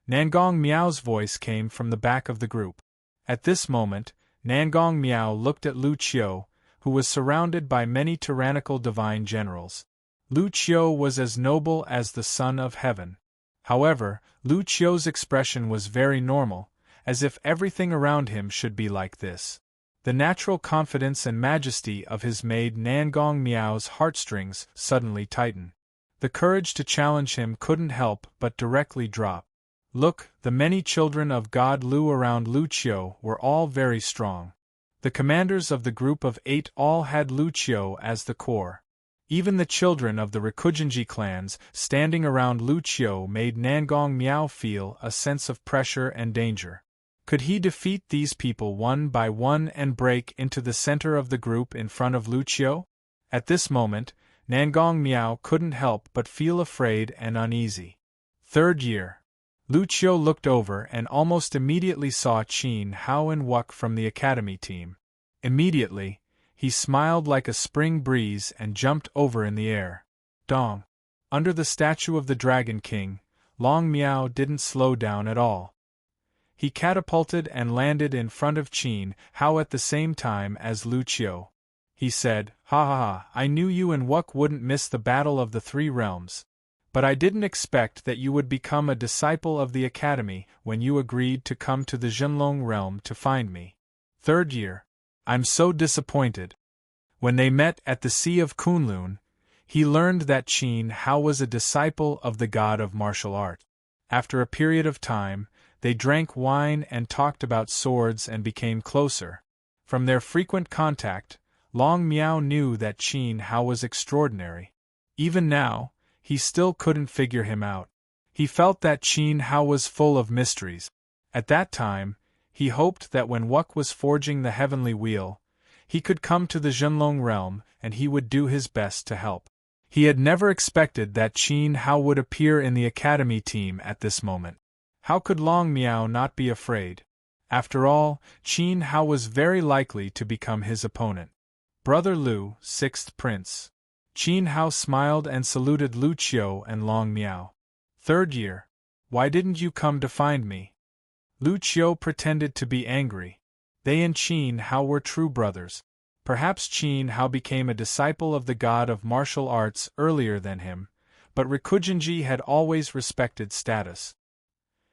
Nangong Miao's voice came from the back of the group. At this moment, Nangong Miao looked at Lu Qiu, who was surrounded by many tyrannical divine generals. Lu Qiu was as noble as the son of heaven. However, Lu Qiu's expression was very normal, as if everything around him should be like this. The natural confidence and majesty of his made Nangong Miao's heartstrings suddenly tighten. The courage to challenge him couldn't help but directly drop. Look, the many children of God Lu around Lu Qiu were all very strong. The commanders of the group of 8 all had Lu Qiu as the core. Even the children of the Rikujinji clans standing around Lu Qiu made Nangong Miao feel a sense of pressure and danger. Could he defeat these people one by one and break into the center of the group in front of Lu Qiu? At this moment, Nangong Miao couldn't help but feel afraid and uneasy. Third year. Lu Qiu looked over and almost immediately saw Qin Hao and Wuk from the academy team. Immediately, he smiled like a spring breeze and jumped over in the air. Dong! Under the statue of the Dragon King, Long Miao didn't slow down at all. He catapulted and landed in front of Qin Hao at the same time as Lu Qiu. He said, "Ha ha ha, I knew you and Wuk wouldn't miss the battle of the 3 realms. But I didn't expect that you would become a disciple of the academy when you agreed to come to the Zhenlong realm to find me. Third year. I'm so disappointed." When they met at the Sea of Kunlun, he learned that Qin Hao was a disciple of the god of martial art. After a period of time, they drank wine and talked about swords and became closer. From their frequent contact, Long Miao knew that Qin Hao was extraordinary. Even now, he still couldn't figure him out. He felt that Qin Hao was full of mysteries. At that time, he hoped that when Wuk was forging the heavenly wheel, he could come to the Zhenlong realm and he would do his best to help. He had never expected that Qin Hao would appear in the academy team at this moment. How could Long Miao not be afraid? After all, Qin Hao was very likely to become his opponent. Brother Lu, 6th Prince. Qin Hao smiled and saluted Lu Qiu and Long Miao. Third year. Why didn't you come to find me? Lu Qiu pretended to be angry. They and Qin Hao were true brothers. Perhaps Qin Hao became a disciple of the god of martial arts earlier than him, but Rikujinji had always respected status.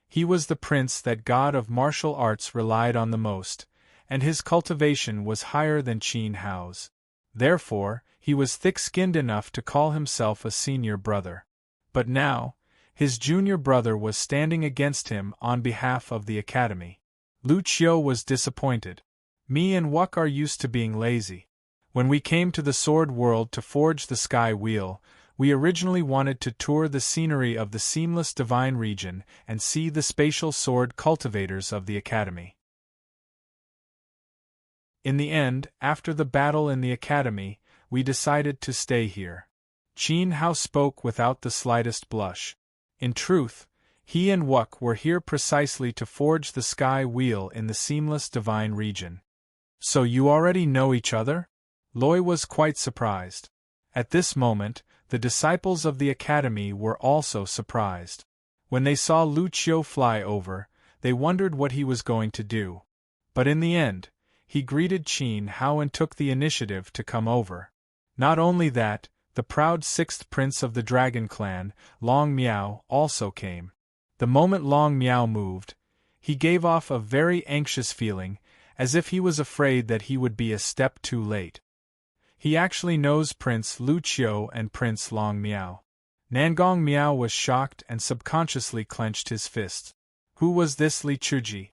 He was the prince that god of martial arts relied on the most, and his cultivation was higher than Qin Hao's. Therefore, he was thick-skinned enough to call himself a senior brother. But now, his junior brother was standing against him on behalf of the academy. Lu Qiu was disappointed. Me and Wuk are used to being lazy. When we came to the Sword World to forge the Sky Wheel, we originally wanted to tour the scenery of the seamless divine region and see the spatial sword cultivators of the academy. In the end, after the battle in the academy, we decided to stay here. Qin Hao spoke without the slightest blush. In truth, he and Wuk were here precisely to forge the Sky Wheel in the seamless divine region. So you already know each other? Loi was quite surprised. At this moment, the disciples of the academy were also surprised. When they saw Lu Qiu fly over, they wondered what he was going to do. But in the end, he greeted Qin Hao and took the initiative to come over. Not only that, the proud 6th prince of the Dragon Clan, Long Miao, also came. The moment Long Miao moved, he gave off a very anxious feeling, as if he was afraid that he would be a step too late. He actually knows Prince Lu Qiu and Prince Long Miao. Nangong Miao was shocked and subconsciously clenched his fists. Who was this Li Chuji?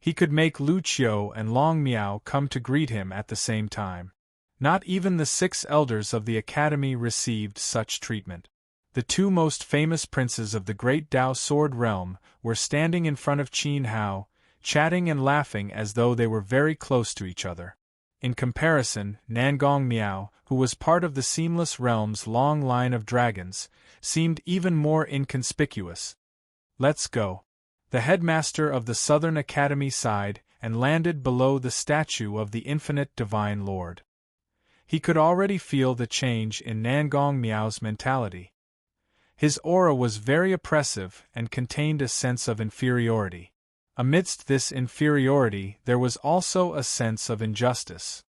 He could make Lu Qiu and Long Miao come to greet him at the same time. Not even the 6 elders of the academy received such treatment. The 2 most famous princes of the great Dao Sword realm were standing in front of Qin Hao, chatting and laughing as though they were very close to each other. In comparison, Nangong Miao, who was part of the Seamless Realm's long line of dragons, seemed even more inconspicuous. Let's go. The headmaster of the Southern Academy sighed and landed below the statue of the Infinite Divine Lord. He could already feel the change in Nangong Miao's mentality. His aura was very oppressive and contained a sense of inferiority. Amidst this inferiority there was also a sense of injustice.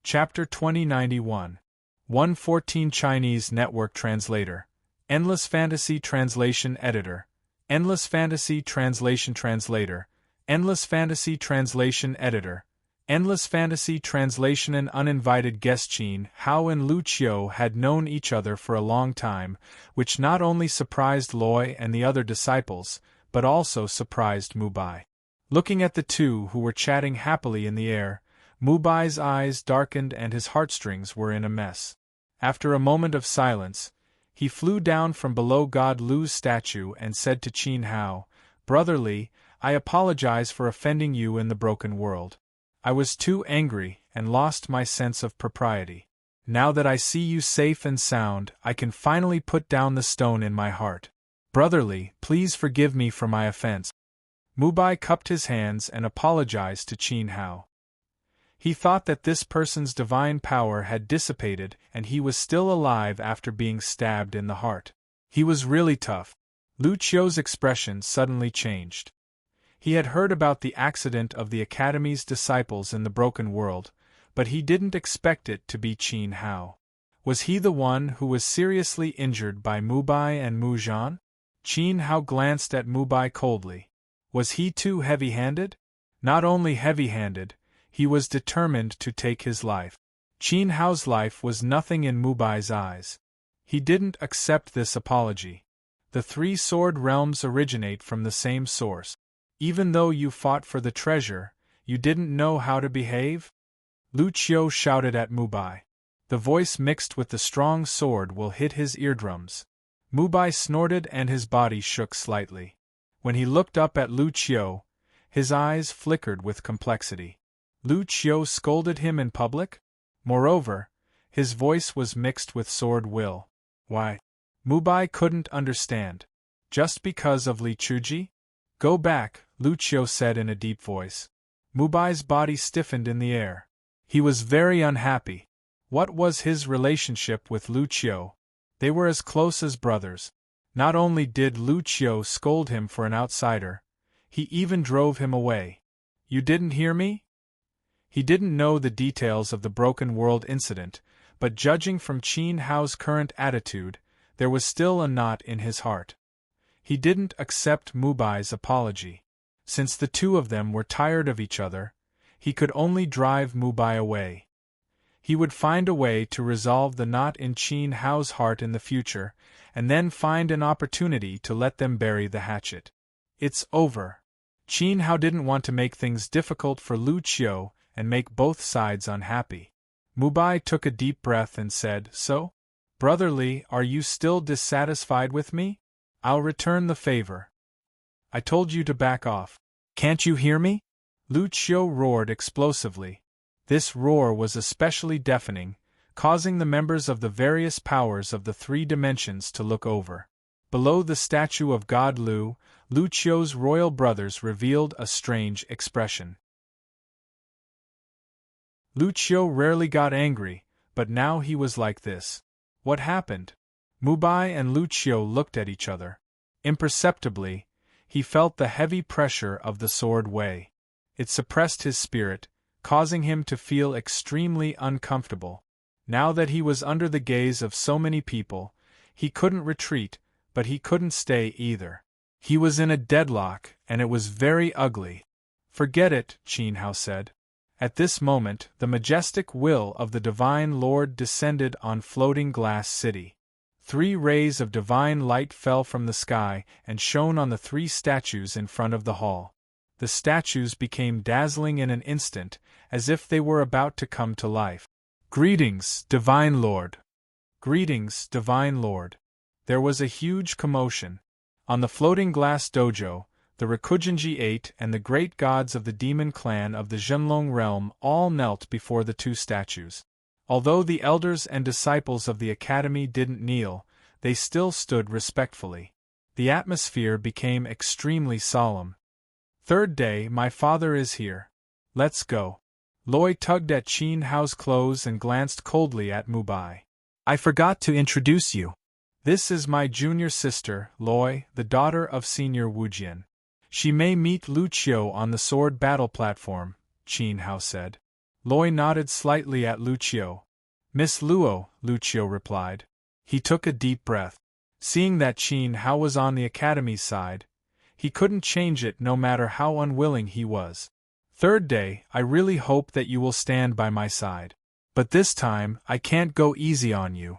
Chapter 2091 114 Chinese Network Translator, Endless Fantasy Translation Editor, Endless Fantasy Translation Translator, Endless Fantasy Translation Editor, Endless Fantasy Translation. An uninvited guest. Qin Hao and Lu Qiu had known each other for a long time, which not only surprised Loi and the other disciples, but also surprised Mu Bai. Looking at the two who were chatting happily in the air, Mu Bai's eyes darkened and his heartstrings were in a mess. After a moment of silence, he flew down from below God Lu's statue and said to Qin Hao, "Brother Li, I apologize for offending you in the broken world. I was too angry and lost my sense of propriety. Now that I see you safe and sound, I can finally put down the stone in my heart. Brother Li, please forgive me for my offense." Mu Bai cupped his hands and apologized to Qin Hao. He thought that this person's divine power had dissipated and he was still alive after being stabbed in the heart. He was really tough. Lu Qiu's expression suddenly changed. He had heard about the accident of the Academy's disciples in the broken world, but he didn't expect it to be Qin Hao. Was he the one who was seriously injured by Mu Bai and Mu Zhan? Qin Hao glanced at Mu Bai coldly. Was he too heavy-handed? Not only heavy-handed, he was determined to take his life. Qin Hao's life was nothing in Mu Bai's eyes. He didn't accept this apology. The three sword realms originate from the same source. Even though you fought for the treasure, you didn't know how to behave? Lu Qiu shouted at Mu Bai. The voice mixed with the strong sword will hit his eardrums. Mu Bai snorted and his body shook slightly. When he looked up at Lu Qiu, his eyes flickered with complexity. Lu Qiu scolded him in public? Moreover, his voice was mixed with sword will. Why? Mu Bai couldn't understand. Just because of Li Chuji? Go back, Lu Qiu said in a deep voice. Mu Bai's body stiffened in the air. He was very unhappy. What was his relationship with Lu Qiu? They were as close as brothers. Not only did Lu Qiu scold him for an outsider, he even drove him away. You didn't hear me? He didn't know the details of the Broken World incident, but judging from Qin Hao's current attitude, there was still a knot in his heart. He didn't accept Mu Bai's apology. Since the two of them were tired of each other, he could only drive Mu Bai away. He would find a way to resolve the knot in Qin Hao's heart in the future, and then find an opportunity to let them bury the hatchet. It's over. Qin Hao didn't want to make things difficult for Lu Qiu and make both sides unhappy. Mu Bai took a deep breath and said, "So? Brother Li, are you still dissatisfied with me? I'll return the favor. I told you to back off. Can't you hear me?" Lu Qiu roared explosively. This roar was especially deafening, causing the members of the various powers of the three dimensions to look over. Below the statue of God Lu, Lu Qiu's royal brothers revealed a strange expression. Lu Qiu rarely got angry, but now he was like this. What happened? Mu Bai and Lu Qiu looked at each other. Imperceptibly, he felt the heavy pressure of the sword way. It suppressed his spirit, causing him to feel extremely uncomfortable. Now that he was under the gaze of so many people, he couldn't retreat, but he couldn't stay either. He was in a deadlock, and it was very ugly. "Forget it," Qin Hao said. At this moment, the majestic will of the Divine Lord descended on Floating Glass City. 3 rays of divine light fell from the sky and shone on the 3 statues in front of the hall. The statues became dazzling in an instant, as if they were about to come to life. "Greetings, Divine Lord!" "Greetings, Divine Lord!" There was a huge commotion. On the Floating Glass Dojo, the Rikugenji 8 and the great gods of the demon clan of the Zhenlong realm all knelt before the 2 statues. Although the elders and disciples of the academy didn't kneel, they still stood respectfully. The atmosphere became extremely solemn. "Third day, my father is here. Let's go." Loi tugged at Qin Hao's clothes and glanced coldly at Mubai. I forgot to introduce you. This is my junior sister, Loi, the daughter of Senior Wujian. She may meet Lu Qiu on the sword battle platform, Qin Hao said. Loi nodded slightly at Lu Qiu. Miss Luo, Lu Qiu replied. He took a deep breath. Seeing that Qin Hao was on the academy's side, he couldn't change it no matter how unwilling he was. Third day, I really hope that you will stand by my side. But this time, I can't go easy on you.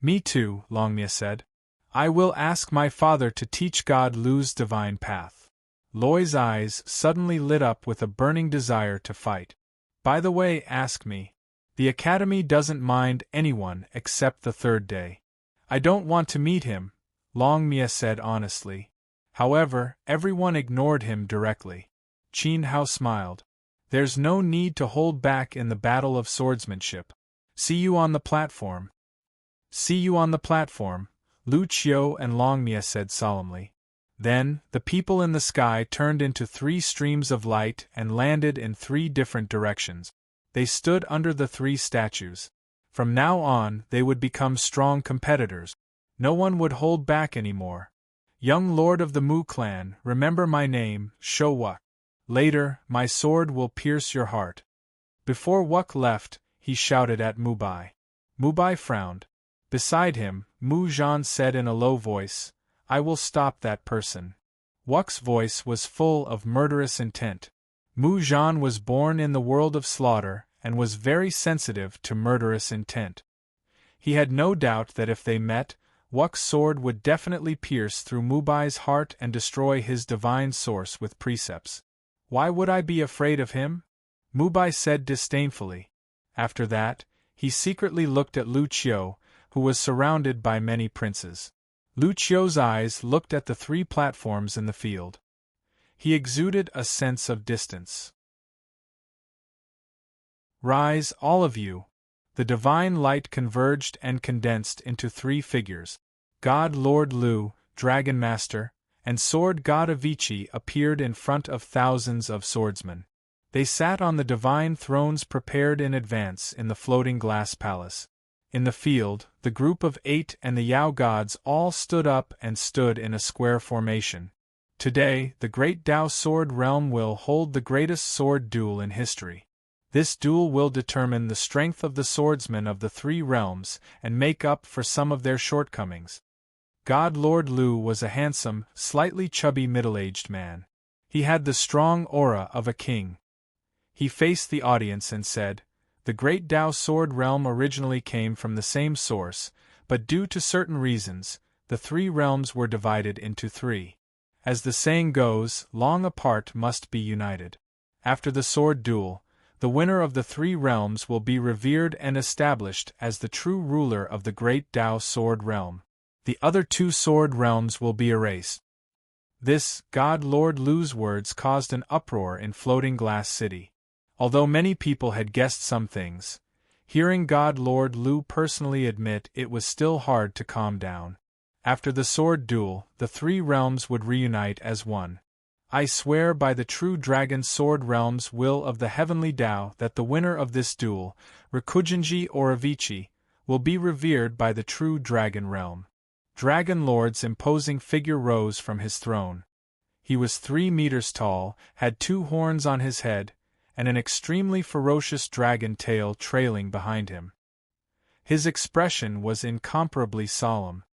Me too, Longmia said. I will ask my father to teach God Lu's divine path. Loi's eyes suddenly lit up with a burning desire to fight. By the way, ask me. The academy doesn't mind anyone except the third day. I don't want to meet him, Longmia said honestly. However, everyone ignored him directly. Qin Hao smiled. There's no need to hold back in the battle of swordsmanship. See you on the platform. See you on the platform, Lu Qiu and Longmia said solemnly. Then, the people in the sky turned into 3 streams of light and landed in 3 different directions. They stood under the 3 statues. From now on, they would become strong competitors. No one would hold back anymore. Young lord of the Mu clan, remember my name, Shou Wuk. Later, my sword will pierce your heart. Before Wuk left, he shouted at Mubai. Mubai frowned. Beside him, Mu Zhan said in a low voice, I will stop that person. Wuk's voice was full of murderous intent. Mu Zhan was born in the world of slaughter and was very sensitive to murderous intent. He had no doubt that if they met, Wuk's sword would definitely pierce through Mubai's heart and destroy his divine source with precepts. Why would I be afraid of him? Mubai said disdainfully. After that, he secretly looked at Lu Qiu, who was surrounded by many princes. Lu Qiu's eyes looked at the 3 platforms in the field. He exuded a sense of distance. Rise, all of you. The divine light converged and condensed into 3 figures. God Lord Lu, Dragon Master, and Sword God Avicii appeared in front of thousands of swordsmen. They sat on the divine thrones prepared in advance in the floating glass palace. In the field, the group of 8 and the Yao gods all stood up and stood in a square formation. Today, the Great Tao Sword Realm will hold the greatest sword duel in history. This duel will determine the strength of the swordsmen of the 3 realms and make up for some of their shortcomings. God Lord Lu was a handsome, slightly chubby middle-aged man. He had the strong aura of a king. He faced the audience and said, The Great Tao Sword Realm originally came from the same source, but due to certain reasons, the 3 realms were divided into 3. As the saying goes, long apart must be united. After the sword duel, the winner of the 3 realms will be revered and established as the true ruler of the Great Tao Sword Realm. The other 2 sword realms will be erased. This, God Lord Lu's words caused an uproar in Floating Glass City. Although many people had guessed some things, hearing God Lord Lu personally admit it was still hard to calm down. After the sword duel, the 3 realms would reunite as one. I swear by the true dragon sword realm's will of the heavenly Tao that the winner of this duel, Rikugenji or Avicii, will be revered by the true dragon realm. Dragon Lord's imposing figure rose from his throne. He was 3 meters tall, had 2 horns on his head, and an extremely ferocious dragon tail trailing behind him. His expression was incomparably solemn.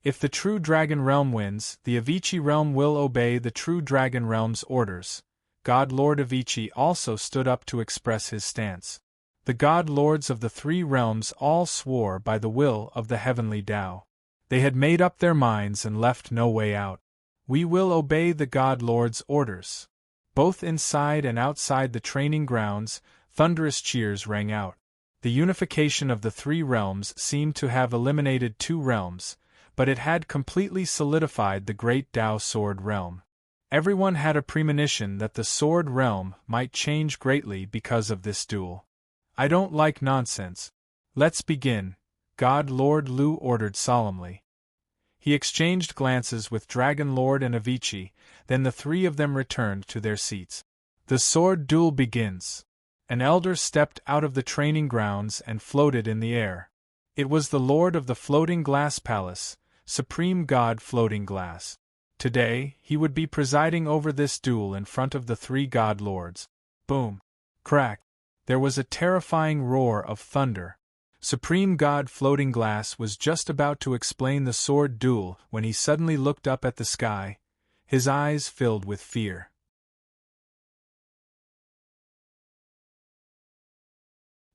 If the true dragon realm wins, the Avicii realm will obey the true dragon realm's orders. God Lord Avicii also stood up to express his stance. The God Lords of the 3 realms all swore by the will of the heavenly Tao. They had made up their minds and left no way out. We will obey the God Lord's orders. Both inside and outside the training grounds, thunderous cheers rang out. The unification of the 3 realms seemed to have eliminated 2 realms, but it had completely solidified the Great Tao Sword Realm. Everyone had a premonition that the Sword Realm might change greatly because of this duel. I don't like nonsense. Let's begin, God Lord Lu ordered solemnly. He exchanged glances with Dragon Lord and Avicii, then the 3 of them returned to their seats. The sword duel begins. An elder stepped out of the training grounds and floated in the air. It was the Lord of the Floating Glass Palace, Supreme God Floating Glass. Today, he would be presiding over this duel in front of the three God Lords. Boom! Crack! There was a terrifying roar of thunder. Supreme God Floating Glass was just about to explain the sword duel when he suddenly looked up at the sky, his eyes filled with fear.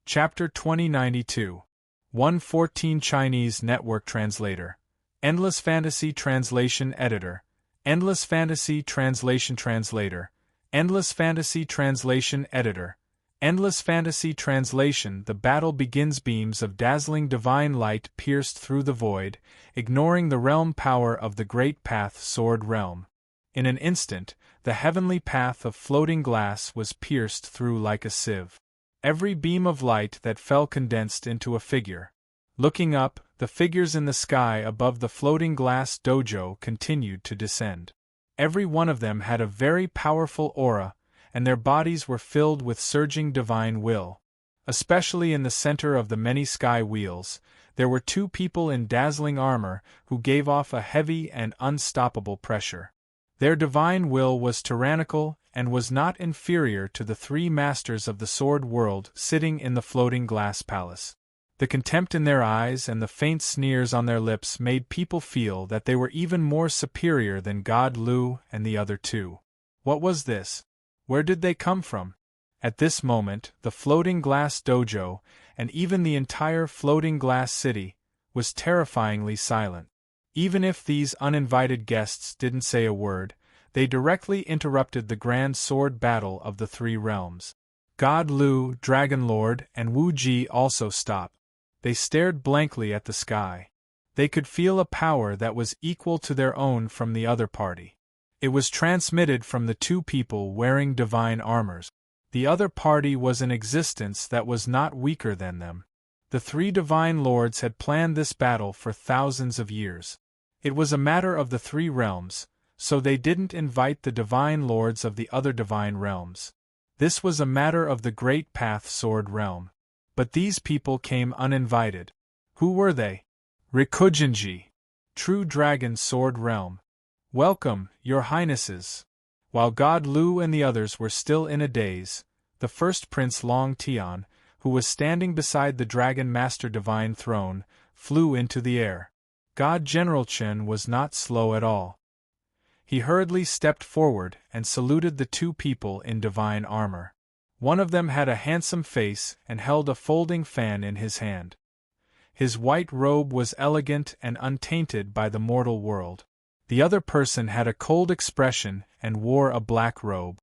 Chapter 2092 114 Chinese Network Translator Endless Fantasy Translation Editor Endless Fantasy Translation Translator Endless Fantasy Translation Editor Endless Fantasy Translation The battle begins. Beams of dazzling divine light pierced through the void, ignoring the realm power of the great path Sword Realm. In an instant, the heavenly path of floating glass was pierced through like a sieve. Every beam of light that fell condensed into a figure. Looking up, the figures in the sky above the floating glass dojo continued to descend. Every one of them had a very powerful aura, and their bodies were filled with surging divine will. Especially in the center of the many sky wheels, there were two people in dazzling armor who gave off a heavy and unstoppable pressure. Their divine will was tyrannical and was not inferior to the three masters of the sword world sitting in the floating glass palace. The contempt in their eyes and the faint sneers on their lips made people feel that they were even more superior than God Lu and the other two. What was this? Where did they come from? At this moment, the floating glass dojo, and even the entire floating glass city, was terrifyingly silent. Even if these uninvited guests didn't say a word, they directly interrupted the grand sword battle of the three realms. God Lu, Dragon Lord, and Wu Ji also stopped. They stared blankly at the sky. They could feel a power that was equal to their own from the other party. It was transmitted from the two people wearing divine armors. The other party was an existence that was not weaker than them. The three divine lords had planned this battle for thousands of years. It was a matter of the three realms, so they didn't invite the divine lords of the other divine realms. This was a matter of the great path Sword Realm. But these people came uninvited. Who were they? Rikujinji, True Dragon Sword Realm. Welcome, your highnesses. While God Lu and the others were still in a daze, the first Prince Long Tian, who was standing beside the Dragon Master Divine Throne, flew into the air. God General Chen was not slow at all. He hurriedly stepped forward and saluted the two people in divine armor. One of them had a handsome face and held a folding fan in his hand. His white robe was elegant and untainted by the mortal world. The other person had a cold expression and wore a black robe.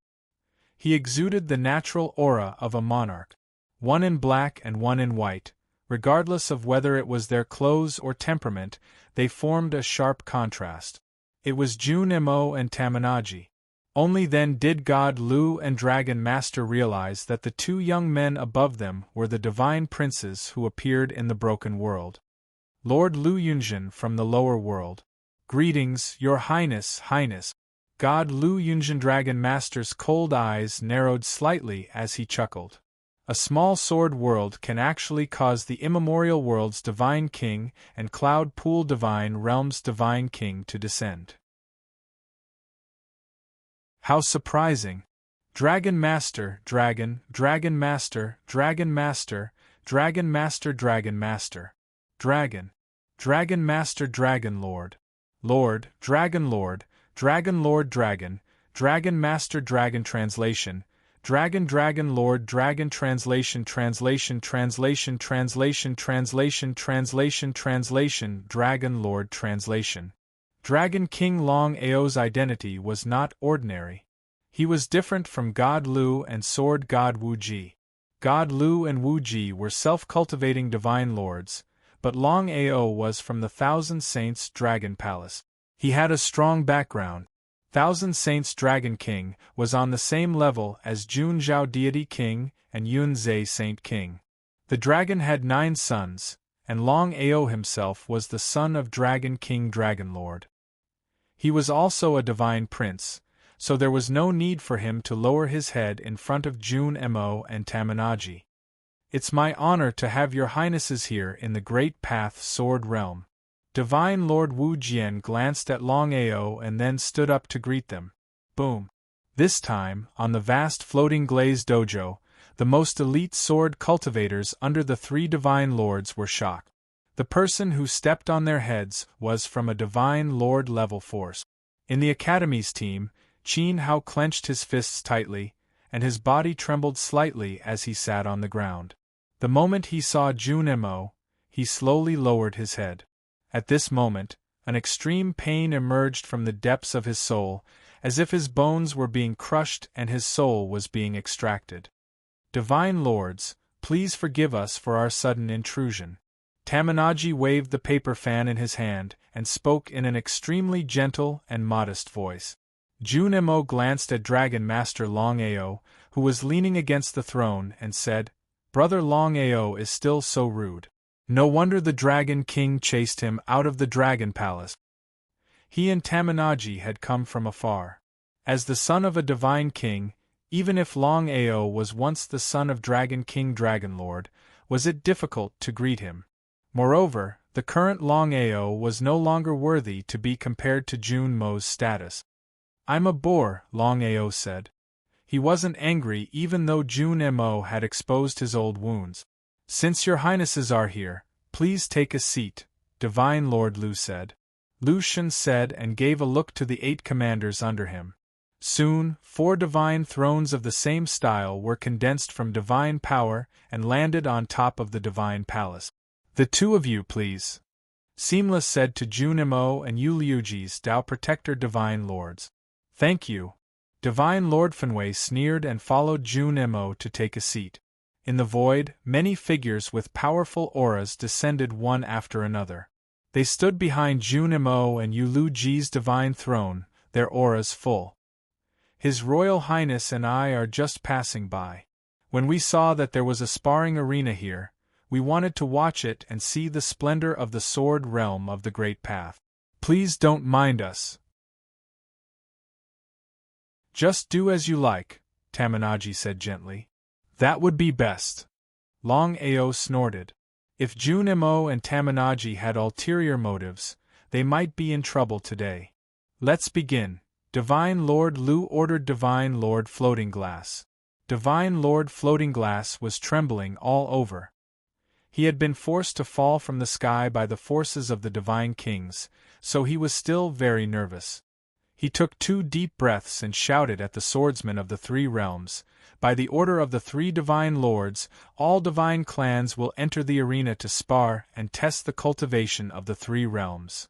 He exuded the natural aura of a monarch. One in black and one in white, regardless of whether it was their clothes or temperament, they formed a sharp contrast. It was Jun Mo and Tamanaji. Only then did God Lu and Dragon Master realize that the two young men above them were the divine princes who appeared in the broken world. Lord Lu Yunjin from the lower world. Greetings, your highness, highness. God Lu Yunjin. Dragon Master's cold eyes narrowed slightly as he chuckled. A small sword world can actually cause the immemorial world's divine king and Cloud Pool divine realm's divine king to descend. How surprising! Dragon Master, Dragon, Dragon Master, Dragon Master, Dragon Master, Dragon Master, Dragon, Dragon Master, Dragon Lord, Lord, Dragon Lord, Dragon Lord, Dragon, Dragon Master, Dragon Translation, Dragon, Dragon Lord, Dragon Translation, Translation, Translation, Translation, Translation, Translation, Translation, Dragon Lord Translation. Dragon King Long Ao's identity was not ordinary. He was different from God Lu and Sword God Wu Ji. God Lu and Wu Ji were self-cultivating divine lords, but Long Ao was from the Thousand Saints Dragon Palace. He had a strong background. Thousand Saints Dragon King was on the same level as Jun Zhao Deity King and Yun Zhe Saint King. The dragon had 9 sons, and Long Ao himself was the son of Dragon King Dragon Lord. He was also a divine prince, so there was no need for him to lower his head in front of Junemo and Tamanaji. "It's my honor to have your highnesses here in the Great Path Sword Realm." Divine Lord Wu Jian glanced at Long Ao and then stood up to greet them. Boom! This time, on the vast floating glaze dojo, the most elite sword cultivators under the three Divine Lords were shocked. The person who stepped on their heads was from a Divine Lord level force. In the Academy's team, Qin Hao clenched his fists tightly, and his body trembled slightly as he sat on the ground. The moment he saw Junemo, he slowly lowered his head. At this moment, an extreme pain emerged from the depths of his soul, as if his bones were being crushed and his soul was being extracted. "Divine Lords, please forgive us for our sudden intrusion." Tamanaji waved the paper fan in his hand and spoke in an extremely gentle and modest voice. Junemo glanced at Dragon Master Long Ao, who was leaning against the throne, and said, "Brother Long Ao is still so rude. No wonder the Dragon King chased him out of the Dragon Palace." He and Tamanaji had come from afar. As the son of a divine king, even if Long Ao was once the son of Dragon King Dragonlord, was it difficult to greet him. Moreover, the current Long Ao was no longer worthy to be compared to Junemo's status. "I'm a bore," Long Ao said. He wasn't angry even though Junemo had exposed his old wounds. "Since your highnesses are here, please take a seat," Divine Lord Lu said. Lu Shen said and gave a look to the 8 commanders under him. Soon, 4 divine thrones of the same style were condensed from divine power and landed on top of the divine palace. "The 2 of you, please," Seamless said to Junemo and Yuliuji's Tao Protector Divine Lords. "Thank you." Divine Lord Fenway sneered and followed Junemo to take a seat. In the void, many figures with powerful auras descended one after another. They stood behind Junemo and Yuluji's divine throne, their auras full. "His Royal Highness and I are just passing by. When we saw that there was a sparring arena here, we wanted to watch it and see the splendor of the sword realm of the Great Path. Please don't mind us." "Just do as you like," Tamanaji said gently. "That would be best." Long Ao snorted. If Junemo and Tamanaji had ulterior motives, they might be in trouble today. "Let's begin." Divine Lord Lu ordered Divine Lord Floating Glass. Divine Lord Floating Glass was trembling all over. He had been forced to fall from the sky by the forces of the Divine Kings, so he was still very nervous. He took 2 deep breaths and shouted at the swordsmen of the 3 realms, "By the order of the 3 divine lords, all divine clans will enter the arena to spar and test the cultivation of the 3 realms."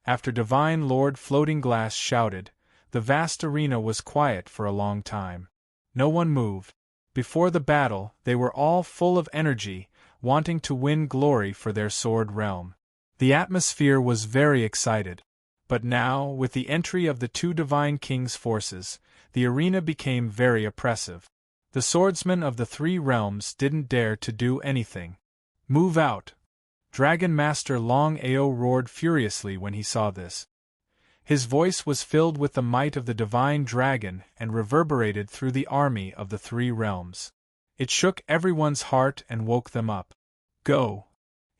After Divine Lord Floating Glass shouted, the vast arena was quiet for a long time. No one moved. Before the battle, they were all full of energy, wanting to win glory for their sword realm. The atmosphere was very excited. But now, with the entry of the 2 Divine Kings' forces, the arena became very oppressive. The swordsmen of the 3 realms didn't dare to do anything. "Move out!" Dragon Master Long Ao roared furiously when he saw this. His voice was filled with the might of the Divine Dragon and reverberated through the army of the 3 realms. It shook everyone's heart and woke them up. "Go!"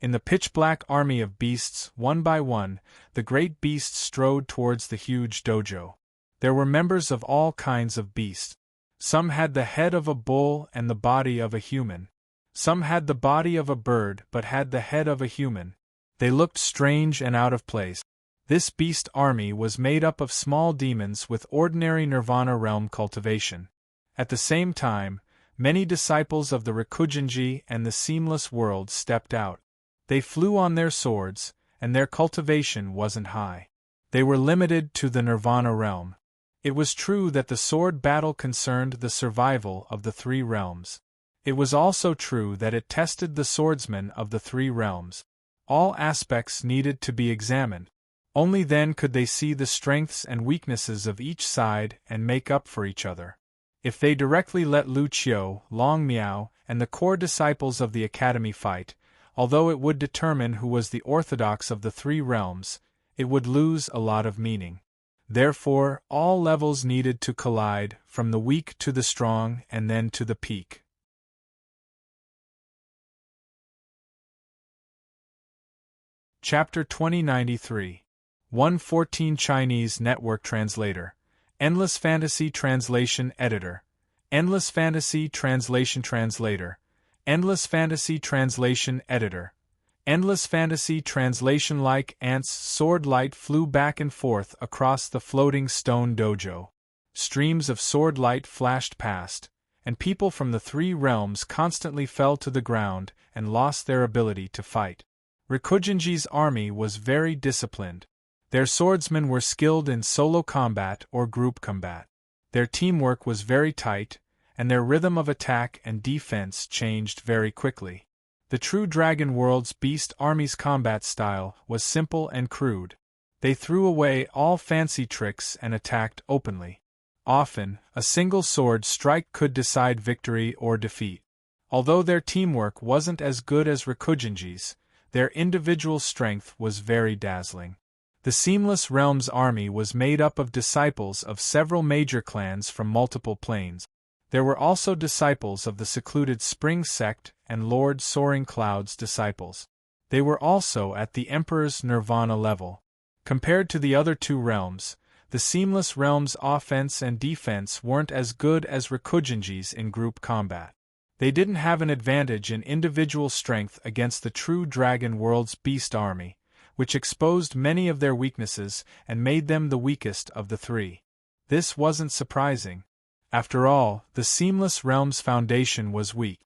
In the pitch-black army of beasts, one by one, the great beasts strode towards the huge dojo. There were members of all kinds of beasts. Some had the head of a bull and the body of a human. Some had the body of a bird but had the head of a human. They looked strange and out of place. This beast army was made up of small demons with ordinary Nirvana realm cultivation. At the same time, many disciples of the Rikujinji and the Seamless World stepped out. They flew on their swords, and their cultivation wasn't high. They were limited to the Nirvana realm. It was true that the sword battle concerned the survival of the 3 realms. It was also true that it tested the swordsmen of the 3 realms. All aspects needed to be examined. Only then could they see the strengths and weaknesses of each side and make up for each other. If they directly let Lu Qiu, Long Miao, and the core disciples of the Academy fight, although it would determine who was the orthodox of the 3 realms, it would lose a lot of meaning. Therefore, all levels needed to collide, from the weak to the strong and then to the peak. Chapter 2093. 114 Chinese Network Translator. Endless Fantasy Translation Editor. Endless Fantasy Translation Translator. Endless Fantasy Translation Editor. Endless Fantasy Translation. Like ants, sword light flew back and forth across the floating stone dojo. Streams of sword light flashed past, and people from the three realms constantly fell to the ground and lost their ability to fight. Rikujinji's army was very disciplined. Their swordsmen were skilled in solo combat or group combat. Their teamwork was very tight, and their rhythm of attack and defense changed very quickly. The true Dragon World's Beast Army's combat style was simple and crude. They threw away all fancy tricks and attacked openly. Often, a single sword strike could decide victory or defeat. Although their teamwork wasn't as good as Rikujinji's, their individual strength was very dazzling. The Seamless Realms army was made up of disciples of several major clans from multiple planes. There were also disciples of the secluded Spring Sect and Lord Soaring Cloud's disciples. They were also at the Emperor's Nirvana level. Compared to the other two realms, the Seamless Realms' offense and defense weren't as good as Rikujinji's in group combat. They didn't have an advantage in individual strength against the true Dragon World's Beast Army, which exposed many of their weaknesses and made them the weakest of the three. This wasn't surprising. After all, the Seamless Realms foundation was weak.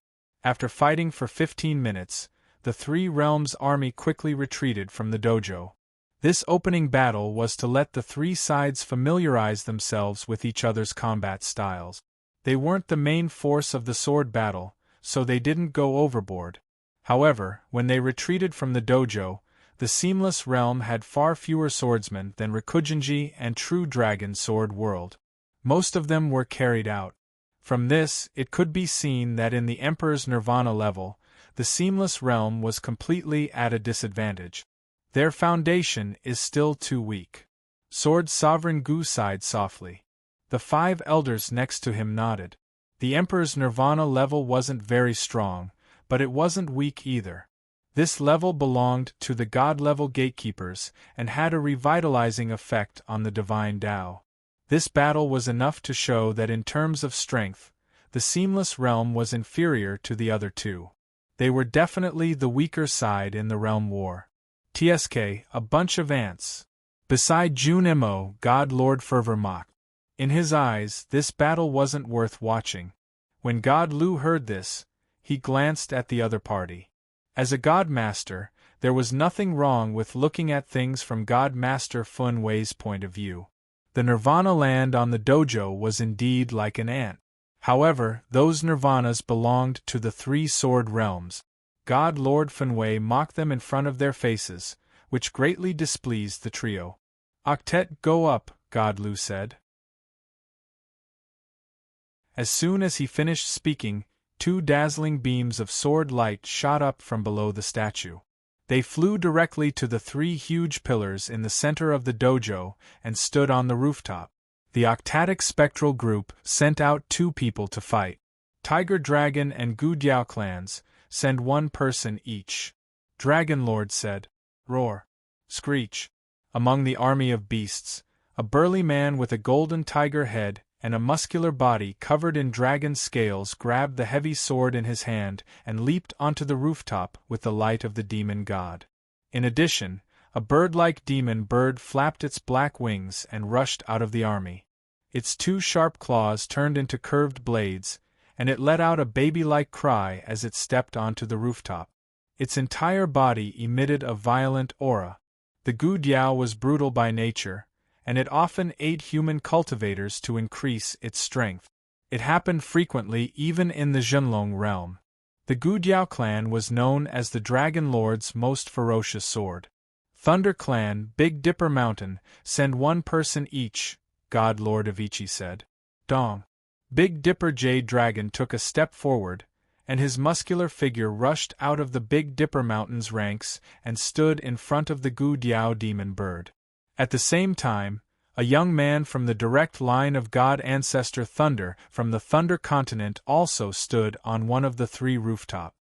After fighting for 15 minutes, the three realms' army quickly retreated from the dojo. This opening battle was to let the three sides familiarize themselves with each other's combat styles. They weren't the main force of the sword battle, so they didn't go overboard. However, when they retreated from the dojo, the Seamless Realm had far fewer swordsmen than Rikujinji and True Dragon Sword World. Most of them were carried out. From this, it could be seen that in the Emperor's Nirvana level, the Seamless Realm was completely at a disadvantage. Their foundation is still too weak. Sword Sovereign Gu sighed softly. The 5 elders next to him nodded. The Emperor's Nirvana level wasn't very strong, but it wasn't weak either. This level belonged to the God-level gatekeepers and had a revitalizing effect on the Divine Tao. This battle was enough to show that in terms of strength, the Seamless Realm was inferior to the other two. They were definitely the weaker side in the realm war. TSK, a bunch of ants. Beside Jun Mo, God Lord Fervor mocked. In his eyes, this battle wasn't worth watching. When God Lu heard this, he glanced at the other party. As a God Master, there was nothing wrong with looking at things from God Master Fun Wei's point of view. The Nirvana land on the dojo was indeed like an ant. However, those Nirvanas belonged to the 3 sword realms. God Lord Fun Wei mocked them in front of their faces, which greatly displeased the trio. Octet, go up, God Lu said. As soon as he finished speaking, 2 dazzling beams of sword light shot up from below the statue. They flew directly to the 3 huge pillars in the center of the dojo and stood on the rooftop. The Octatic Spectral Group sent out 2 people to fight. Tiger Dragon and Gu Diao clans send 1 person each. Dragon Lord said, roar, screech. Among the army of beasts, a burly man with a golden tiger head and a muscular body covered in dragon scales grabbed the heavy sword in his hand and leaped onto the rooftop with the light of the demon god. In addition, a bird-like demon bird flapped its black wings and rushed out of the army. Its 2 sharp claws turned into curved blades, and it let out a baby-like cry as it stepped onto the rooftop. Its entire body emitted a violent aura. The Gu Diao was brutal by nature, and it often ate human cultivators to increase its strength. It happened frequently even in the Zhenlong realm. The Gu Diao clan was known as the Dragon Lord's most ferocious sword. Thunder Clan, Big Dipper Mountain, send 1 person each, God Lord of Ichi said. Dong. Big Dipper Jade Dragon took a step forward, and his muscular figure rushed out of the Big Dipper Mountain's ranks and stood in front of the Gu Diao demon bird. At the same time, A young man from the direct line of god ancestor Thunder from the Thunder continent also stood on one of the three rooftops.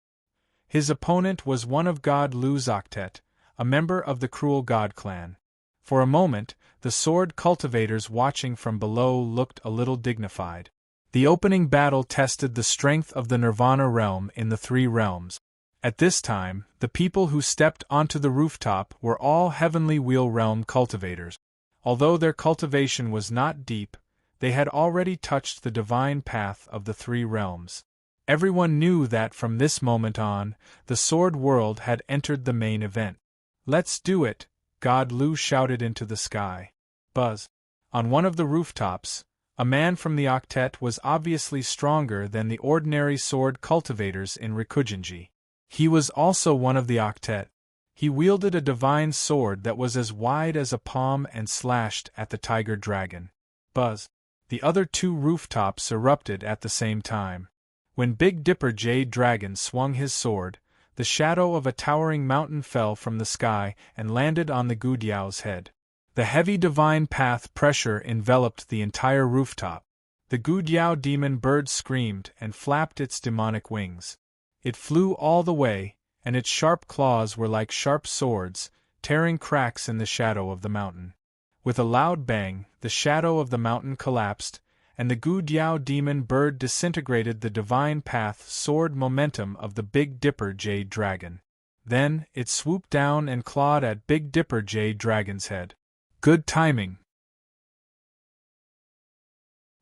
His opponent was one of god Lu's octet, a member of the Cruel God clan. For a moment, the sword cultivators watching from below looked a little dignified. The opening battle tested the strength of the Nirvana realm in the three realms. At this time, the people who stepped onto the rooftop were all Heavenly Wheel realm cultivators. Although their cultivation was not deep, they had already touched the divine path of the three realms. Everyone knew that from this moment on, the sword world had entered the main event. "Let's do it," God Lu shouted into the sky. Buzz. On one of the rooftops, a man from the octet was obviously stronger than the ordinary sword cultivators in Rikugenji. He was also one of the octet. He wielded a divine sword that was as wide as a palm and slashed at the tiger dragon. Buzz. The other two rooftops erupted at the same time. When Big Dipper Jade Dragon swung his sword, the shadow of a towering mountain fell from the sky and landed on the Gudiao's head. The heavy divine path pressure enveloped the entire rooftop. The Gudiao demon bird screamed and flapped its demonic wings. It flew all the way, and its sharp claws were like sharp swords, tearing cracks in the shadow of the mountain. With a loud bang, the shadow of the mountain collapsed, and the Gudiao demon bird disintegrated the divine path sword momentum of the Big Dipper Jade Dragon. Then, it swooped down and clawed at Big Dipper Jade Dragon's head. Good timing.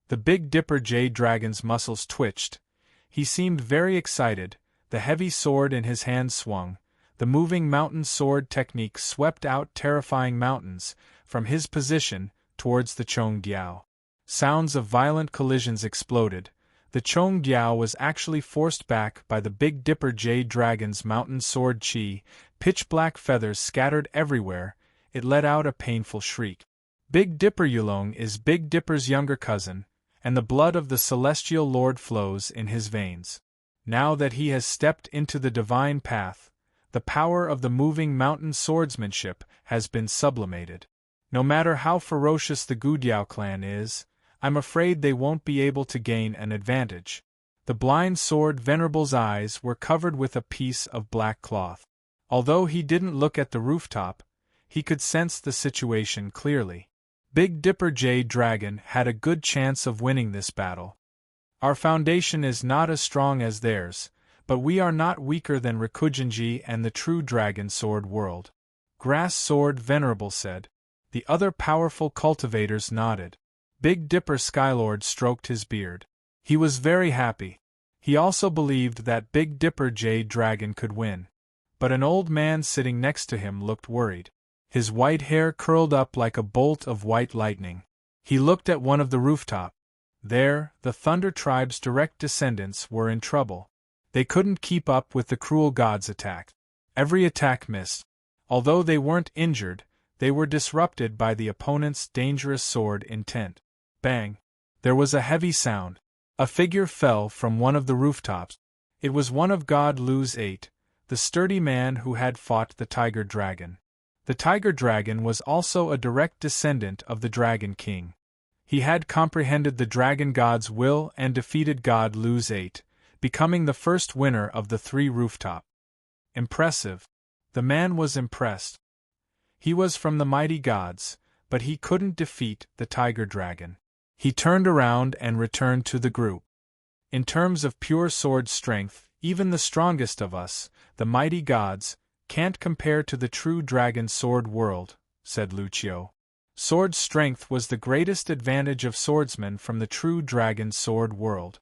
The Big Dipper Jade Dragon's muscles twitched. He seemed very excited. The heavy sword in his hand swung. The moving mountain sword technique swept out terrifying mountains, from his position, towards the Chongdiao. Sounds of violent collisions exploded. The Chongdiao was actually forced back by the Big Dipper Jade Dragon's mountain sword chi. Pitch-black feathers scattered everywhere. It let out a painful shriek. Big Dipper Yulong is Big Dipper's younger cousin, and the blood of the celestial lord flows in his veins. Now that he has stepped into the divine path, the power of the moving mountain swordsmanship has been sublimated. No matter how ferocious the Gudiao clan is, I'm afraid they won't be able to gain an advantage. The blind sword venerable's eyes were covered with a piece of black cloth. Although he didn't look at the rooftop, he could sense the situation clearly. Big Dipper Jade Dragon had a good chance of winning this battle. Our foundation is not as strong as theirs, but we are not weaker than Rikugenji and the true Dragon Sword world. Grass Sword Venerable said. The other powerful cultivators nodded. Big Dipper Skylord stroked his beard. He was very happy. He also believed that Big Dipper Jade Dragon could win. But an old man sitting next to him looked worried. His white hair curled up like a bolt of white lightning. He looked at one of the rooftops. There, the Thunder Tribe's direct descendants were in trouble. They couldn't keep up with the cruel god's attack. Every attack missed. Although they weren't injured, they were disrupted by the opponent's dangerous sword intent. Bang! There was a heavy sound. A figure fell from one of the rooftops. It was one of God Lu's 8, the sturdy man who had fought the Tiger Dragon. The Tiger Dragon was also a direct descendant of the Dragon King. He had comprehended the Dragon God's will and defeated God Lu's 8, becoming the first winner of the 3 rooftop. Impressive. The man was impressed. He was from the mighty gods, but he couldn't defeat the Tiger Dragon. He turned around and returned to the group. In terms of pure sword strength, even the strongest of us, the mighty gods, can't compare to the true Dragon Sword world, said Lucio. Sword strength was the greatest advantage of swordsmen from the true Dragon Sword world.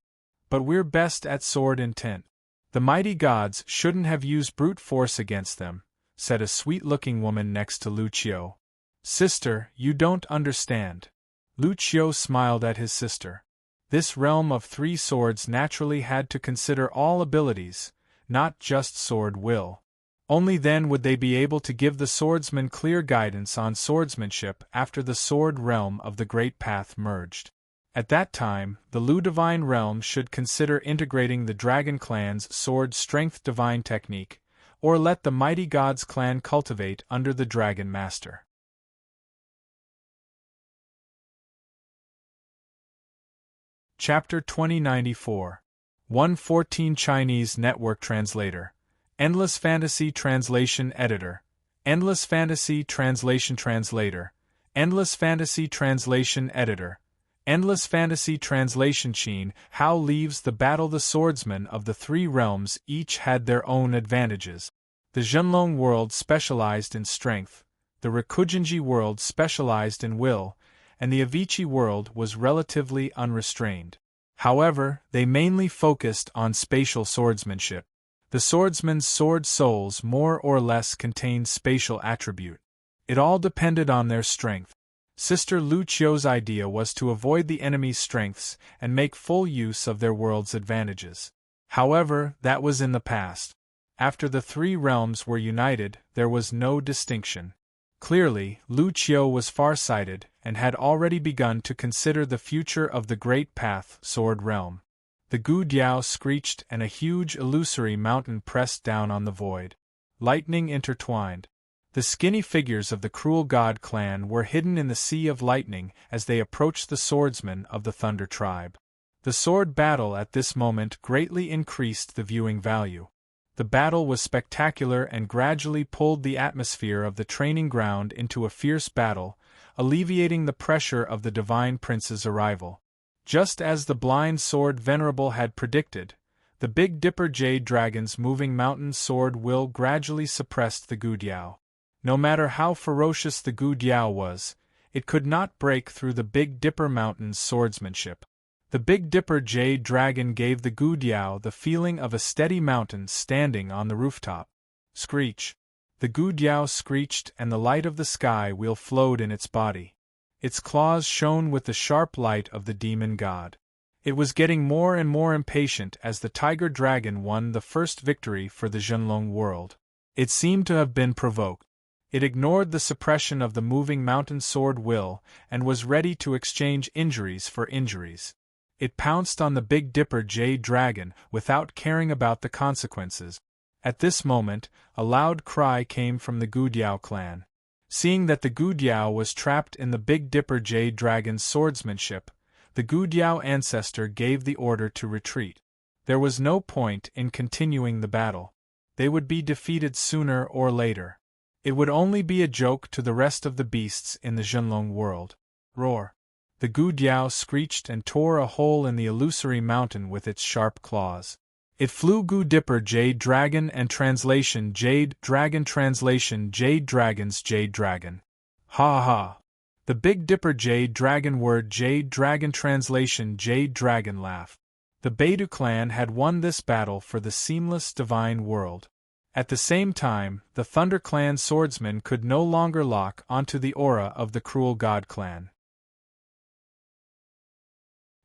But we're best at sword intent. The mighty gods shouldn't have used brute force against them, said a sweet-looking woman next to Lucio. Sister, you don't understand. Lucio smiled at his sister. This realm of 3 swords naturally had to consider all abilities, not just sword will. Only then would they be able to give the swordsman clear guidance on swordsmanship after the sword realm of the Great Path merged. At that time, the Lu Divine realm should consider integrating the Dragon Clan's sword strength divine technique, or let the mighty gods clan cultivate under the Dragon Master. Chapter 2094. 114 Chinese Network Translator. Endless Fantasy Translation Editor. Endless Fantasy Translation Translator. Endless Fantasy Translation Editor. Endless Fantasy Translation Qin. How leaves the battle. The swordsmen of the three realms each had their own advantages. The Zhenlong world specialized in strength, the Rikugenji world specialized in will, and the Avicii world was relatively unrestrained. However, they mainly focused on spatial swordsmanship. The swordsman's sword souls more or less contained spatial attribute. It all depended on their strength. Sister Lu Qiu's idea was to avoid the enemy's strengths and make full use of their world's advantages. However, that was in the past. After the three realms were united, there was no distinction. Clearly, Lu Qiu was far-sighted and had already begun to consider the future of the Great Path Sword Realm. The Gu Diao screeched and a huge illusory mountain pressed down on the void. Lightning intertwined. The skinny figures of the Cruel God clan were hidden in the sea of lightning as they approached the swordsmen of the Thunder tribe. The sword battle at this moment greatly increased the viewing value. The battle was spectacular and gradually pulled the atmosphere of the training ground into a fierce battle, alleviating the pressure of the Divine Prince's arrival. Just as the blind sword venerable had predicted, the Big Dipper Jade Dragon's moving mountain sword will gradually suppressed the Gu Diao. No matter how ferocious the Gu Diao was, it could not break through the Big Dipper Mountain's swordsmanship. The Big Dipper Jade Dragon gave the Gu Diao the feeling of a steady mountain standing on the rooftop. Screech. The Gu Diao screeched and the light of the sky wheel flowed in its body. Its claws shone with the sharp light of the demon god. It was getting more and more impatient as the Tiger Dragon won the first victory for the Zhenlong world. It seemed to have been provoked. It ignored the suppression of the moving mountain sword will and was ready to exchange injuries for injuries. It pounced on the Big Dipper Jade Dragon without caring about the consequences. At this moment, a loud cry came from the Gu Diao clan. Seeing that the Gu Diao was trapped in the Big Dipper Jade Dragon's swordsmanship, the Gu Diao ancestor gave the order to retreat. There was no point in continuing the battle. They would be defeated sooner or later. It would only be a joke to the rest of the beasts in the Zhenlong world. Roar! The Gu Diao screeched and tore a hole in the illusory mountain with its sharp claws. It flew Gu Dipper Jade Dragon and translation Jade Dragon translation Jade Dragon's Jade Dragon. Ha ha! The Big Dipper Jade Dragon word Jade Dragon translation Jade Dragon laugh. The Beidou clan had won this battle for the seamless divine world. At the same time, the Thunder clan swordsman could no longer lock onto the aura of the Cruel God clan.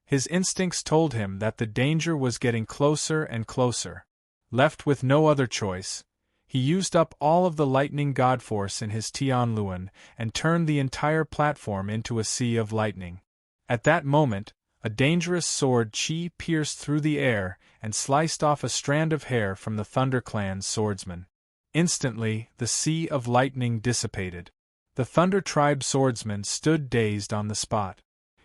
His instincts told him that the danger was getting closer and closer. Left with no other choice, he used up all of the lightning god force in his Tianluan and turned the entire platform into a sea of lightning. At that moment, a dangerous sword chi pierced through the air and sliced off a strand of hair from the Thunder clan's swordsman. Instantly, the sea of lightning dissipated. The Thunder tribe swordsman stood dazed on the spot.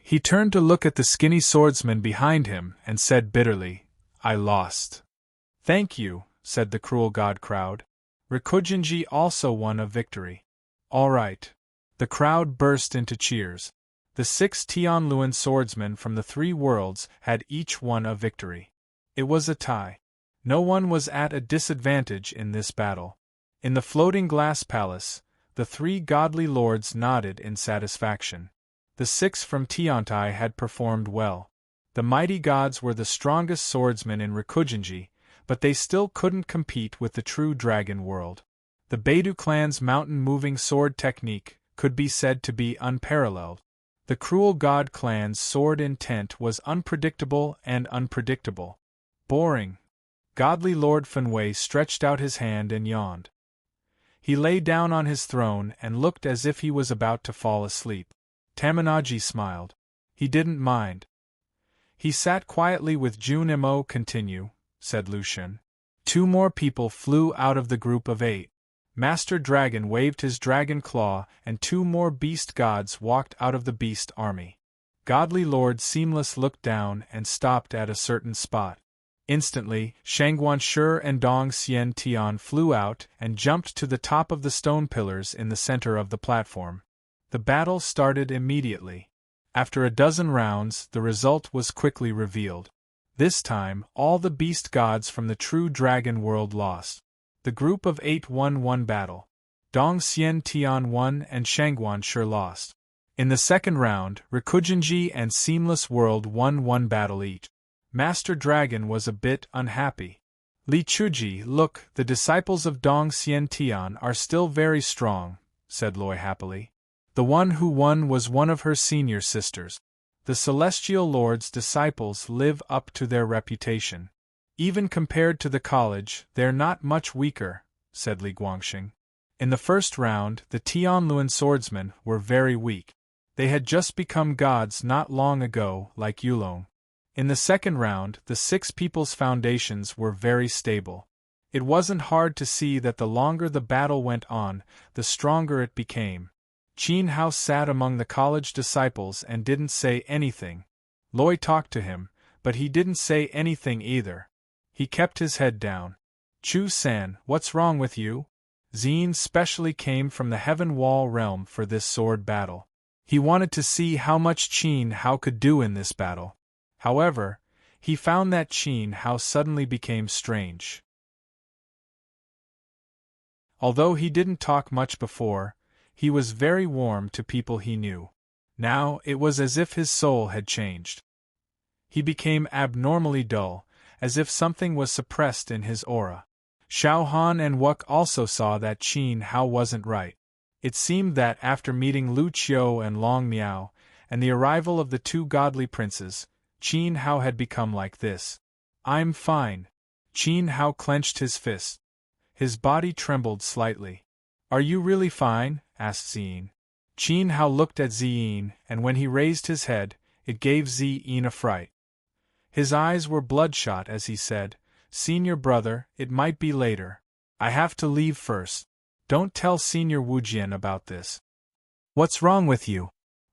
He turned to look at the skinny swordsman behind him and said bitterly, "I lost." "Thank you," said the Cruel God crowd. Rikugenji also won a victory. "All right." The crowd burst into cheers. The 6 Tianluan swordsmen from the 3 worlds had each won a victory. It was a tie. No one was at a disadvantage in this battle. In the floating glass palace, the 3 godly lords nodded in satisfaction. The 6 from Tiantai had performed well. The mighty gods were the strongest swordsmen in Rikugenji, but they still couldn't compete with the true dragon world. The Beidou clan's mountain-moving sword technique could be said to be unparalleled. The Cruel God clan's sword intent was unpredictable and unpredictable. Boring. Godly Lord Fenway stretched out his hand and yawned. He lay down on his throne and looked as if he was about to fall asleep. Tamanaji smiled. He didn't mind. He sat quietly with Jun Mo. "Continue," said Lucian. 2 more people flew out of the group of 8. Master Dragon waved his dragon claw and 2 more beast gods walked out of the beast army. Godly Lord Seamless looked down and stopped at a certain spot. Instantly, Shangguan Shi and Dong Xian Tian flew out and jumped to the top of the stone pillars in the center of the platform. The battle started immediately. After a dozen rounds, the result was quickly revealed. This time, all the beast gods from the true dragon world lost. The group of 8 won one battle. Dong Xian Tian won and Shangguan Shi lost. In the second round, Rikujinji and Seamless World won one battle each. Master Dragon was a bit unhappy. Li Chuji, look, the disciples of Dong Xian Tian are still very strong, said Loi happily. The one who won was one of her senior sisters. The Celestial Lord's disciples live up to their reputation. Even compared to the college, they're not much weaker, said Li Guangxing. In the first round, the Tianluan swordsmen were very weak. They had just become gods not long ago, like Yulong. In the second round, the Six People's foundations were very stable. It wasn't hard to see that the longer the battle went on, the stronger it became. Qin Hao sat among the college disciples and didn't say anything. Loi talked to him, but he didn't say anything either. He kept his head down. Chu San, what's wrong with you? Xin specially came from the Heaven Wall realm for this sword battle. He wanted to see how much Qin Hao could do in this battle. However, he found that Qin Hao suddenly became strange. Although he didn't talk much before, he was very warm to people he knew. Now, it was as if his soul had changed. He became abnormally dull, as if something was suppressed in his aura. Xiao Han and Wuk also saw that Qin Hao wasn't right. It seemed that after meeting Lu Qiu and Long Miao, and the arrival of the two godly princes, Qin Hao had become like this. I'm fine. Qin Hao clenched his fist. His body trembled slightly. Are you really fine? Asked Ziyin. Qin Hao looked at Ziyin, and when he raised his head, it gave Ziyin a fright. His eyes were bloodshot as he said, Senior brother, it might be later. I have to leave first. Don't tell Senior Wujian about this. What's wrong with you?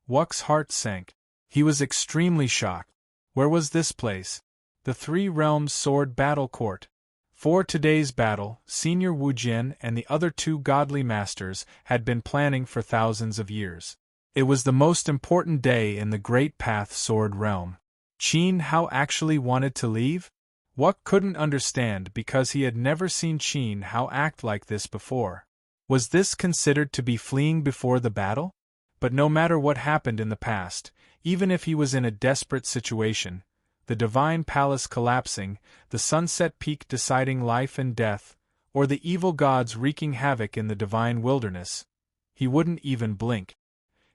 Wuk's heart sank. He was extremely shocked. Where was this place? The Three Realms Sword Battle Court. For today's battle, Senior Wujian and the other two godly masters had been planning for thousands of years. It was the most important day in the Great Path Sword realm. Qin Hao actually wanted to leave? Wuk couldn't understand because he had never seen Qin Hao act like this before. Was this considered to be fleeing before the battle? But no matter what happened in the past, even if he was in a desperate situation, the divine palace collapsing, the sunset peak deciding life and death, or the evil gods wreaking havoc in the divine wilderness, he wouldn't even blink.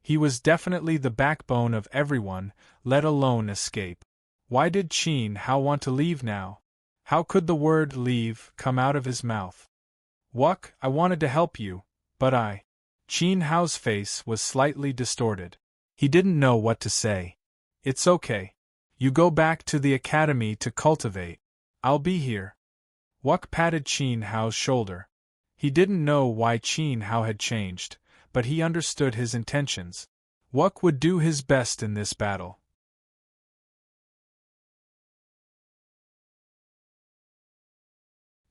He was definitely the backbone of everyone, let alone escape. Why did Qin Hao want to leave now? How could the word leave come out of his mouth? Wuk, I wanted to help you, but Qin Hao's face was slightly distorted. He didn't know what to say. It's okay. You go back to the academy to cultivate. I'll be here. Wuk patted Qin Hao's shoulder. He didn't know why Qin Hao had changed, but he understood his intentions. Wuk would do his best in this battle.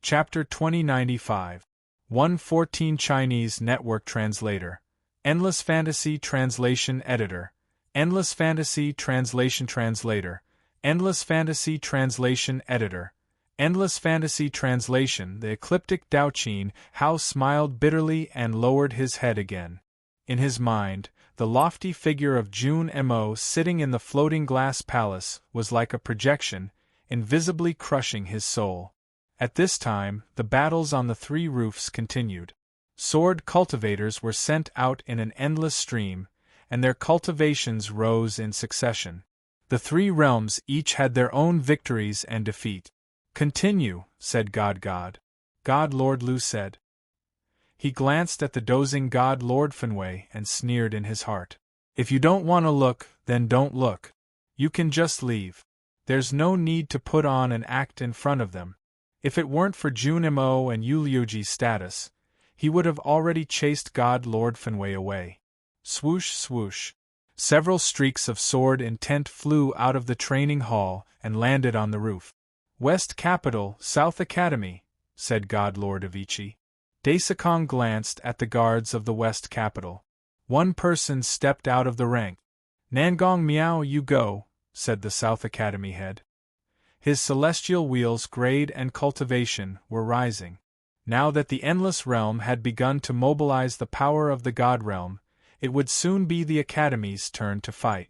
Chapter 2095. 114 Chinese Network Translator. Endless Fantasy Translation Editor. Endless Fantasy Translation Translator. Endless Fantasy Translation Editor. Endless Fantasy Translation. The ecliptic Dao Qin Hao smiled bitterly and lowered his head again. In his mind, the lofty figure of Jun Mo sitting in the floating glass palace was like a projection, invisibly crushing his soul. At this time, the battles on the three roofs continued. Sword cultivators were sent out in an endless stream, and their cultivations rose in succession. The three realms each had their own victories and defeat. Continue, said God Lord Lu said. He glanced at the dozing God Lord Fenway and sneered in his heart. If you don't want to look, then don't look. You can just leave. There's no need to put on an act in front of them. If it weren't for Jun Mo and Yu Liuji's status, he would have already chased God Lord Fenway away. Swoosh swoosh. Several streaks of sword intent flew out of the training hall and landed on the roof. West Capital, South Academy, said God Lord Avicii. Daisakong glanced at the guards of the West Capital. One person stepped out of the rank. Nangong Miao, you go, said the South Academy head. His celestial wheels, grade and cultivation, were rising. Now that the Endless Realm had begun to mobilize the power of the God Realm, it would soon be the Academy's turn to fight.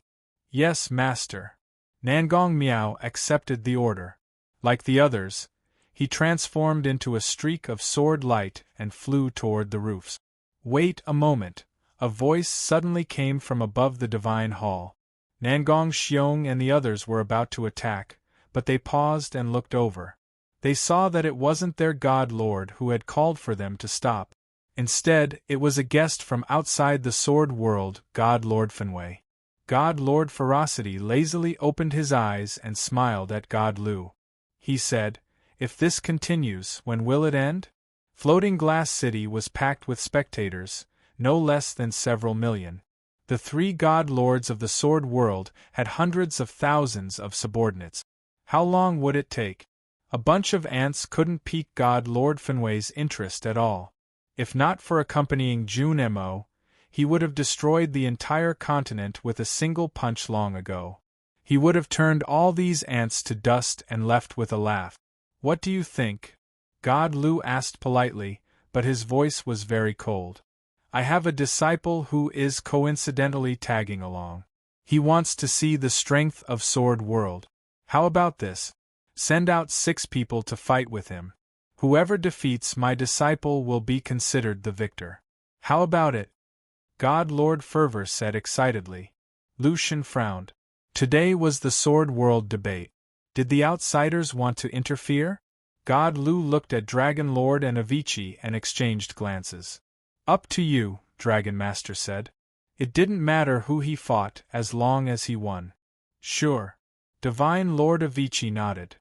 Yes, Master. Nangong Miao accepted the order. Like the others, he transformed into a streak of sword light and flew toward the roofs. Wait a moment, a voice suddenly came from above the Divine Hall. Nangong Xiong and the others were about to attack, but they paused and looked over. They saw that it wasn't their God Lord who had called for them to stop. Instead, it was a guest from outside the sword world, God Lord Fenway. God Lord Ferocity lazily opened his eyes and smiled at God Lu. He said, "If this continues, when will it end?" Floating Glass City was packed with spectators, no less than several million. The three God Lords of the sword world had hundreds of thousands of subordinates. How long would it take? A bunch of ants couldn't pique God Lord Fenway's interest at all. If not for accompanying Jun Mo, he would have destroyed the entire continent with a single punch long ago. He would have turned all these ants to dust and left with a laugh. What do you think? God Lu asked politely, but his voice was very cold. I have a disciple who is coincidentally tagging along. He wants to see the strength of Sword World. How about this? Send out 6 people to fight with him. Whoever defeats my disciple will be considered the victor. How about it? God Lord Fervor said excitedly. Lucian frowned. Today was the Sword World debate. Did the outsiders want to interfere? God Lu looked at Dragon Lord and Avicii and exchanged glances. Up to you, Dragon Master said. It didn't matter who he fought as long as he won. Sure. Divine Lord Avicii nodded.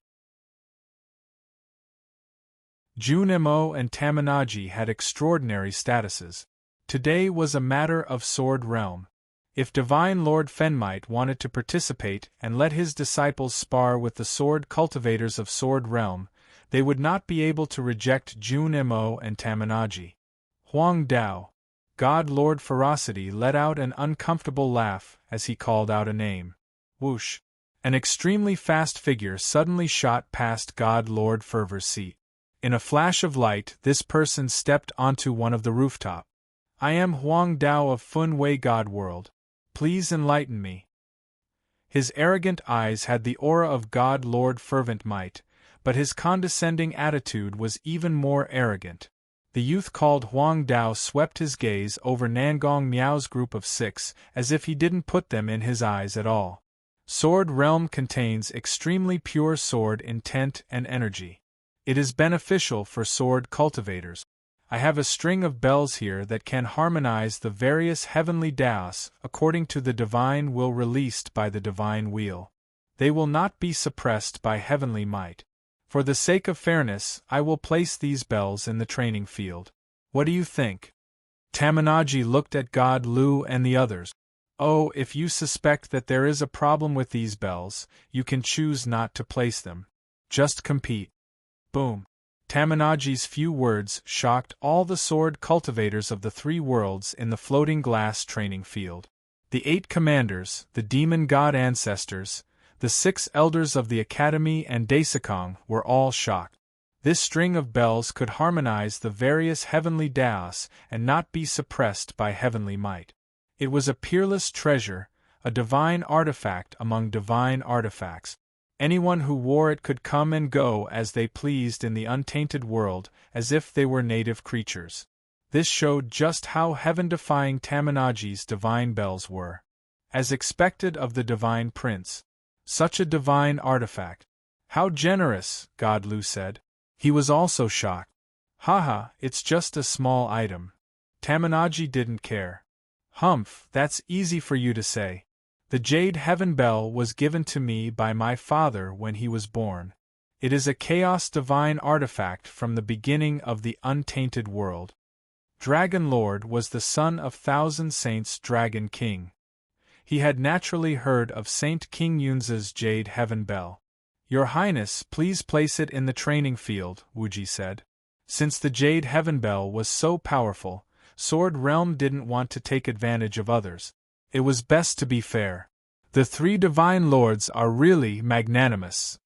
Jun Mo and Tamanaji had extraordinary statuses. Today was a matter of Sword Realm. If Divine Lord Fenmite wanted to participate and let his disciples spar with the sword cultivators of Sword Realm, they would not be able to reject Jun Mo and Tamanaji. Huang Dao. God Lord Ferocity let out an uncomfortable laugh as he called out a name. Whoosh! An extremely fast figure suddenly shot past God Lord Fervor's seat. In a flash of light, this person stepped onto one of the rooftop. I am Huang Dao of Fun Wei God World. Please enlighten me. His arrogant eyes had the aura of God Lord Fervent Might, but his condescending attitude was even more arrogant. The youth called Huang Dao swept his gaze over Nangong Miao's group of 6 as if he didn't put them in his eyes at all. Sword Realm contains extremely pure sword intent and energy. It is beneficial for sword cultivators. I have a string of bells here that can harmonize the various heavenly Daos according to the divine will released by the divine wheel. They will not be suppressed by heavenly might. For the sake of fairness, I will place these bells in the training field. What do you think? Tamanaji looked at God Lu and the others. Oh, if you suspect that there is a problem with these bells, you can choose not to place them. Just compete. Boom. Tamanaji's few words shocked all the sword cultivators of the 3 worlds in the floating glass training field. The 8 commanders, the demon god ancestors, the 6 elders of the Academy and Daisakong were all shocked. This string of bells could harmonize the various heavenly Daos and not be suppressed by heavenly might. It was a peerless treasure, a divine artifact among divine artifacts. Anyone who wore it could come and go as they pleased in the untainted world, as if they were native creatures. This showed just how heaven-defying Tamanaji's divine bells were. As expected of the divine prince. Such a divine artifact. How generous, God Lu said. He was also shocked. Haha, it's just a small item. Tamanaji didn't care. Humph, that's easy for you to say. The Jade Heaven Bell was given to me by my father when he was born. It is a chaos divine artifact from the beginning of the untainted world. Dragon Lord was the son of Thousand Saints Dragon King. He had naturally heard of Saint King Yunza's Jade Heaven Bell. "Your Highness, please place it in the training field," Wuji said. Since the Jade Heaven Bell was so powerful, Sword Realm didn't want to take advantage of others. It was best to be fair. "The three divine lords are really magnanimous."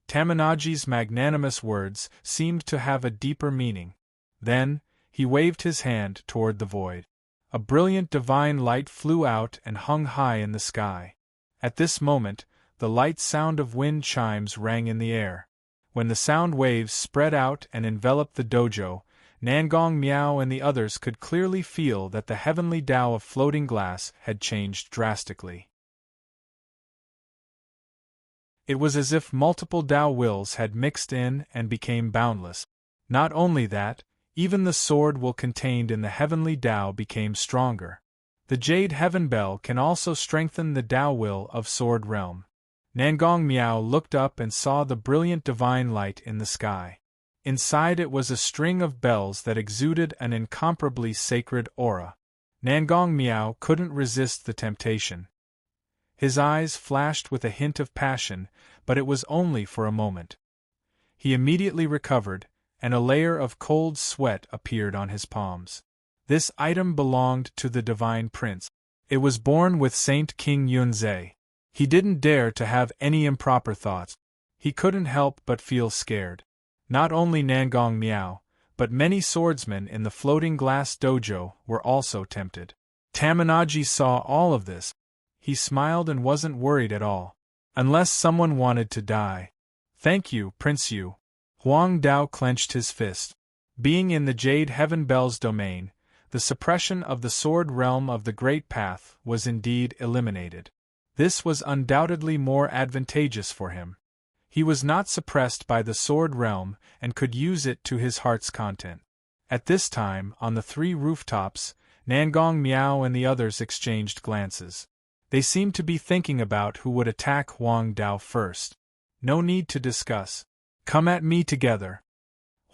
Tamanaji's magnanimous words seemed to have a deeper meaning. Then, he waved his hand toward the void. A brilliant divine light flew out and hung high in the sky. At this moment, the light sound of wind chimes rang in the air. When the sound waves spread out and enveloped the dojo, Nangong Miao and the others could clearly feel that the heavenly Tao of floating glass had changed drastically. It was as if multiple Tao wills had mixed in and became boundless. Not only that, even the sword will contained in the heavenly Tao became stronger. The Jade Heaven Bell can also strengthen the Tao will of Sword Realm. Nangong Miao looked up and saw the brilliant divine light in the sky. Inside it was a string of bells that exuded an incomparably sacred aura. Nangong Miao couldn't resist the temptation. His eyes flashed with a hint of passion, but it was only for a moment. He immediately recovered, and a layer of cold sweat appeared on his palms. This item belonged to the Divine Prince. It was born with Saint King Yunze. He didn't dare to have any improper thoughts. He couldn't help but feel scared. Not only Nangong Miao, but many swordsmen in the floating glass dojo were also tempted. Tamanaji saw all of this. He smiled and wasn't worried at all. Unless someone wanted to die. "Thank you, Prince Yu." Huang Dao clenched his fist. Being in the Jade Heaven Bell's domain, the suppression of the Sword Realm of the Great Path was indeed eliminated. This was undoubtedly more advantageous for him. He was not suppressed by the Sword Realm and could use it to his heart's content. At this time, on the 3 rooftops, Nangong Miao and the others exchanged glances. They seemed to be thinking about who would attack Huang Dao first. No need to discuss. "Come at me together."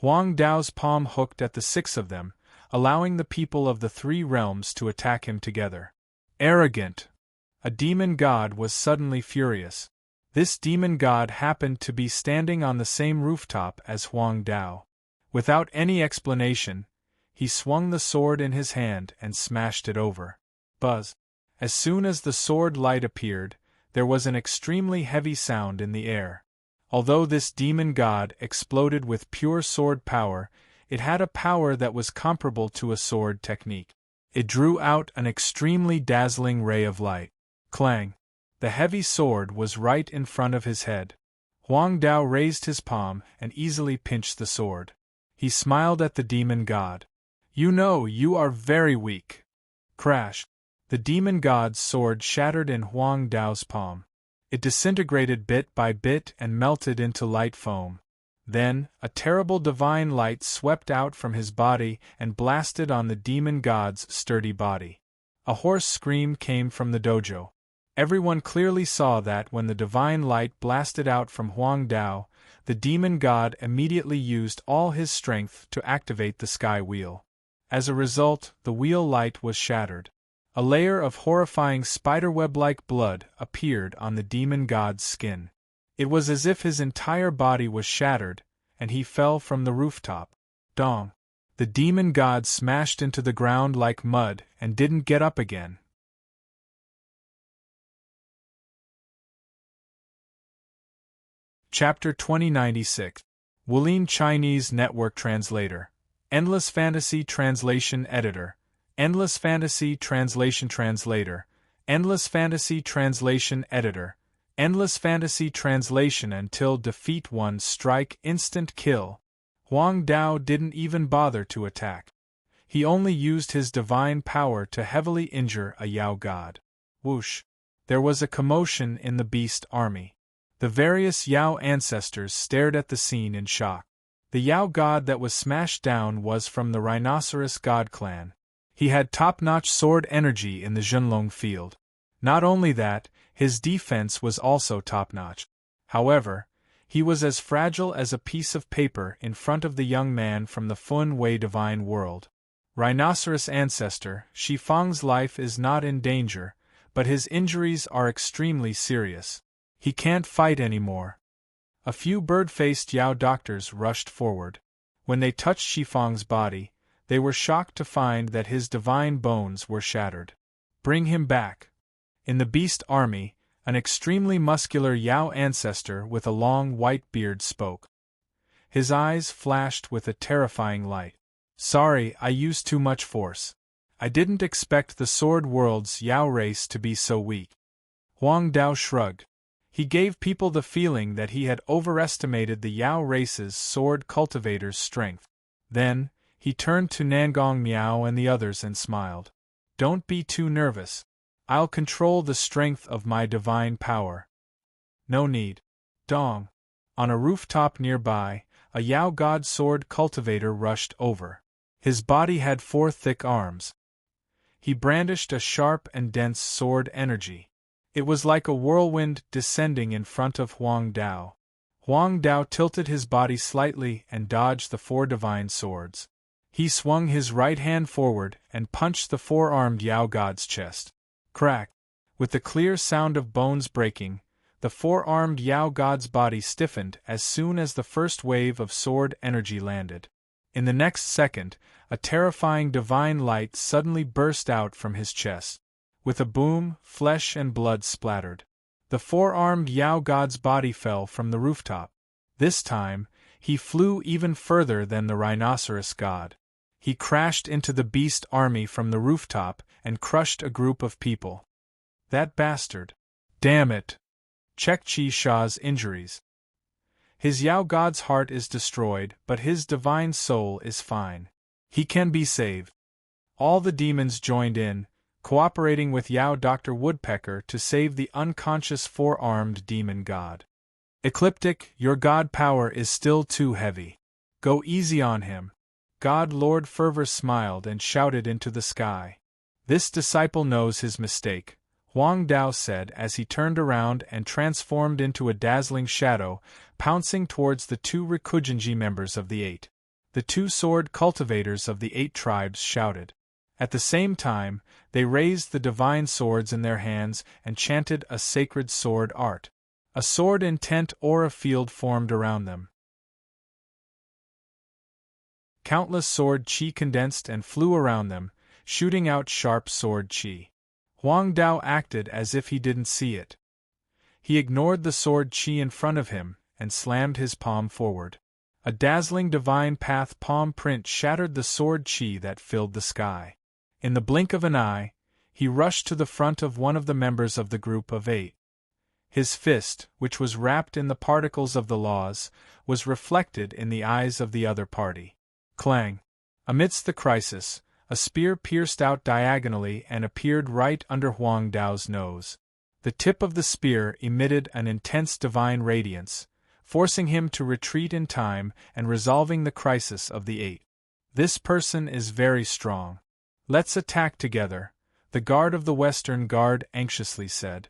Huang Dao's palm hooked at the 6 of them, allowing the people of the 3 realms to attack him together. Arrogant! A demon god was suddenly furious. This demon god happened to be standing on the same rooftop as Huang Dao. Without any explanation, he swung the sword in his hand and smashed it over. Buzz! As soon as the sword light appeared, there was an extremely heavy sound in the air. Although this demon god exploded with pure sword power, it had a power that was comparable to a sword technique. It drew out an extremely dazzling ray of light. Clang! The heavy sword was right in front of his head. Huang Dao raised his palm and easily pinched the sword. He smiled at the demon god. "You know you are very weak." Crash! The demon god's sword shattered in Huang Dao's palm. It disintegrated bit by bit and melted into light foam. Then, a terrible divine light swept out from his body and blasted on the demon god's sturdy body. A hoarse scream came from the dojo. Everyone clearly saw that when the divine light blasted out from Huang Dao, the demon god immediately used all his strength to activate the sky wheel. As a result, the wheel light was shattered. A layer of horrifying spiderweb-like blood appeared on the demon god's skin. It was as if his entire body was shattered, and he fell from the rooftop. Dong! The demon god smashed into the ground like mud and didn't get up again. Chapter 2096. Wulin Chinese Network Translator. Endless Fantasy Translation Editor. Endless Fantasy Translation Translator. Endless Fantasy Translation Editor. Endless Fantasy Translation until defeat 1 strike instant kill. Huang Dao didn't even bother to attack. He only used his divine power to heavily injure a Yao god. Whoosh! There was a commotion in the beast army. The various Yao ancestors stared at the scene in shock. The Yao god that was smashed down was from the Rhinoceros god clan. He had top-notch sword energy in the Zhenlong field. Not only that, his defense was also top-notch. However, he was as fragile as a piece of paper in front of the young man from the Fun Wei divine world. Rhinoceros ancestor, Shi Fang's life is not in danger, but his injuries are extremely serious. He can't fight anymore. A few bird-faced Yao doctors rushed forward. When they touched Shifang's body, they were shocked to find that his divine bones were shattered. Bring him back. In the beast army, an extremely muscular Yao ancestor with a long white beard spoke. His eyes flashed with a terrifying light. Sorry, I used too much force. I didn't expect the Sword World's Yao race to be so weak. Huang Dao shrugged. He gave people the feeling that he had overestimated the Yao race's sword cultivator's strength. Then, he turned to Nangong Miao and the others and smiled. Don't be too nervous. I'll control the strength of my divine power. No need. Dong. On a rooftop nearby, a Yao god sword cultivator rushed over. His body had 4 thick arms. He brandished a sharp and dense sword energy. It was like a whirlwind descending in front of Huang Dao. Huang Dao tilted his body slightly and dodged the 4 divine swords. He swung his right hand forward and punched the 4-armed Yao god's chest. Crack! With the clear sound of bones breaking, the 4-armed Yao god's body stiffened as soon as the first wave of sword energy landed. In the next second, a terrifying divine light suddenly burst out from his chest. With a boom, flesh and blood splattered. The 4-armed Yao god's body fell from the rooftop. This time, he flew even further than the rhinoceros god. He crashed into the beast army from the rooftop and crushed a group of people. That bastard. Damn it. Check Qi Sha's injuries. His Yao god's heart is destroyed, but his divine soul is fine. He can be saved. All the demons joined in, cooperating with Yao Dr. Woodpecker to save the unconscious 4-armed demon god. Ecliptic, your god power is still too heavy. Go easy on him. God Lord Fervor smiled and shouted into the sky. This disciple knows his mistake, Huang Dao said as he turned around and transformed into a dazzling shadow, pouncing towards the 2 Rikujinji members of the 8. The 2 sword cultivators of the 8 tribes shouted. At the same time, they raised the divine swords in their hands and chanted a sacred sword art. A sword intent aura field formed around them. Countless sword chi condensed and flew around them, shooting out sharp sword chi. Huang Dao acted as if he didn't see it. He ignored the sword chi in front of him and slammed his palm forward. A dazzling divine path palm print shattered the sword chi that filled the sky. In the blink of an eye, he rushed to the front of one of the members of the group of 8. His fist, which was wrapped in the particles of the laws, was reflected in the eyes of the other party. Clang! Amidst the crisis, a spear pierced out diagonally and appeared right under Huang Dao's nose. The tip of the spear emitted an intense divine radiance, forcing him to retreat in time and resolving the crisis of the 8. This person is very strong. Let's attack together, the guard of the Western Guard anxiously said.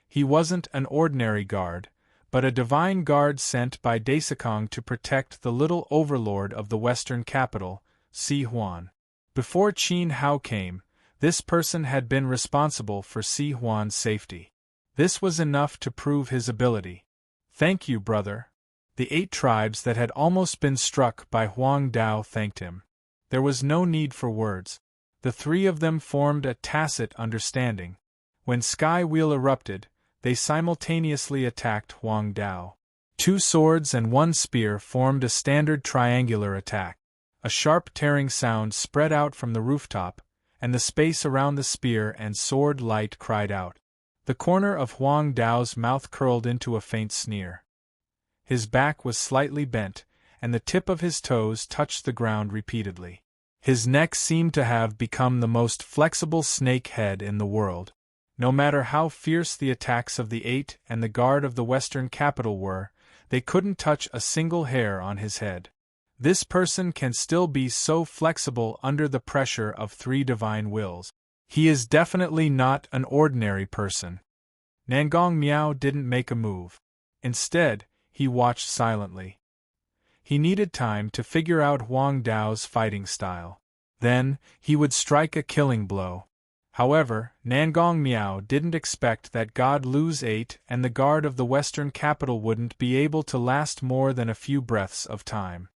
He wasn't an ordinary guard, but a divine guard sent by Daisakong to protect the little overlord of the Western capital, Si Huan. Before Qin Hao came, this person had been responsible for Si Huan's safety. This was enough to prove his ability. Thank you, brother. The 8 tribes that had almost been struck by Huang Dao thanked him. There was no need for words. The 3 of them formed a tacit understanding. When Sky Wheel erupted, they simultaneously attacked Huang Dao. 2 swords and 1 spear formed a standard triangular attack. A sharp tearing sound spread out from the rooftop, and the space around the spear and sword light cried out. The corner of Huang Dao's mouth curled into a faint sneer. His back was slightly bent, and the tip of his toes touched the ground repeatedly. His neck seemed to have become the most flexible snake head in the world. No matter how fierce the attacks of the 8 and the guard of the Western capital were, they couldn't touch a single hair on his head. This person can still be so flexible under the pressure of 3 divine wills. He is definitely not an ordinary person. Nangong Miao didn't make a move. Instead, he watched silently. He needed time to figure out Huang Dao's fighting style. Then, he would strike a killing blow. However, Nangong Miao didn't expect that God Lu's 8 and the guard of the western capital wouldn't be able to last more than a few breaths of time.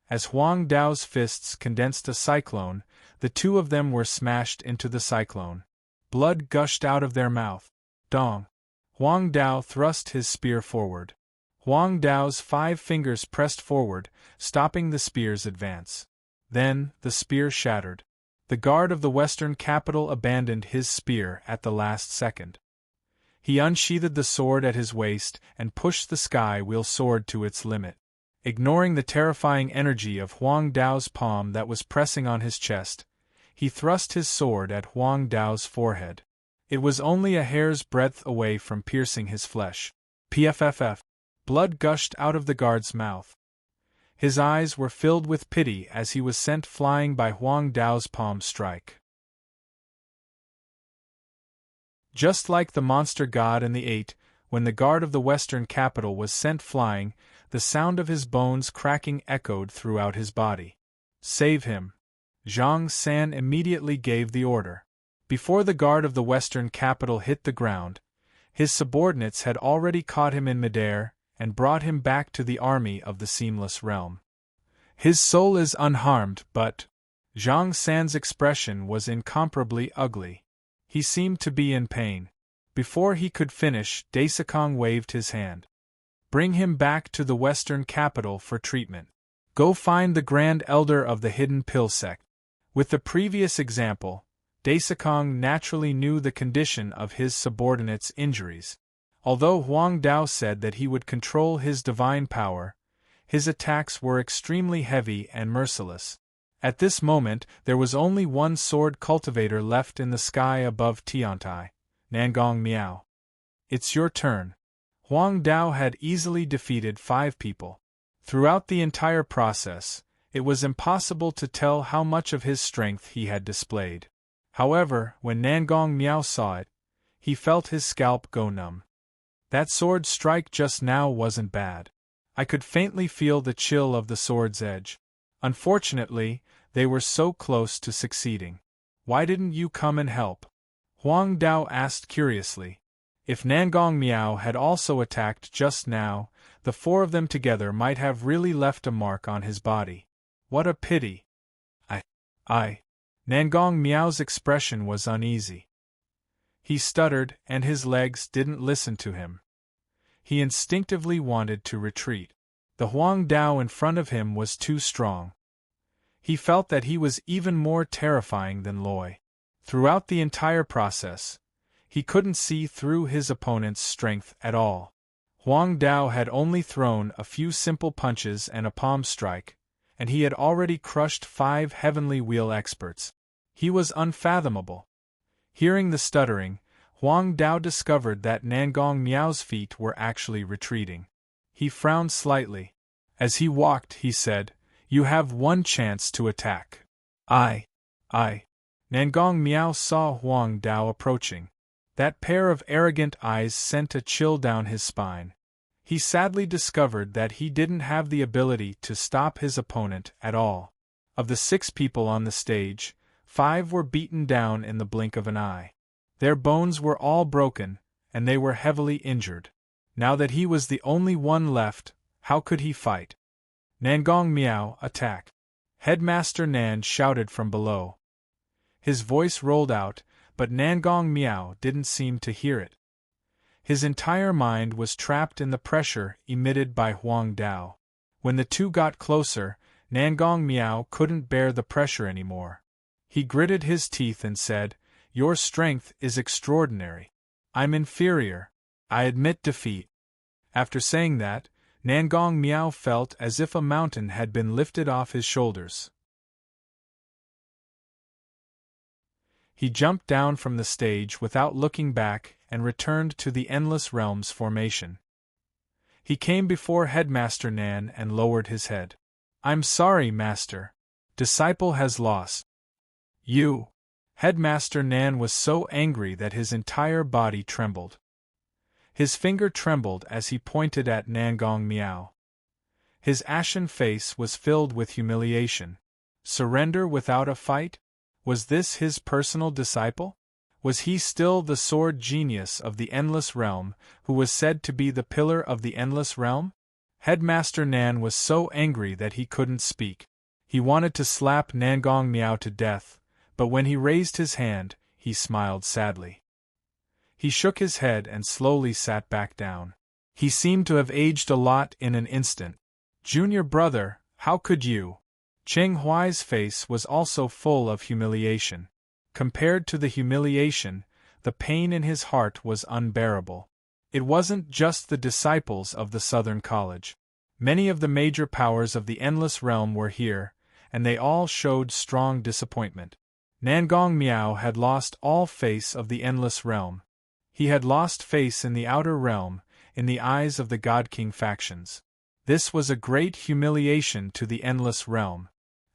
As Huang Dao's fists condensed a cyclone, the two of them were smashed into the cyclone. Blood gushed out of their mouth. Dong! Huang Dao thrust his spear forward. Huang Dao's 5 fingers pressed forward, stopping the spear's advance. Then, the spear shattered. The guard of the western capital abandoned his spear at the last second. He unsheathed the sword at his waist and pushed the sky-wheel sword to its limit. Ignoring the terrifying energy of Huang Dao's palm that was pressing on his chest, he thrust his sword at Huang Dao's forehead. It was only a hair's breadth away from piercing his flesh. Pfff. Blood gushed out of the guard's mouth. His eyes were filled with pity as he was sent flying by Huang Dao's palm strike. Just like the monster god and the 8, when the guard of the western capital was sent flying, the sound of his bones cracking echoed throughout his body. Save him! Zhang San immediately gave the order. Before the guard of the western capital hit the ground, his subordinates had already caught him in midair and brought him back to the army of the Seamless Realm. His soul is unharmed, but Zhang San's expression was incomparably ugly. He seemed to be in pain. Before he could finish, Daisakong waved his hand. Bring him back to the western capital for treatment. Go find the Grand Elder of the Hidden Pill Sect. With the previous example, Daisakong naturally knew the condition of his subordinates' injuries. Although Huang Dao said that he would control his divine power, his attacks were extremely heavy and merciless. At this moment, there was only one sword cultivator left in the sky above Tiantai, Nangong Miao. It's your turn. Huang Dao had easily defeated 5 people. Throughout the entire process, it was impossible to tell how much of his strength he had displayed. However, when Nangong Miao saw it, he felt his scalp go numb. That sword strike just now wasn't bad. I could faintly feel the chill of the sword's edge. Unfortunately, they were so close to succeeding. Why didn't you come and help? Huang Dao asked curiously. If Nangong Miao had also attacked just now, the 4 of them together might have really left a mark on his body. What a pity. Nangong Miao's expression was uneasy. He stuttered, and his legs didn't listen to him. He instinctively wanted to retreat. The Huang Dao in front of him was too strong. He felt that he was even more terrifying than Loi. Throughout the entire process, he couldn't see through his opponent's strength at all. Huang Dao had only thrown a few simple punches and a palm strike, and he had already crushed 5 heavenly wheel experts. He was unfathomable. Hearing the stuttering, Huang Dao discovered that Nangong Miao's feet were actually retreating. He frowned slightly. As he walked, he said, "You have one chance to attack." I. Nangong Miao saw Huang Dao approaching. That pair of arrogant eyes sent a chill down his spine. He sadly discovered that he didn't have the ability to stop his opponent at all. Of the 6 people on the stage, 5 were beaten down in the blink of an eye. Their bones were all broken, and they were heavily injured. Now that he was the only one left, how could he fight? Nangong Miao, attack! Headmaster Nan shouted from below. His voice rolled out, but Nangong Miao didn't seem to hear it. His entire mind was trapped in the pressure emitted by Huang Dao. When the two got closer, Nangong Miao couldn't bear the pressure anymore. He gritted his teeth and said, "Your strength is extraordinary. I'm inferior. I admit defeat." After saying that, Nangong Miao felt as if a mountain had been lifted off his shoulders. He jumped down from the stage without looking back and returned to the Endless Realms formation. He came before Headmaster Nan and lowered his head. "I'm sorry, Master. Disciple has lost." "You!" Headmaster Nan was so angry that his entire body trembled. His finger trembled as he pointed at Nangong Miao. His ashen face was filled with humiliation. Surrender without a fight? Was this his personal disciple? Was he still the sword genius of the Endless Realm, who was said to be the pillar of the Endless Realm? Headmaster Nan was so angry that he couldn't speak. He wanted to slap Nangong Miao to death, but when he raised his hand, he smiled sadly. He shook his head and slowly sat back down. He seemed to have aged a lot in an instant. Junior brother, how could you? Cheng Huai's face was also full of humiliation. Compared to the humiliation, the pain in his heart was unbearable. It wasn't just the disciples of the Southern College. Many of the major powers of the Endless Realm were here, and they all showed strong disappointment. Nangong Miao had lost all face of the Endless Realm. He had lost face in the Outer Realm, in the eyes of the God King factions. This was a great humiliation to the Endless Realm.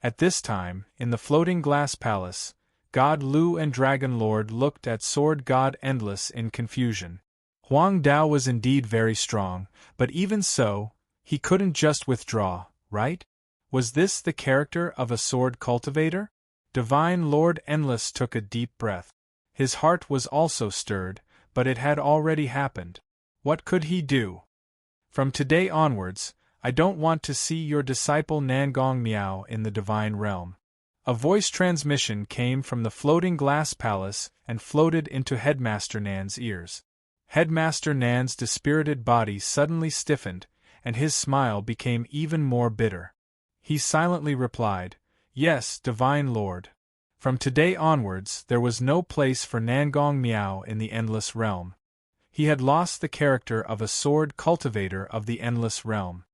At this time, in the Floating Glass Palace, God Lu and Dragon Lord looked at Sword God Endless in confusion. Huang Dao was indeed very strong, but even so, he couldn't just withdraw, right? Was this the character of a sword cultivator? Divine Lord Endless took a deep breath. His heart was also stirred, but it had already happened. What could he do? From today onwards, I don't want to see your disciple Nangong Miao in the Divine Realm. A voice transmission came from the Floating Glass Palace and floated into Headmaster Nan's ears. Headmaster Nan's dispirited body suddenly stiffened, and his smile became even more bitter. He silently replied, "Yes, Divine Lord." From today onwards there was no place for Nangong Miao in the Endless Realm. He had lost the character of a sword cultivator of the Endless Realm.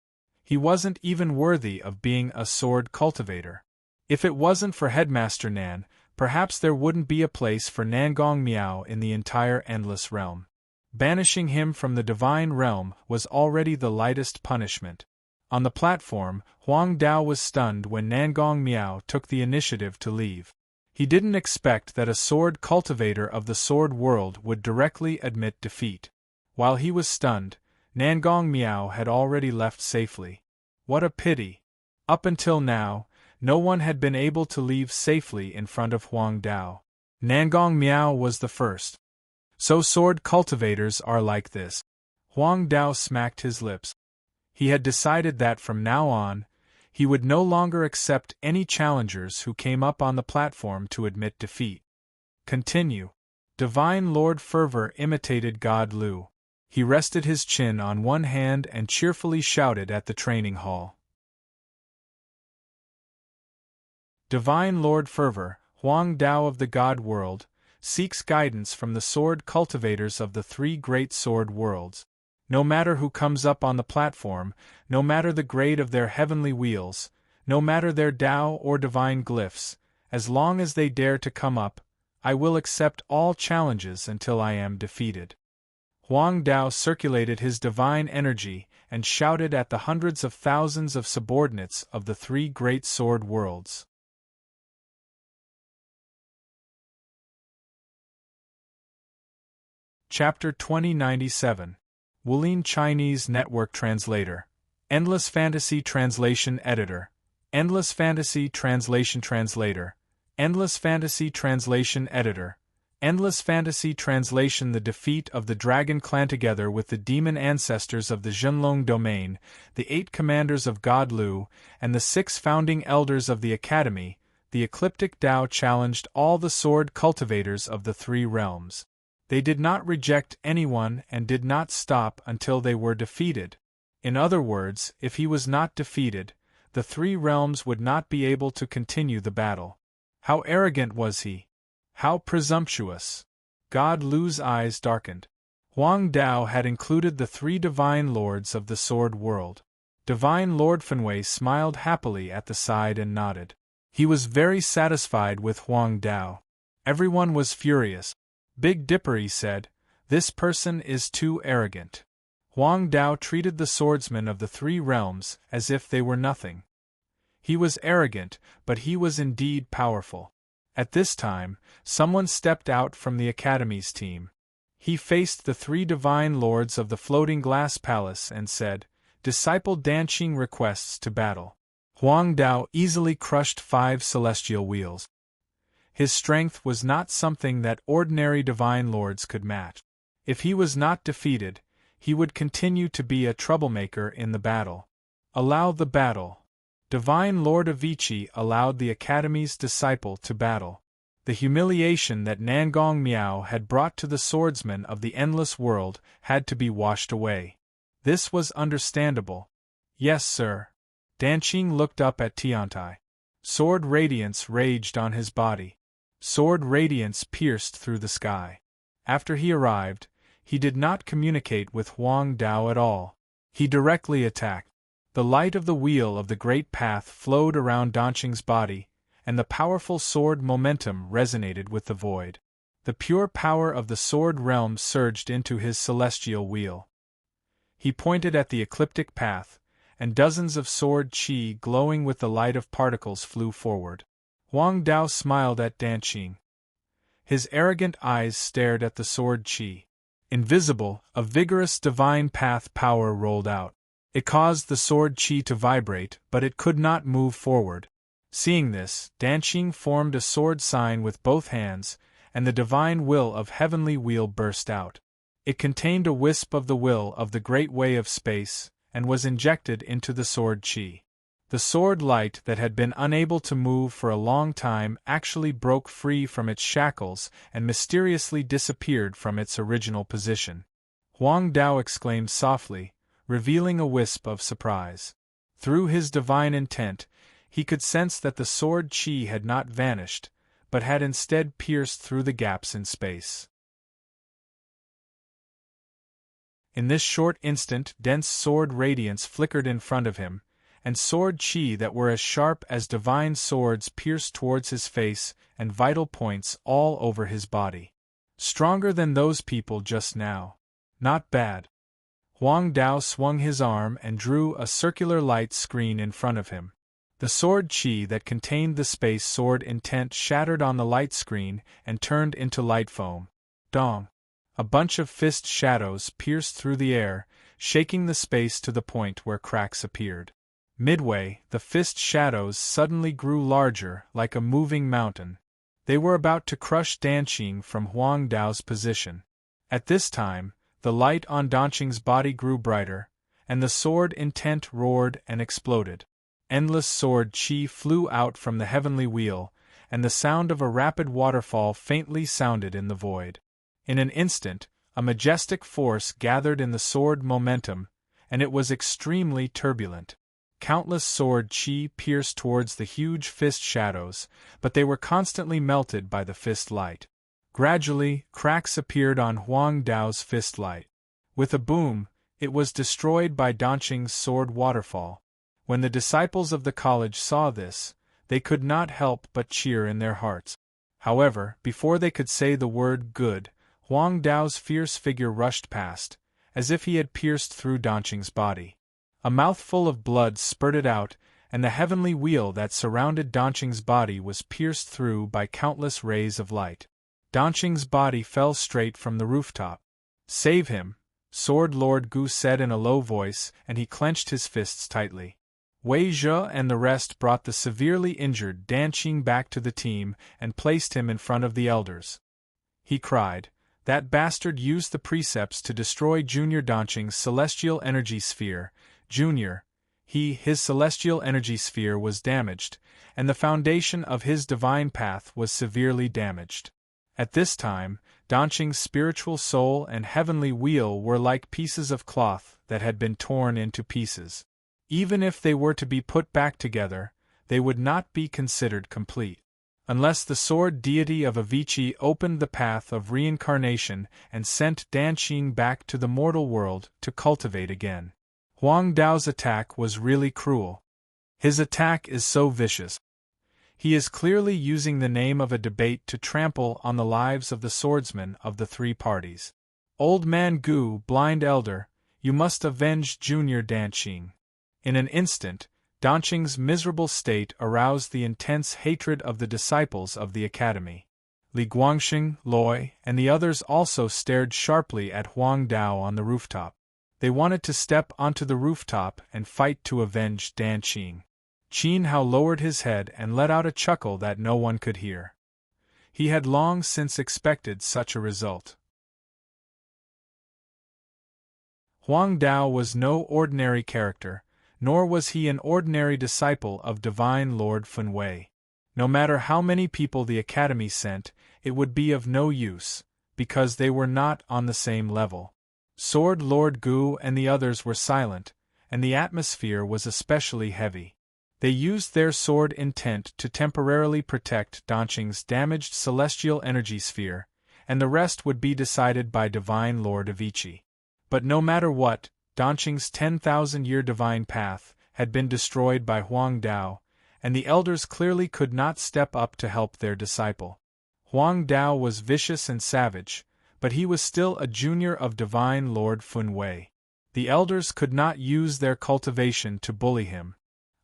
He wasn't even worthy of being a sword cultivator. If it wasn't for Headmaster Nan, perhaps there wouldn't be a place for Nangong Miao in the entire Endless Realm. Banishing him from the Divine Realm was already the lightest punishment. On the platform, Huang Dao was stunned when Nangong Miao took the initiative to leave. He didn't expect that a sword cultivator of the sword world would directly admit defeat. While he was stunned, Nangong Miao had already left safely. What a pity! Up until now, no one had been able to leave safely in front of Huang Dao. Nangong Miao was the first. So sword cultivators are like this. Huang Dao smacked his lips. He had decided that from now on, he would no longer accept any challengers who came up on the platform to admit defeat. Continue. Divine Lord Fervor imitated God Lu. He rested his chin on one hand and cheerfully shouted at the training hall. Divine Lord Fervor, Huang Dao of the God World, seeks guidance from the sword cultivators of the three great sword worlds. No matter who comes up on the platform, no matter the grade of their heavenly wheels, no matter their Dao or divine glyphs, as long as they dare to come up, I will accept all challenges until I am defeated. Huang Dao circulated his divine energy and shouted at the hundreds of thousands of subordinates of the three great sword worlds. Chapter 2097. Wulin Chinese Network Translator. Endless Fantasy Translation Editor. Endless Fantasy Translation Translator. Endless Fantasy Translation Editor. Endless Fantasy Translation. The defeat of the Dragon Clan together with the demon ancestors of the Zhenlong domain, the 8 commanders of God Lu, and the 6 founding elders of the Academy, the ecliptic Tao challenged all the sword cultivators of the 3 realms. They did not reject anyone and did not stop until they were defeated. In other words, if he was not defeated, the 3 realms would not be able to continue the battle. How arrogant was he! How presumptuous! God Lu's eyes darkened. Huang Dao had included the 3 divine lords of the sword world. Divine Lord Fenwei smiled happily at the side and nodded. He was very satisfied with Huang Dao. Everyone was furious. Big Dipper, he said, this person is too arrogant. Huang Dao treated the swordsmen of the 3 realms as if they were nothing. He was arrogant, but he was indeed powerful. At this time, someone stepped out from the Academy's team. He faced the 3 divine lords of the Floating Glass Palace and said, Disciple Danqing requests to battle. Huang Dao easily crushed 5 celestial wheels. His strength was not something that ordinary divine lords could match. If he was not defeated, he would continue to be a troublemaker in the battle. Allow the battle. Divine Lord Avicii allowed the Academy's disciple to battle. The humiliation that Nangong Miao had brought to the swordsmen of the endless world had to be washed away. This was understandable. Yes, sir. Danqing looked up at Tiantai. Sword radiance raged on his body. Sword radiance pierced through the sky. After he arrived, he did not communicate with Huang Dao at all. He directly attacked. The light of the wheel of the Great Path flowed around Danqing's body, and the powerful sword momentum resonated with the void. The pure power of the sword realm surged into his celestial wheel. He pointed at the ecliptic path, and dozens of sword qi glowing with the light of particles flew forward. Huang Dao smiled at Danqing. His arrogant eyes stared at the sword qi. Invisible, a vigorous divine path power rolled out. It caused the sword qi to vibrate, but it could not move forward. Seeing this, Danqing formed a sword sign with both hands, and the divine will of heavenly wheel burst out. It contained a wisp of the will of the great way of space, and was injected into the sword qi. The sword light that had been unable to move for a long time actually broke free from its shackles and mysteriously disappeared from its original position. Huang Dao exclaimed softly, revealing a wisp of surprise. Through his divine intent, he could sense that the sword qi had not vanished, but had instead pierced through the gaps in space. In this short instant, dense sword radiance flickered in front of him, and sword qi that were as sharp as divine swords pierced towards his face and vital points all over his body. Stronger than those people just now. Not bad. Huang Dao swung his arm and drew a circular light screen in front of him. The sword qi that contained the space sword intent shattered on the light screen and turned into light foam. Dong! A bunch of fist shadows pierced through the air, shaking the space to the point where cracks appeared. Midway, the fist shadows suddenly grew larger, like a moving mountain. They were about to crush Danqing from Huang Dao's position. At this time, the light on Danqing's body grew brighter, and the sword intent roared and exploded. Endless sword qi flew out from the heavenly wheel, and the sound of a rapid waterfall faintly sounded in the void. In an instant, a majestic force gathered in the sword momentum, and it was extremely turbulent. Countless sword qi pierced towards the huge fist shadows, but they were constantly melted by the fist light. Gradually, cracks appeared on Huang Dao's fist light. With a boom, it was destroyed by Danqing's sword waterfall. When the disciples of the college saw this, they could not help but cheer in their hearts. However, before they could say the word good, Huang Dao's fierce figure rushed past, as if he had pierced through Danqing's body. A mouthful of blood spurted out, and the heavenly wheel that surrounded Danqing's body was pierced through by countless rays of light. Danqing's body fell straight from the rooftop. "Save him," Sword Lord Gu said in a low voice, and he clenched his fists tightly. Wei Zhe and the rest brought the severely injured Danqing back to the team and placed him in front of the elders. He cried, "That bastard used the precepts to destroy Junior Danqing's celestial energy sphere. Junior, his celestial energy sphere was damaged, and the foundation of his divine path was severely damaged." At this time, Danqing's spiritual soul and heavenly wheel were like pieces of cloth that had been torn into pieces. Even if they were to be put back together, they would not be considered complete. Unless the sword deity of Avicii opened the path of reincarnation and sent Danqing back to the mortal world to cultivate again. Huang Dao's attack was really cruel. His attack is so vicious. He is clearly using the name of a debate to trample on the lives of the swordsmen of the three parties. Old man Gu, blind elder, you must avenge Junior Danqing. In an instant, Danqing's miserable state aroused the intense hatred of the disciples of the academy. Li Guangxing, Loi, and the others also stared sharply at Huang Dao on the rooftop. They wanted to step onto the rooftop and fight to avenge Danqing. Qin Hao lowered his head and let out a chuckle that no one could hear. He had long since expected such a result. Huang Dao was no ordinary character, nor was he an ordinary disciple of Divine Lord Funwei. No matter how many people the Academy sent, it would be of no use, because they were not on the same level. Sword Lord Gu and the others were silent, and the atmosphere was especially heavy. They used their sword intent to temporarily protect Danqing's damaged celestial energy sphere, and the rest would be decided by Divine Lord Avici. But no matter what, Danqing's 10,000-year divine path had been destroyed by Huang Dao, and the elders clearly could not step up to help their disciple. Huang Dao was vicious and savage, but he was still a junior of Divine Lord Funwei. The elders could not use their cultivation to bully him.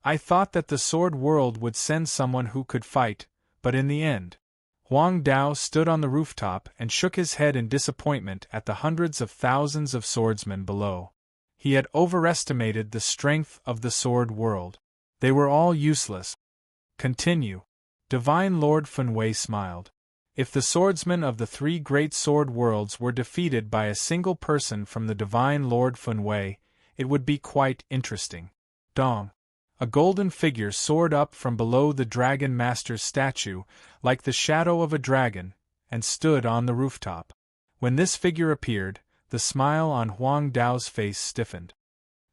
I thought that the sword world would send someone who could fight, but in the end, Huang Dao stood on the rooftop and shook his head in disappointment at the hundreds of thousands of swordsmen below. He had overestimated the strength of the sword world. They were all useless. Continue. Divine Lord Funwei smiled. If the swordsmen of the three great sword worlds were defeated by a single person from the Divine Lord Funwei, it would be quite interesting. Dong. A golden figure soared up from below the Dragon Master's statue, like the shadow of a dragon, and stood on the rooftop. When this figure appeared, the smile on Huang Dao's face stiffened.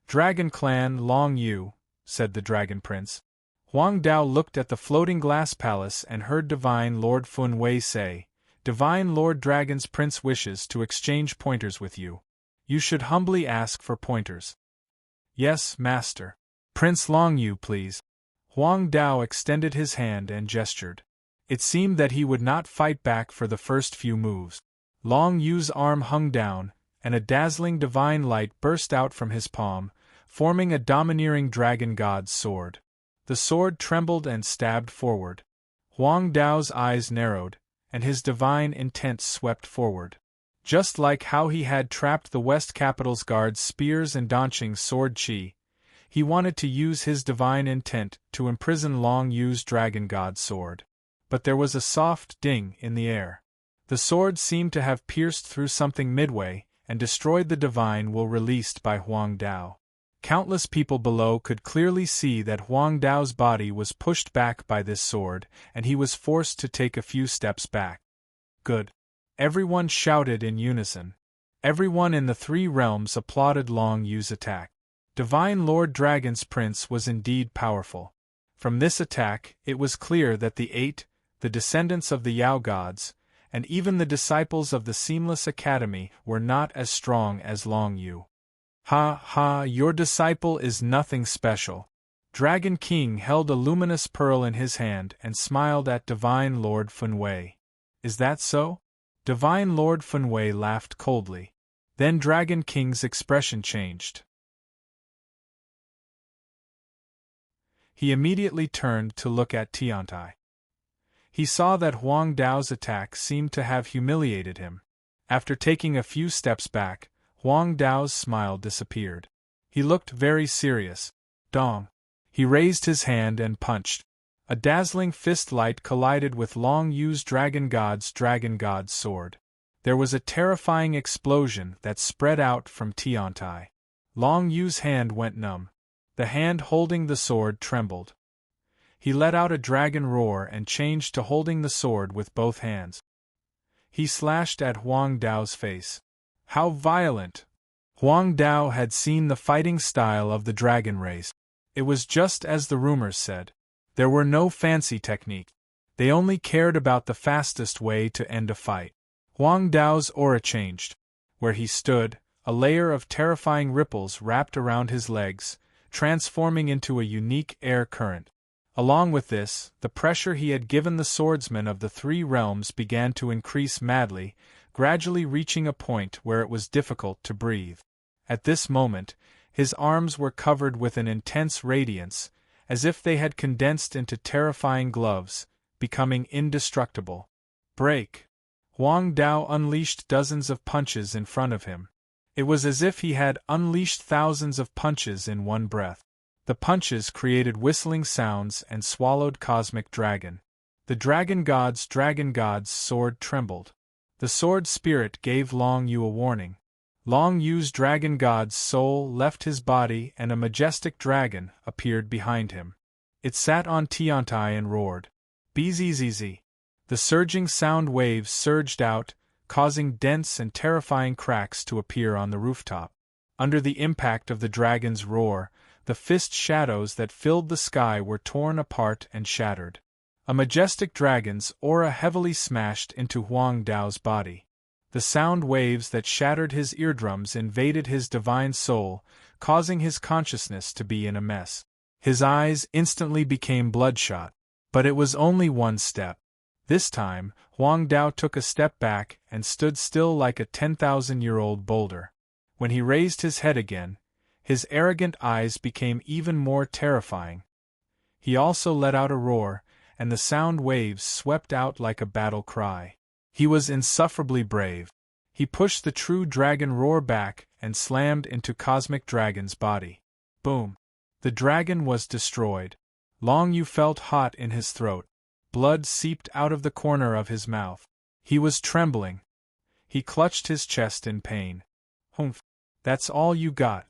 "Dragon Clan Long Yu," said the Dragon Prince. Huang Dao looked at the floating glass palace and heard Divine Lord Funwei say, "Divine Lord Dragon's Prince wishes to exchange pointers with you. You should humbly ask for pointers." "Yes, Master. Prince Long Yu, please." Huang Dao extended his hand and gestured. It seemed that he would not fight back for the first few moves. Long Yu's arm hung down, and a dazzling divine light burst out from his palm, forming a domineering dragon god's sword. The sword trembled and stabbed forward. Huang Dao's eyes narrowed, and his divine intent swept forward. Just like how he had trapped the West Capital's guards' spears and Danqing's sword chi, he wanted to use his divine intent to imprison Long Yu's dragon god sword. But there was a soft ding in the air. The sword seemed to have pierced through something midway and destroyed the divine will released by Huang Dao. Countless people below could clearly see that Huang Dao's body was pushed back by this sword, and he was forced to take a few steps back. "Good." Everyone shouted in unison. Everyone in the three realms applauded Long Yu's attack. Divine Lord Dragon's Prince was indeed powerful. From this attack, it was clear that the Eight, the descendants of the Yao gods, and even the disciples of the Seamless Academy were not as strong as Long Yu. "Ha ha, your disciple is nothing special." Dragon King held a luminous pearl in his hand and smiled at Divine Lord Funwei. "Is that so?" Divine Lord Funwei laughed coldly. Then Dragon King's expression changed. He immediately turned to look at Tiantai. He saw that Huang Dao's attack seemed to have humiliated him. After taking a few steps back, Huang Dao's smile disappeared. He looked very serious. Dong. He raised his hand and punched. A dazzling fist light collided with Long Yu's dragon god's sword. There was a terrifying explosion that spread out from Tiantai. Long Yu's hand went numb. The hand holding the sword trembled. He let out a dragon roar and changed to holding the sword with both hands. He slashed at Huang Dao's face. How violent! Huang Dao had seen the fighting style of the dragon race. It was just as the rumors said. There were no fancy techniques. They only cared about the fastest way to end a fight. Huang Dao's aura changed. Where he stood, a layer of terrifying ripples wrapped around his legs, transforming into a unique air current. Along with this, the pressure he had given the swordsmen of the three realms began to increase madly, gradually reaching a point where it was difficult to breathe. At this moment, his arms were covered with an intense radiance, as if they had condensed into terrifying gloves, becoming indestructible. Break! Huang Dao unleashed dozens of punches in front of him. It was as if he had unleashed thousands of punches in one breath. The punches created whistling sounds and swallowed cosmic dragon. The dragon god's sword trembled. The sword spirit gave Long Yu a warning. Long Yu's dragon god's soul left his body and a majestic dragon appeared behind him. It sat on Tiantai and roared. Bzzz. The surging sound waves surged out, causing dense and terrifying cracks to appear on the rooftop. Under the impact of the dragon's roar, the fist shadows that filled the sky were torn apart and shattered. A majestic dragon's aura heavily smashed into Huang Dao's body. The sound waves that shattered his eardrums invaded his divine soul, causing his consciousness to be in a mess. His eyes instantly became bloodshot. But it was only one step. This time, Huang Dao took a step back and stood still like a 10,000-year-old boulder. When he raised his head again, his arrogant eyes became even more terrifying. He also let out a roar, and the sound waves swept out like a battle cry. He was insufferably brave. He pushed the true dragon roar back and slammed into Cosmic Dragon's body. Boom! The dragon was destroyed. Long Yu felt hot in his throat. Blood seeped out of the corner of his mouth. He was trembling. He clutched his chest in pain. Humph! That's all you got.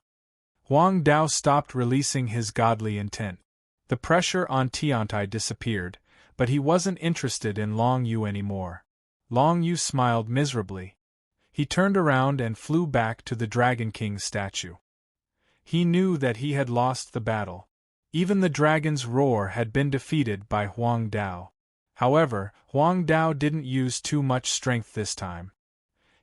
Huang Dao stopped releasing his godly intent. The pressure on Tiantai disappeared, but he wasn't interested in Long Yu anymore. Long Yu smiled miserably. He turned around and flew back to the Dragon King's statue. He knew that he had lost the battle. Even the dragon's roar had been defeated by Huang Dao. However, Huang Dao didn't use too much strength this time.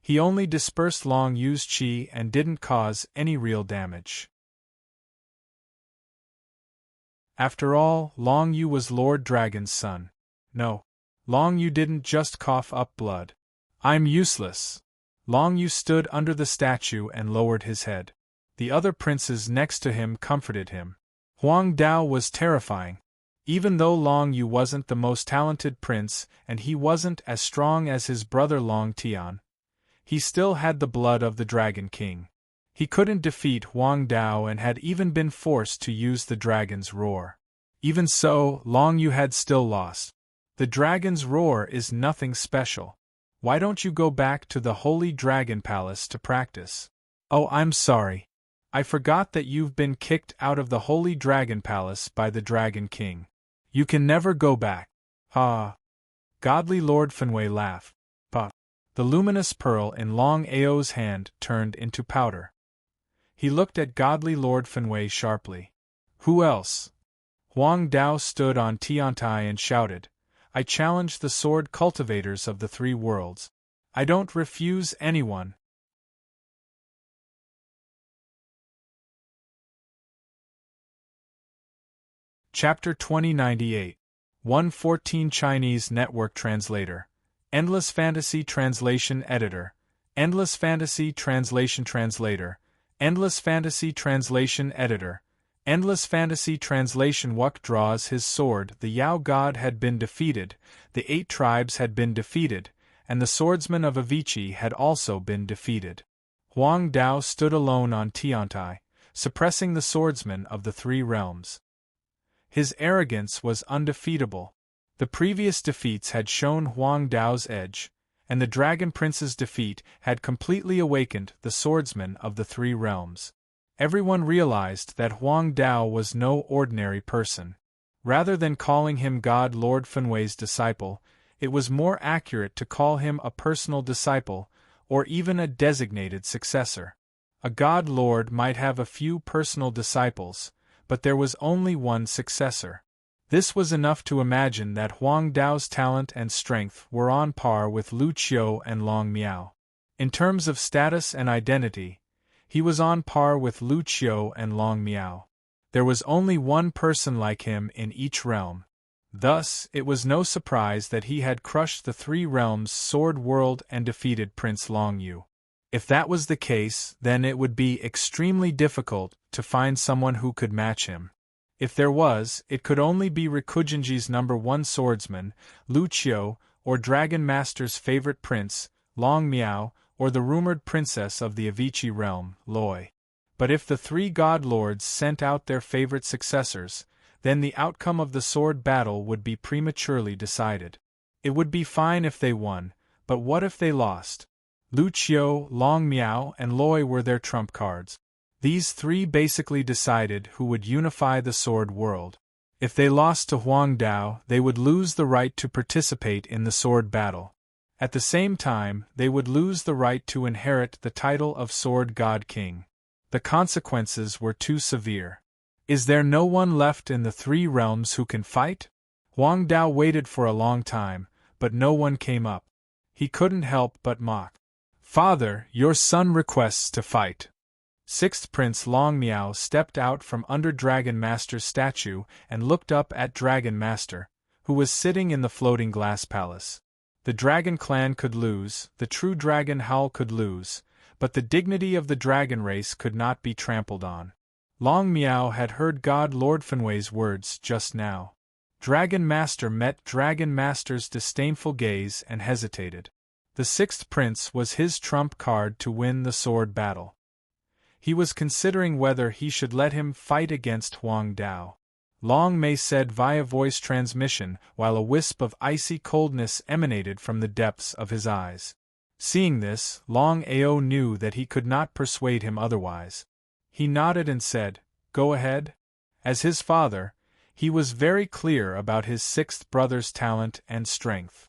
He only dispersed Long Yu's qi and didn't cause any real damage. After all, Long Yu was Lord Dragon's son. No, Long Yu didn't just cough up blood. I'm useless. Long Yu stood under the statue and lowered his head. The other princes next to him comforted him. Huang Dao was terrifying. Even though Long Yu wasn't the most talented prince and he wasn't as strong as his brother Long Tian, he still had the blood of the Dragon King. He couldn't defeat Huang Dao and had even been forced to use the dragon's roar. Even so, Long Yu had still lost. The dragon's roar is nothing special. Why don't you go back to the Holy Dragon Palace to practice? Oh, I'm sorry. I forgot that you've been kicked out of the Holy Dragon Palace by the Dragon King. You can never go back. Ha! Godly Lord Fenway laughed. Bah! The luminous pearl in Long Ao's hand turned into powder. He looked at Godly Lord Fenway sharply. Who else? Huang Dao stood on Tiantai and shouted, I challenge the sword cultivators of the three worlds. I don't refuse anyone. Chapter 2098 114 Chinese Network Translator Endless Fantasy Translation Editor Endless Fantasy Translation Translator Endless Fantasy Translation Editor Endless Fantasy Translation Wuk draws his sword. The Yao god had been defeated, the 8 tribes had been defeated, and the swordsmen of Avicii had also been defeated. Huang Dao stood alone on Tiantai, suppressing the swordsmen of the 3 realms. His arrogance was undefeatable. The previous defeats had shown Huang Dao's edge, and the Dragon Prince's defeat had completely awakened the swordsmen of the 3 realms. Everyone realized that Huang Dao was no ordinary person. Rather than calling him God Lord Fenway's disciple, it was more accurate to call him a personal disciple, or even a designated successor. A God Lord might have a few personal disciples, but there was only one successor. This was enough to imagine that Huang Dao's talent and strength were on par with Lu Qiu and Long Miao. In terms of status and identity, he was on par with Lu Qiu and Long Miao. There was only one person like him in each realm. Thus, it was no surprise that he had crushed the 3 realms' sword world and defeated Prince Long Yu. If that was the case, then it would be extremely difficult to find someone who could match him. If there was, it could only be Rikujinji's number 1 swordsman, Lu Qiu, or Dragon Master's favorite prince, Long Miao, or the rumored princess of the Avicii realm, Loi. But if the 3 god lords sent out their favorite successors, then the outcome of the sword battle would be prematurely decided. It would be fine if they won, but what if they lost? Lu Qiu, Long Miao, and Loi were their trump cards. These three basically decided who would unify the sword world. If they lost to Huang Dao, they would lose the right to participate in the sword battle. At the same time, they would lose the right to inherit the title of Sword God King. The consequences were too severe. Is there no one left in the three realms who can fight? Huang Dao waited for a long time, but no one came up. He couldn't help but mock. Father, your son requests to fight. Sixth Prince Long Miao stepped out from under Dragon Master's statue and looked up at Dragon Master, who was sitting in the floating glass palace. The Dragon clan could lose, the true Dragon Howl could lose, but the dignity of the dragon race could not be trampled on. Long Miao had heard God Lord Fenway's words just now. Dragon Master met Dragon Master's disdainful gaze and hesitated. The sixth prince was his trump card to win the sword battle. He was considering whether he should let him fight against Huang Dao. Long Mei said via voice transmission, while a wisp of icy coldness emanated from the depths of his eyes. Seeing this, Long Ao knew that he could not persuade him otherwise. He nodded and said, "Go ahead." As his father, he was very clear about his sixth brother's talent and strength.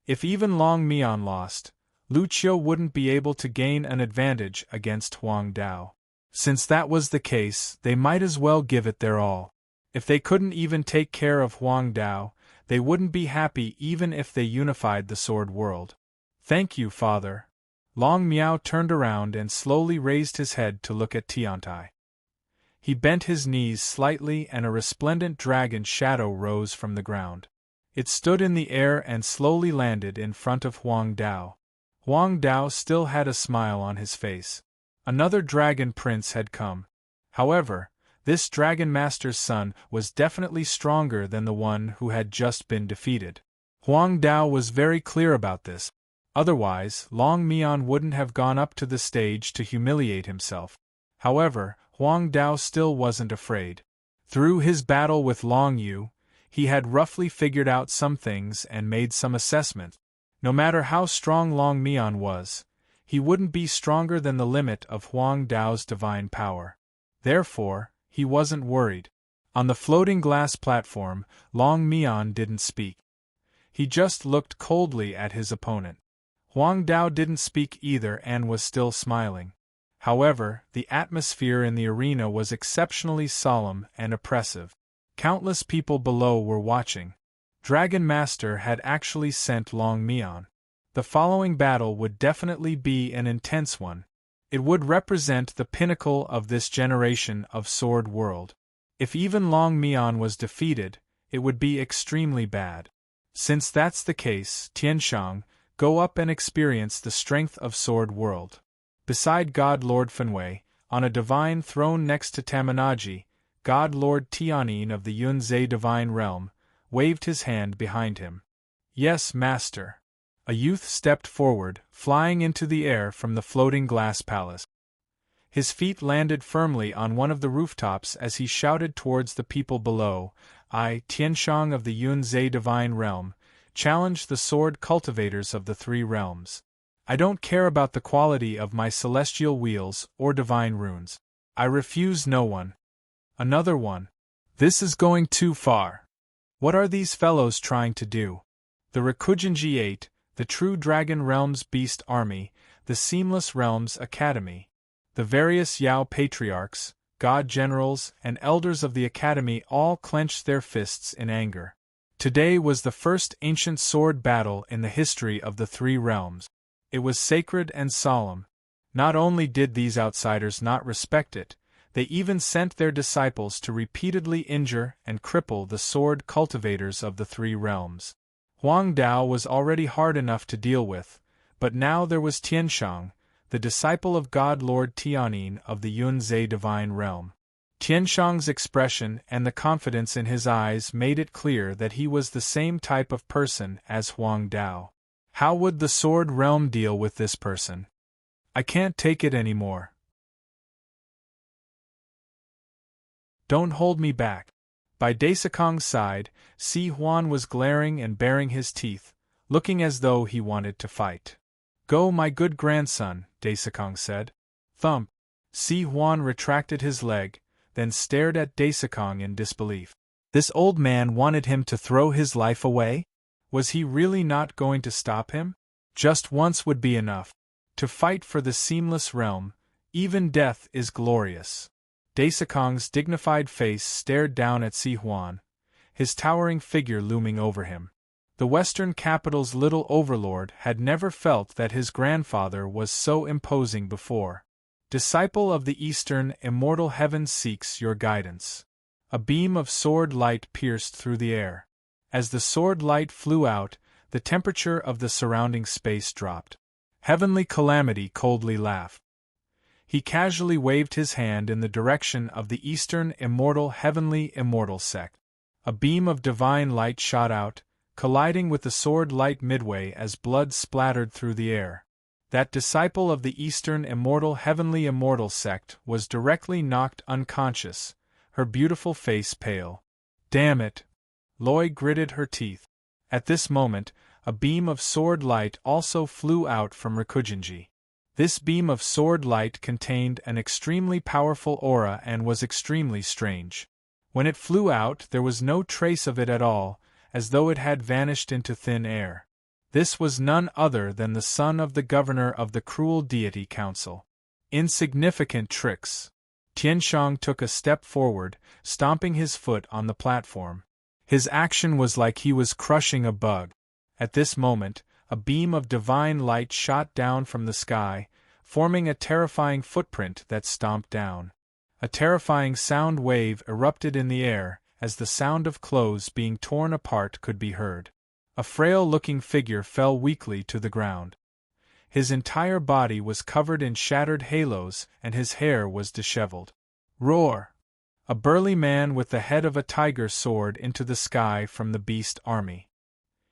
If even Long Mian lost, Lu Qiu wouldn't be able to gain an advantage against Huang Dao. Since that was the case, they might as well give it their all. If they couldn't even take care of Huang Dao, they wouldn't be happy even if they unified the sword world. "Thank you, father." Long Miao turned around and slowly raised his head to look at Tiantai. He bent his knees slightly and a resplendent dragon shadow rose from the ground. It stood in the air and slowly landed in front of Huang Dao. Huang Dao still had a smile on his face. Another dragon prince had come. However, this dragon master's son was definitely stronger than the one who had just been defeated. Huang Dao was very clear about this. Otherwise, Long Mian wouldn't have gone up to the stage to humiliate himself. However, Huang Dao still wasn't afraid. Through his battle with Long Yu, he had roughly figured out some things and made some assessment. No matter how strong Long Mian was, he wouldn't be stronger than the limit of Huang Dao's divine power. Therefore, he wasn't worried. On the floating glass platform, Long Mian didn't speak. He just looked coldly at his opponent. Huang Dao didn't speak either and was still smiling. However, the atmosphere in the arena was exceptionally solemn and oppressive. Countless people below were watching. Dragon Master had actually sent Long Mian. The following battle would definitely be an intense one. It would represent the pinnacle of this generation of Sword World. If even Long Mian was defeated, it would be extremely bad. Since that's the case, Tianshang, go up and experience the strength of Sword World. Beside God Lord Fenway, on a divine throne next to Tamanaji, God Lord Tianyin of the Yunzhe Divine Realm, waved his hand behind him. "Yes, Master." A youth stepped forward, flying into the air from the floating glass palace. His feet landed firmly on one of the rooftops as he shouted towards the people below, "I, Tianshang of the Yunzhe Divine Realm, challenge the sword cultivators of the three realms. I don't care about the quality of my celestial wheels or divine runes. I refuse no one." Another one. "This is going too far. What are these fellows trying to do?" The Rikujinji 8, the True Dragon Realms Beast Army, the Seamless Realms Academy, the various Yao Patriarchs, God Generals, and Elders of the Academy all clenched their fists in anger. Today was the first ancient sword battle in the history of the three realms. It was sacred and solemn. Not only did these outsiders not respect it, they even sent their disciples to repeatedly injure and cripple the sword cultivators of the three realms. Huang Dao was already hard enough to deal with, but now there was Tianshang, the disciple of God Lord Tianyin of the Yunzhe Divine Realm. Tianshang's expression and the confidence in his eyes made it clear that he was the same type of person as Huang Dao. How would the Sword Realm deal with this person? "I can't take it anymore." Don't hold me back. By Daisakong's side, Si Huan was glaring and baring his teeth, looking as though he wanted to fight. Go, my good grandson, Daisakong said. Thump. Si Huan retracted his leg, then stared at Daisakong in disbelief. This old man wanted him to throw his life away? Was he really not going to stop him? Just once would be enough. To fight for the seamless realm, even death is glorious. Daisakong's dignified face stared down at Si Huan, his towering figure looming over him. The Western capital's little overlord had never felt that his grandfather was so imposing before. Disciple of the Eastern, immortal heaven seeks your guidance. A beam of sword light pierced through the air. As the sword light flew out, the temperature of the surrounding space dropped. Heavenly Calamity coldly laughed. He casually waved his hand in the direction of the Eastern Immortal Heavenly Immortal sect. A beam of divine light shot out, colliding with the sword light midway as blood splattered through the air. That disciple of the Eastern Immortal Heavenly Immortal sect was directly knocked unconscious, her beautiful face pale. Damn it! Loi gritted her teeth. At this moment, a beam of sword light also flew out from Rikujinji. This beam of sword light contained an extremely powerful aura and was extremely strange. When it flew out, there was no trace of it at all, as though it had vanished into thin air. This was none other than the son of the governor of the cruel deity council. Insignificant tricks. Tianshang took a step forward, stomping his foot on the platform. His action was like he was crushing a bug. At this moment, a beam of divine light shot down from the sky, forming a terrifying footprint that stomped down. A terrifying sound wave erupted in the air, as the sound of clothes being torn apart could be heard. A frail-looking figure fell weakly to the ground. His entire body was covered in shattered halos and his hair was disheveled. Roar! A burly man with the head of a tiger soared into the sky from the beast army.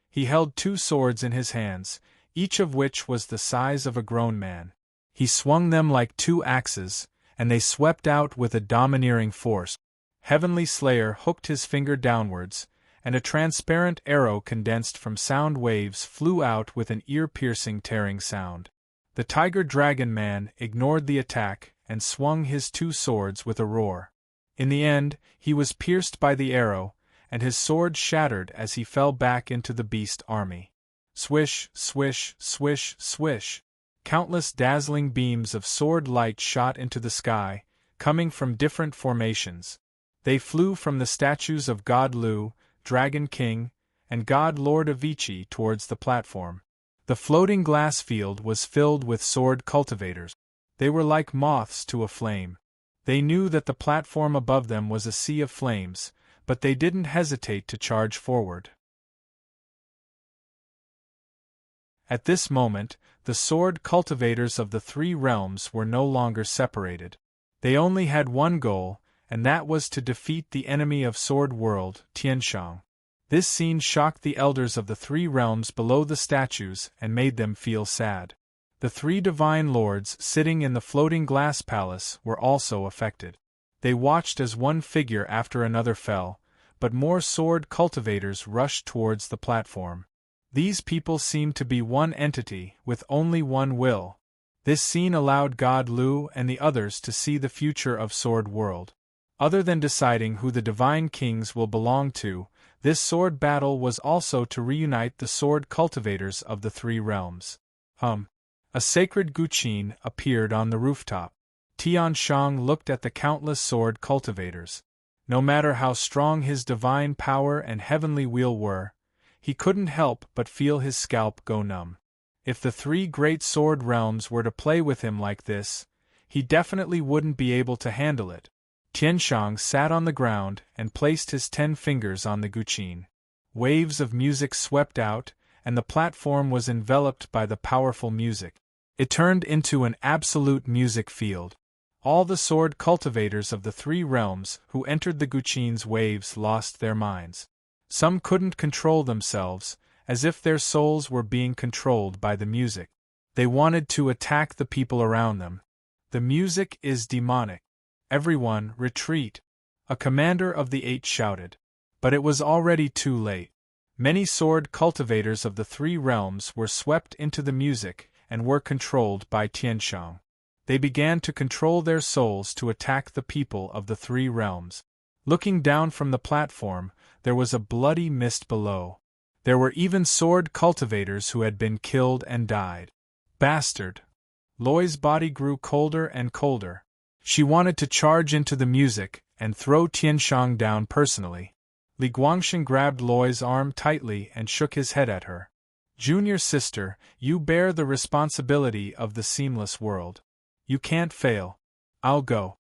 He held 2 swords in his hands, each of which was the size of a grown man. He swung them like 2 axes, and they swept out with a domineering force. Heavenly Slayer hooked his finger downwards, and a transparent arrow condensed from sound waves flew out with an ear-piercing tearing sound. The Tiger Dragon Man ignored the attack and swung his 2 swords with a roar. In the end, he was pierced by the arrow, and his sword shattered as he fell back into the beast army. Swish, swish, swish, swish. Countless dazzling beams of sword light shot into the sky, coming from different formations. They flew from the statues of God Lu, Dragon King, and God Lord Avicii towards the platform. The floating glass field was filled with sword cultivators. They were like moths to a flame. They knew that the platform above them was a sea of flames, but they didn't hesitate to charge forward. At this moment, the sword cultivators of the 3 realms were no longer separated. They only had one goal, and that was to defeat the enemy of Sword World, Tianshang. This scene shocked the elders of the 3 realms below the statues and made them feel sad. The 3 divine lords sitting in the floating glass palace were also affected. They watched as one figure after another fell, but more sword cultivators rushed towards the platform. These people seemed to be one entity, with only one will. This scene allowed God Lu and the others to see the future of Sword World. Other than deciding who the divine kings will belong to, this sword battle was also to reunite the sword cultivators of the 3 realms. A sacred guqin appeared on the rooftop. Tianshang looked at the countless sword cultivators. No matter how strong his divine power and heavenly will were, he couldn't help but feel his scalp go numb. If the 3 great sword realms were to play with him like this, he definitely wouldn't be able to handle it. Tianshang sat on the ground and placed his 10 fingers on the guqin. Waves of music swept out, and the platform was enveloped by the powerful music. It turned into an absolute music field. All the sword cultivators of the 3 realms who entered the guqin's waves lost their minds. Some couldn't control themselves, as if their souls were being controlled by the music. They wanted to attack the people around them. The music is demonic. Everyone, retreat. a commander of the 8 shouted. But it was already too late. Many sword cultivators of the 3 realms were swept into the music and were controlled by Tianshang. They began to control their souls to attack the people of the 3 realms. Looking down from the platform, there was a bloody mist below. There were even sword cultivators who had been killed and died. Bastard! Loi's body grew colder and colder. She wanted to charge into the music and throw Tianshang down personally. Li Guangxing grabbed Loi's arm tightly and shook his head at her. Junior sister, you bear the responsibility of the seamless world. You can't fail. I'll go.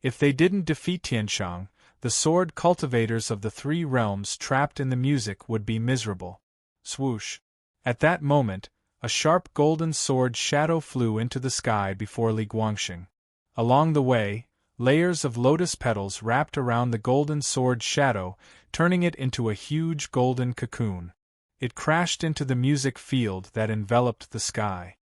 If they didn't defeat Tianshang, the sword cultivators of the 3 realms trapped in the music would be miserable. Swoosh! At that moment, a sharp golden sword shadow flew into the sky before Li Guangxing. Along the way, layers of lotus petals wrapped around the golden sword shadow, turning it into a huge golden cocoon. It crashed into the music field that enveloped the sky.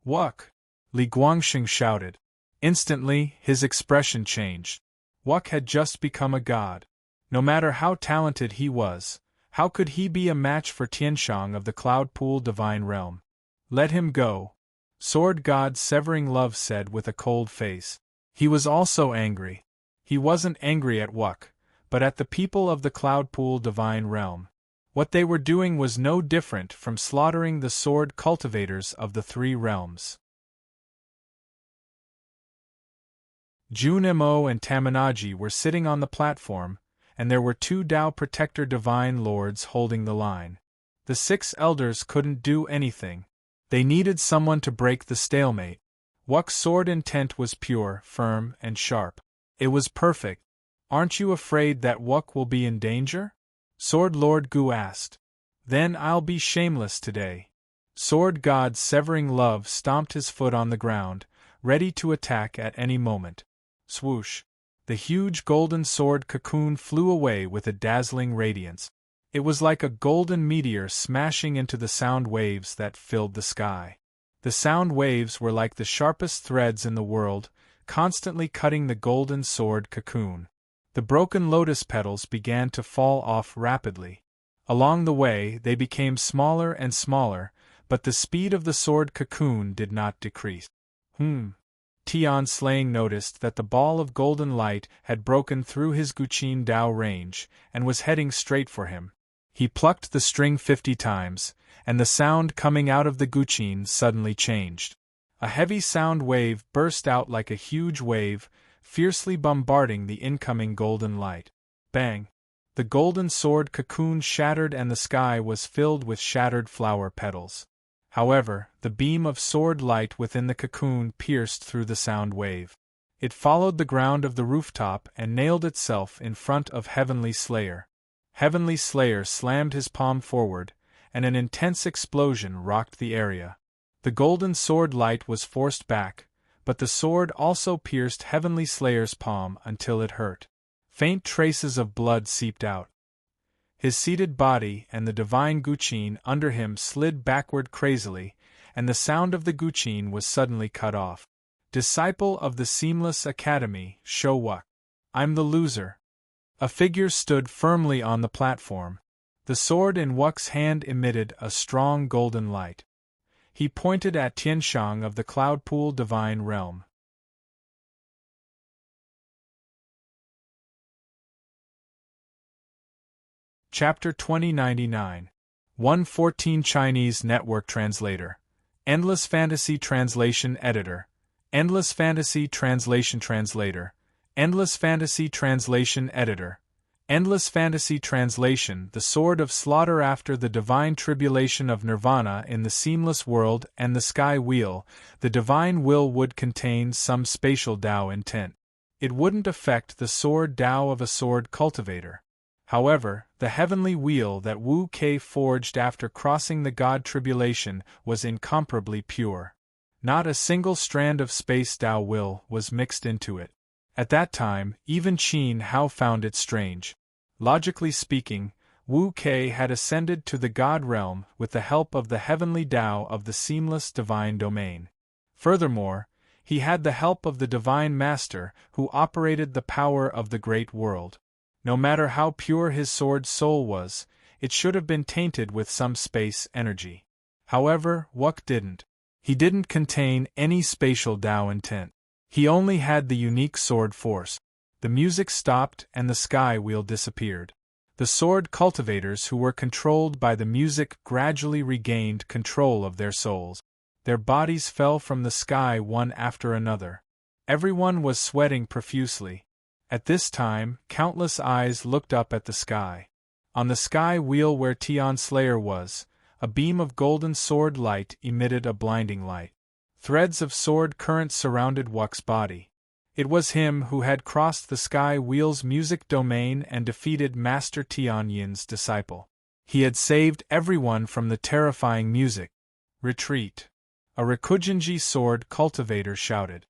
Wuck! Li Guangxing shouted. Instantly, his expression changed. Wuck had just become a god. No matter how talented he was, how could he be a match for Tianshang of the Cloud Pool Divine Realm? Let him go, Sword God Severing Love said with a cold face. He was also angry. He wasn't angry at Wuck, but at the people of the Cloud Pool Divine Realm. What they were doing was no different from slaughtering the sword cultivators of the 3 realms. Junimo and Tamanaji were sitting on the platform, and there were 2 Tao Protector Divine Lords holding the line. The 6 elders couldn't do anything. They needed someone to break the stalemate. Wuck's sword intent was pure, firm, and sharp. It was perfect. Aren't you afraid that Wuck will be in danger? Sword Lord Gu asked. Then I'll be shameless today. Sword God Severing Love stomped his foot on the ground, ready to attack at any moment. Swoosh! The huge golden sword cocoon flew away with a dazzling radiance. It was like a golden meteor smashing into the sound waves that filled the sky. The sound waves were like the sharpest threads in the world, constantly cutting the golden sword cocoon. The broken lotus petals began to fall off rapidly. Along the way, they became smaller and smaller, but the speed of the sword cocoon did not decrease. Tian Slaying noticed that the ball of golden light had broken through his Guqin Dao range and was heading straight for him. He plucked the string 50 times, and the sound coming out of the Guqin suddenly changed. A heavy sound wave burst out like a huge wave, fiercely bombarding the incoming golden light. Bang! The golden sword cocoon shattered and the sky was filled with shattered flower petals. However, the beam of sword light within the cocoon pierced through the sound wave. It followed the ground of the rooftop and nailed itself in front of Heavenly Slayer. Heavenly Slayer slammed his palm forward, and an intense explosion rocked the area. The golden sword light was forced back, but the sword also pierced Heavenly Slayer's palm until it hurt. Faint traces of blood seeped out. His seated body and the divine Guqin under him slid backward crazily, and the sound of the Guqin was suddenly cut off. Disciple of the Seamless Academy, show Wuck. I'm the loser. A figure stood firmly on the platform. The sword in Wuck's hand emitted a strong golden light. He pointed at Tianshang of the Cloud Pool Divine Realm. Chapter 2099. 114 Chinese Network Translator. Endless Fantasy Translation Editor. Endless Fantasy Translation Translator. Endless Fantasy Translation Editor. Endless Fantasy Translation. The Sword of Slaughter. After the divine tribulation of Nirvana in the Seamless World and the Sky Wheel, the divine will would contain some spatial Tao intent. It wouldn't affect the sword Tao of a sword cultivator. However, the heavenly wheel that Wu Kei forged after crossing the God tribulation was incomparably pure. Not a single strand of space Tao will was mixed into it. At that time, even Qin Hao found it strange. Logically speaking, Wu Kei had ascended to the God realm with the help of the heavenly Tao of the seamless divine domain. Furthermore, He had the help of the Divine Master, who operated the power of the great world. No matter how pure his sword's soul was, it should have been tainted with some space energy. However, Wuk didn't. He didn't contain any spatial Tao intent. He only had the unique sword force. The music stopped and the sky wheel disappeared. The sword cultivators who were controlled by the music gradually regained control of their souls. Their bodies fell from the sky one after another. Everyone was sweating profusely. At this time, countless eyes looked up at the sky. On the sky wheel where Tian Slayer was, a beam of golden sword light emitted a blinding light. Threads of sword current surrounded Wuk's body. It was him who had crossed the sky wheel's music domain and defeated Master Tian Yin's disciple. He had saved everyone from the terrifying music. Retreat! A Rikujinji sword cultivator shouted.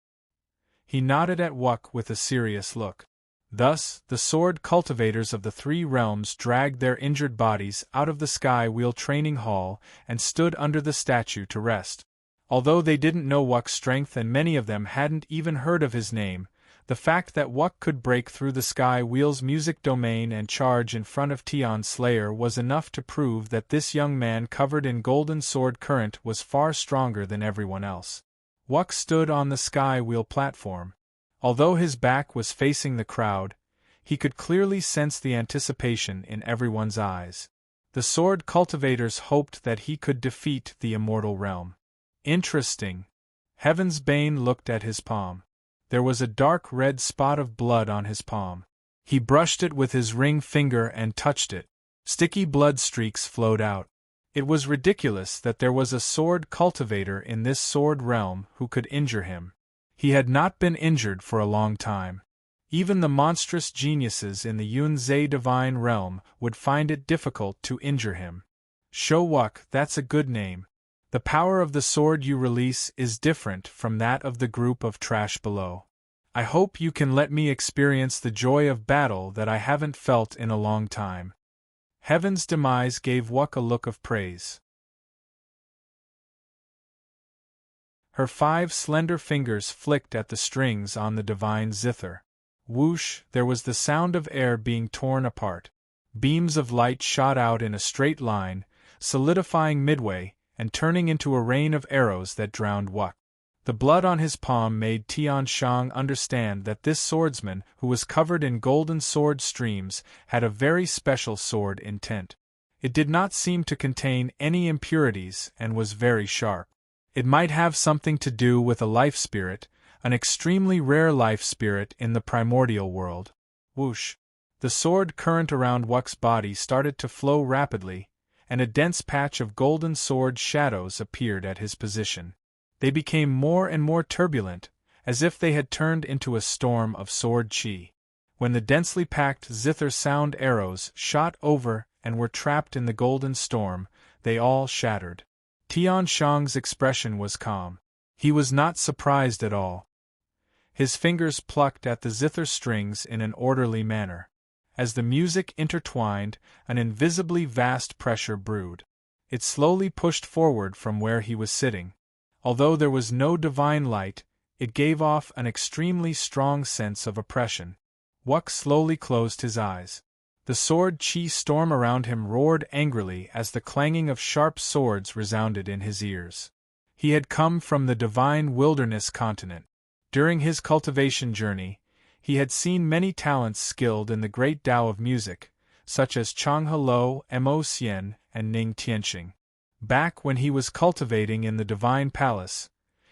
He nodded at Wuk with a serious look. Thus, the sword cultivators of the three realms dragged their injured bodies out of the sky wheel training hall and stood under the statue to rest. Although they didn't know Wuk's strength and many of them hadn't even heard of his name, the fact that Wuk could break through the sky wheel's music domain and charge in front of Tian Slayer was enough to prove that this young man covered in golden sword current was far stronger than everyone else. Wuk stood on the sky wheel platform. Although his back was facing the crowd, he could clearly sense the anticipation in everyone's eyes. The sword cultivators hoped that he could defeat the immortal realm. Interesting. Heaven's Bane looked at his palm. There was a dark red spot of blood on his palm. He brushed it with his ring finger and touched it. Sticky blood streaks flowed out. It was ridiculous that there was a sword cultivator in this sword realm who could injure him. He had not been injured for a long time. Even the monstrous geniuses in the Yunzhe divine realm would find it difficult to injure him. Showuk, that's a good name. The power of the sword you release is different from that of the group of trash below. I hope you can let me experience the joy of battle that I haven't felt in a long time. Heaven's Demise gave Wuk a look of praise. Her 5 slender fingers flicked at the strings on the divine zither. Whoosh, there was the sound of air being torn apart. Beams of light shot out in a straight line, solidifying midway, and turning into a rain of arrows that drowned Wuk. The blood on his palm made Tian Shang understand that this swordsman, who was covered in golden sword streams, had a very special sword intent. It did not seem to contain any impurities and was very sharp. It might have something to do with a life spirit, an extremely rare life spirit in the primordial world. Whoosh! The sword current around Wuk's body started to flow rapidly, and a dense patch of golden sword shadows appeared at his position. They became more and more turbulent, as if they had turned into a storm of sword chi. When the densely packed zither sound arrows shot over and were trapped in the golden storm, they all shattered. Tian Shang's expression was calm. He was not surprised at all. His fingers plucked at the zither strings in an orderly manner. As the music intertwined, an invisibly vast pressure brewed. It slowly pushed forward from where he was sitting. Although there was no divine light, it gave off an extremely strong sense of oppression. Wuk slowly closed his eyes. The sword chi storm around him roared angrily as the clanging of sharp swords resounded in his ears. He had come from the divine wilderness continent. During his cultivation journey, he had seen many talents skilled in the great Tao of music, such as Chang Hello, Mo Xian, and Ning Tianxing. Back when he was cultivating in the Divine Palace,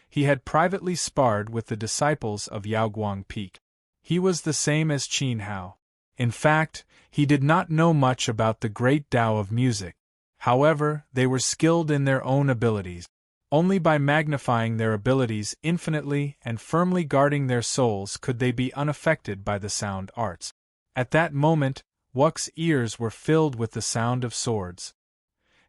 he had privately sparred with the disciples of Yaoguang Peak. He was the same as Qin Hao. In fact, he did not know much about the great Tao of music. However, they were skilled in their own abilities. Only by magnifying their abilities infinitely and firmly guarding their souls could they be unaffected by the sound arts. At that moment, Wuk's ears were filled with the sound of swords.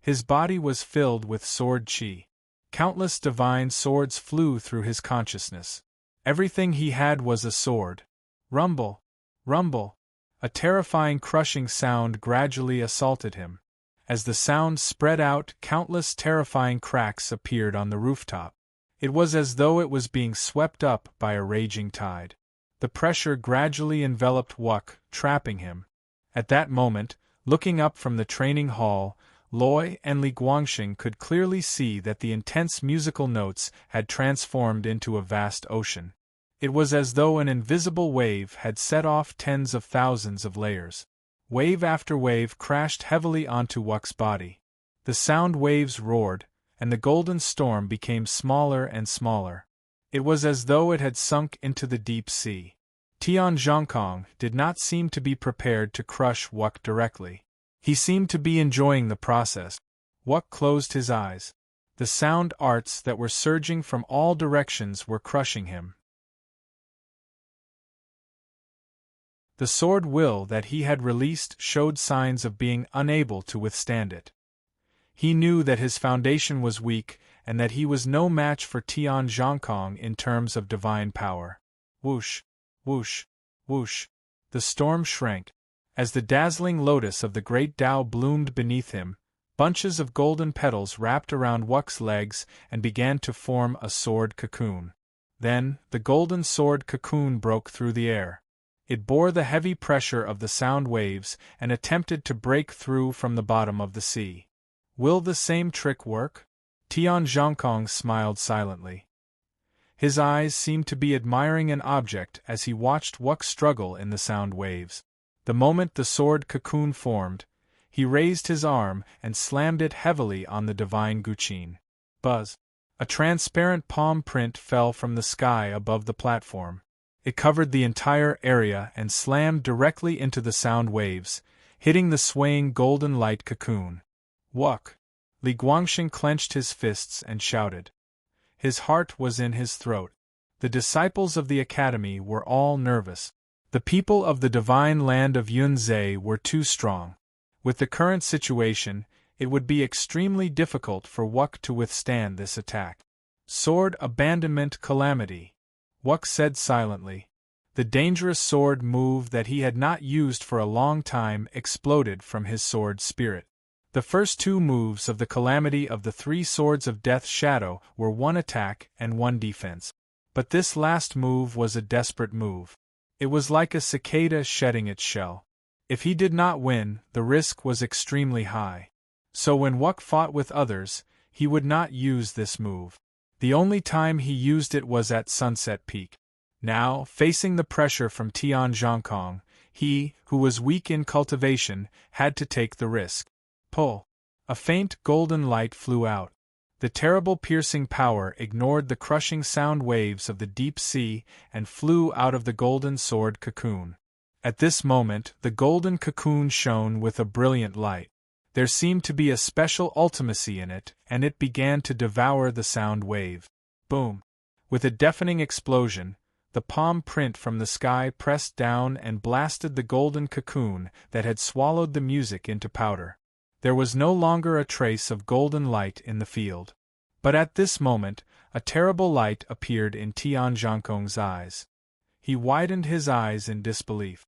His body was filled with sword chi. Countless divine swords flew through his consciousness. Everything he had was a sword. Rumble! Rumble! A terrifying crushing sound gradually assaulted him. As the sound spread out, countless terrifying cracks appeared on the rooftop. It was as though it was being swept up by a raging tide. The pressure gradually enveloped Wuk, trapping him. At that moment, looking up from the training hall, Loi and Li Guangxing could clearly see that the intense musical notes had transformed into a vast ocean. It was as though an invisible wave had set off tens of thousands of layers. Wave after wave crashed heavily onto Wuk's body. The sound waves roared, and the golden storm became smaller and smaller. It was as though it had sunk into the deep sea. Tian Zhongkong did not seem to be prepared to crush Wuk directly. He seemed to be enjoying the process. Wuk closed his eyes. The sound arts that were surging from all directions were crushing him. The sword will that he had released showed signs of being unable to withstand it. He knew that his foundation was weak and that he was no match for Tian Zhongkong in terms of divine power. Whoosh, whoosh, whoosh. The storm shrank. As the dazzling lotus of the great Tao bloomed beneath him, bunches of golden petals wrapped around Wuk's legs and began to form a sword cocoon. Then, the golden sword cocoon broke through the air. It bore the heavy pressure of the sound waves and attempted to break through from the bottom of the sea. Will the same trick work? Tian Zhongkong smiled silently. His eyes seemed to be admiring an object as he watched Wuk struggle in the sound waves. The moment the sword cocoon formed, he raised his arm and slammed it heavily on the divine Guqin. Buzz! A transparent palm print fell from the sky above the platform. It covered the entire area and slammed directly into the sound waves, hitting the swaying golden light cocoon. Wuk! Li Guangxing clenched his fists and shouted. His heart was in his throat. The disciples of the academy were all nervous. The people of the divine land of Yunzhe were too strong. With the current situation, it would be extremely difficult for Wuk to withstand this attack. Sword abandonment calamity, Wuk said silently. The dangerous sword move that he had not used for a long time exploded from his sword spirit. The first two moves of the calamity of the three swords of Death Shadow were one attack and one defense. But this last move was a desperate move. It was like a cicada shedding its shell. If he did not win, the risk was extremely high. So when Wuk fought with others, he would not use this move. The only time he used it was at Sunset Peak. Now, facing the pressure from Tian Zhongkong, he, who was weak in cultivation, had to take the risk. Pull! A faint golden light flew out. The terrible piercing power ignored the crushing sound waves of the deep sea and flew out of the golden sword cocoon. At this moment, the golden cocoon shone with a brilliant light. There seemed to be a special ultimacy in it, and it began to devour the sound wave. Boom! With a deafening explosion, the palm print from the sky pressed down and blasted the golden cocoon that had swallowed the music into powder. There was no longer a trace of golden light in the field. But at this moment, a terrible light appeared in Tian Zhongkong's eyes. He widened his eyes in disbelief.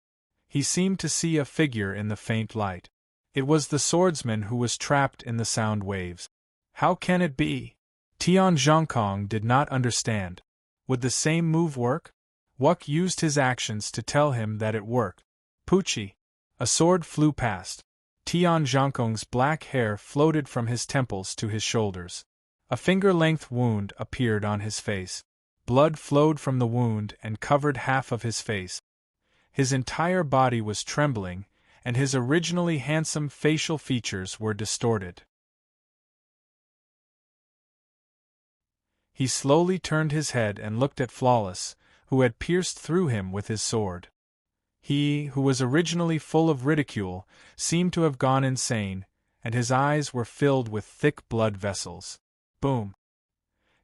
He seemed to see a figure in the faint light. It was the swordsman who was trapped in the sound waves. How can it be? Tian Zhongkong did not understand. Would the same move work? Wuk used his actions to tell him that it worked. Poochie! A sword flew past. Tian Zhongkong's black hair floated from his temples to his shoulders. A finger-length wound appeared on his face. Blood flowed from the wound and covered half of his face. His entire body was trembling, and his originally handsome facial features were distorted. He slowly turned his head and looked at Flawless, who had pierced through him with his sword. He, who was originally full of ridicule, seemed to have gone insane, and his eyes were filled with thick blood vessels. Boom!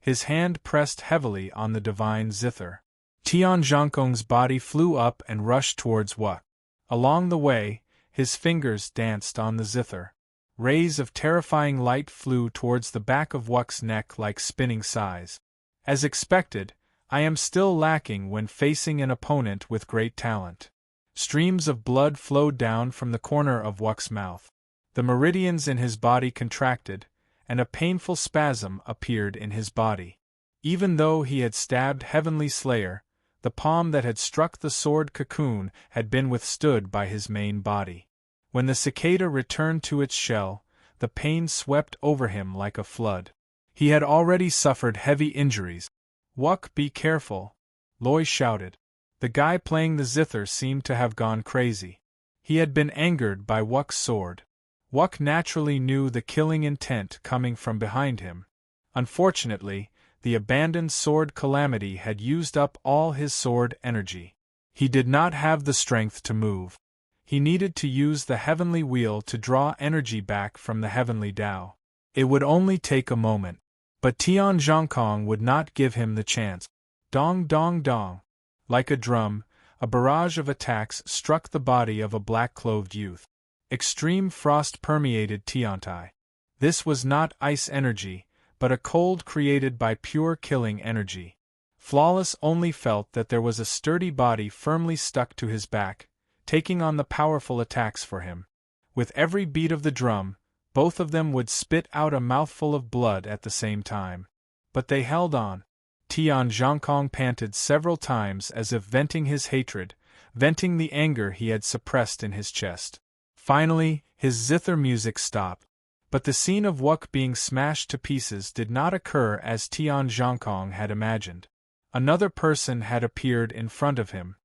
His hand pressed heavily on the divine zither. Tian Zhongkong's body flew up and rushed towards Wuk. Along the way, his fingers danced on the zither. Rays of terrifying light flew towards the back of Wuk's neck like spinning sighs. As expected, I am still lacking when facing an opponent with great talent. Streams of blood flowed down from the corner of Wuk's mouth. The meridians in his body contracted, and a painful spasm appeared in his body. Even though he had stabbed Heavenly Slayer, the palm that had struck the sword cocoon had been withstood by his main body. When the cicada returned to its shell, the pain swept over him like a flood. He had already suffered heavy injuries. "Wuck, be careful!" Loy shouted. The guy playing the zither seemed to have gone crazy. He had been angered by Wuck's sword. Wuck naturally knew the killing intent coming from behind him. Unfortunately, the abandoned sword Calamity had used up all his sword energy. He did not have the strength to move. He needed to use the heavenly wheel to draw energy back from the heavenly Tao. It would only take a moment. But Tian Zhongkong would not give him the chance. Dong dong dong. Like a drum, a barrage of attacks struck the body of a black-clothed youth. Extreme frost permeated Tiantai. This was not ice energy, but a cold created by pure killing energy. Flawless only felt that there was a sturdy body firmly stuck to his back, taking on the powerful attacks for him. With every beat of the drum, both of them would spit out a mouthful of blood at the same time. But they held on. Tian Zhongkong panted several times as if venting his hatred, venting the anger he had suppressed in his chest. Finally, his zither music stopped. But the scene of Wuck being smashed to pieces did not occur as Tian Zhongkong had imagined. Another person had appeared in front of him.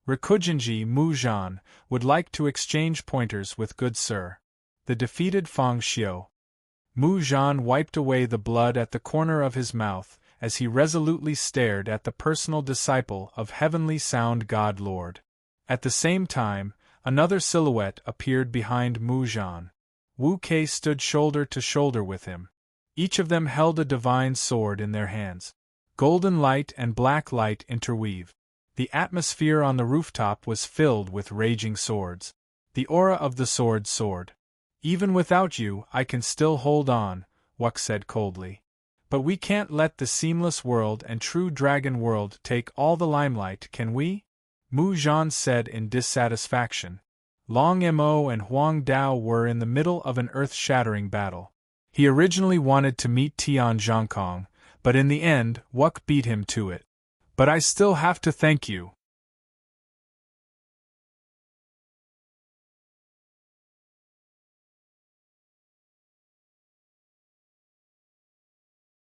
Rikujinji Mu Zhan would like to exchange pointers with good sir. The defeated Fang Xiu. Mu Zhan wiped away the blood at the corner of his mouth as he resolutely stared at the personal disciple of Heavenly Sound God Lord. At the same time, another silhouette appeared behind Mu Zhan. Wu Kei stood shoulder to shoulder with him. Each of them held a divine sword in their hands. Golden light and black light interweave. The atmosphere on the rooftop was filled with raging swords. The aura of the sword soared. "Even without you, I can still hold on," Wuck said coldly. "But we can't let the seamless world and true dragon world take all the limelight, can we?" Mu Zhan said in dissatisfaction. Long Mo and Huang Dao were in the middle of an earth-shattering battle. He originally wanted to meet Tian Zhongkong, but in the end, Wuck beat him to it. "But I still have to thank you,"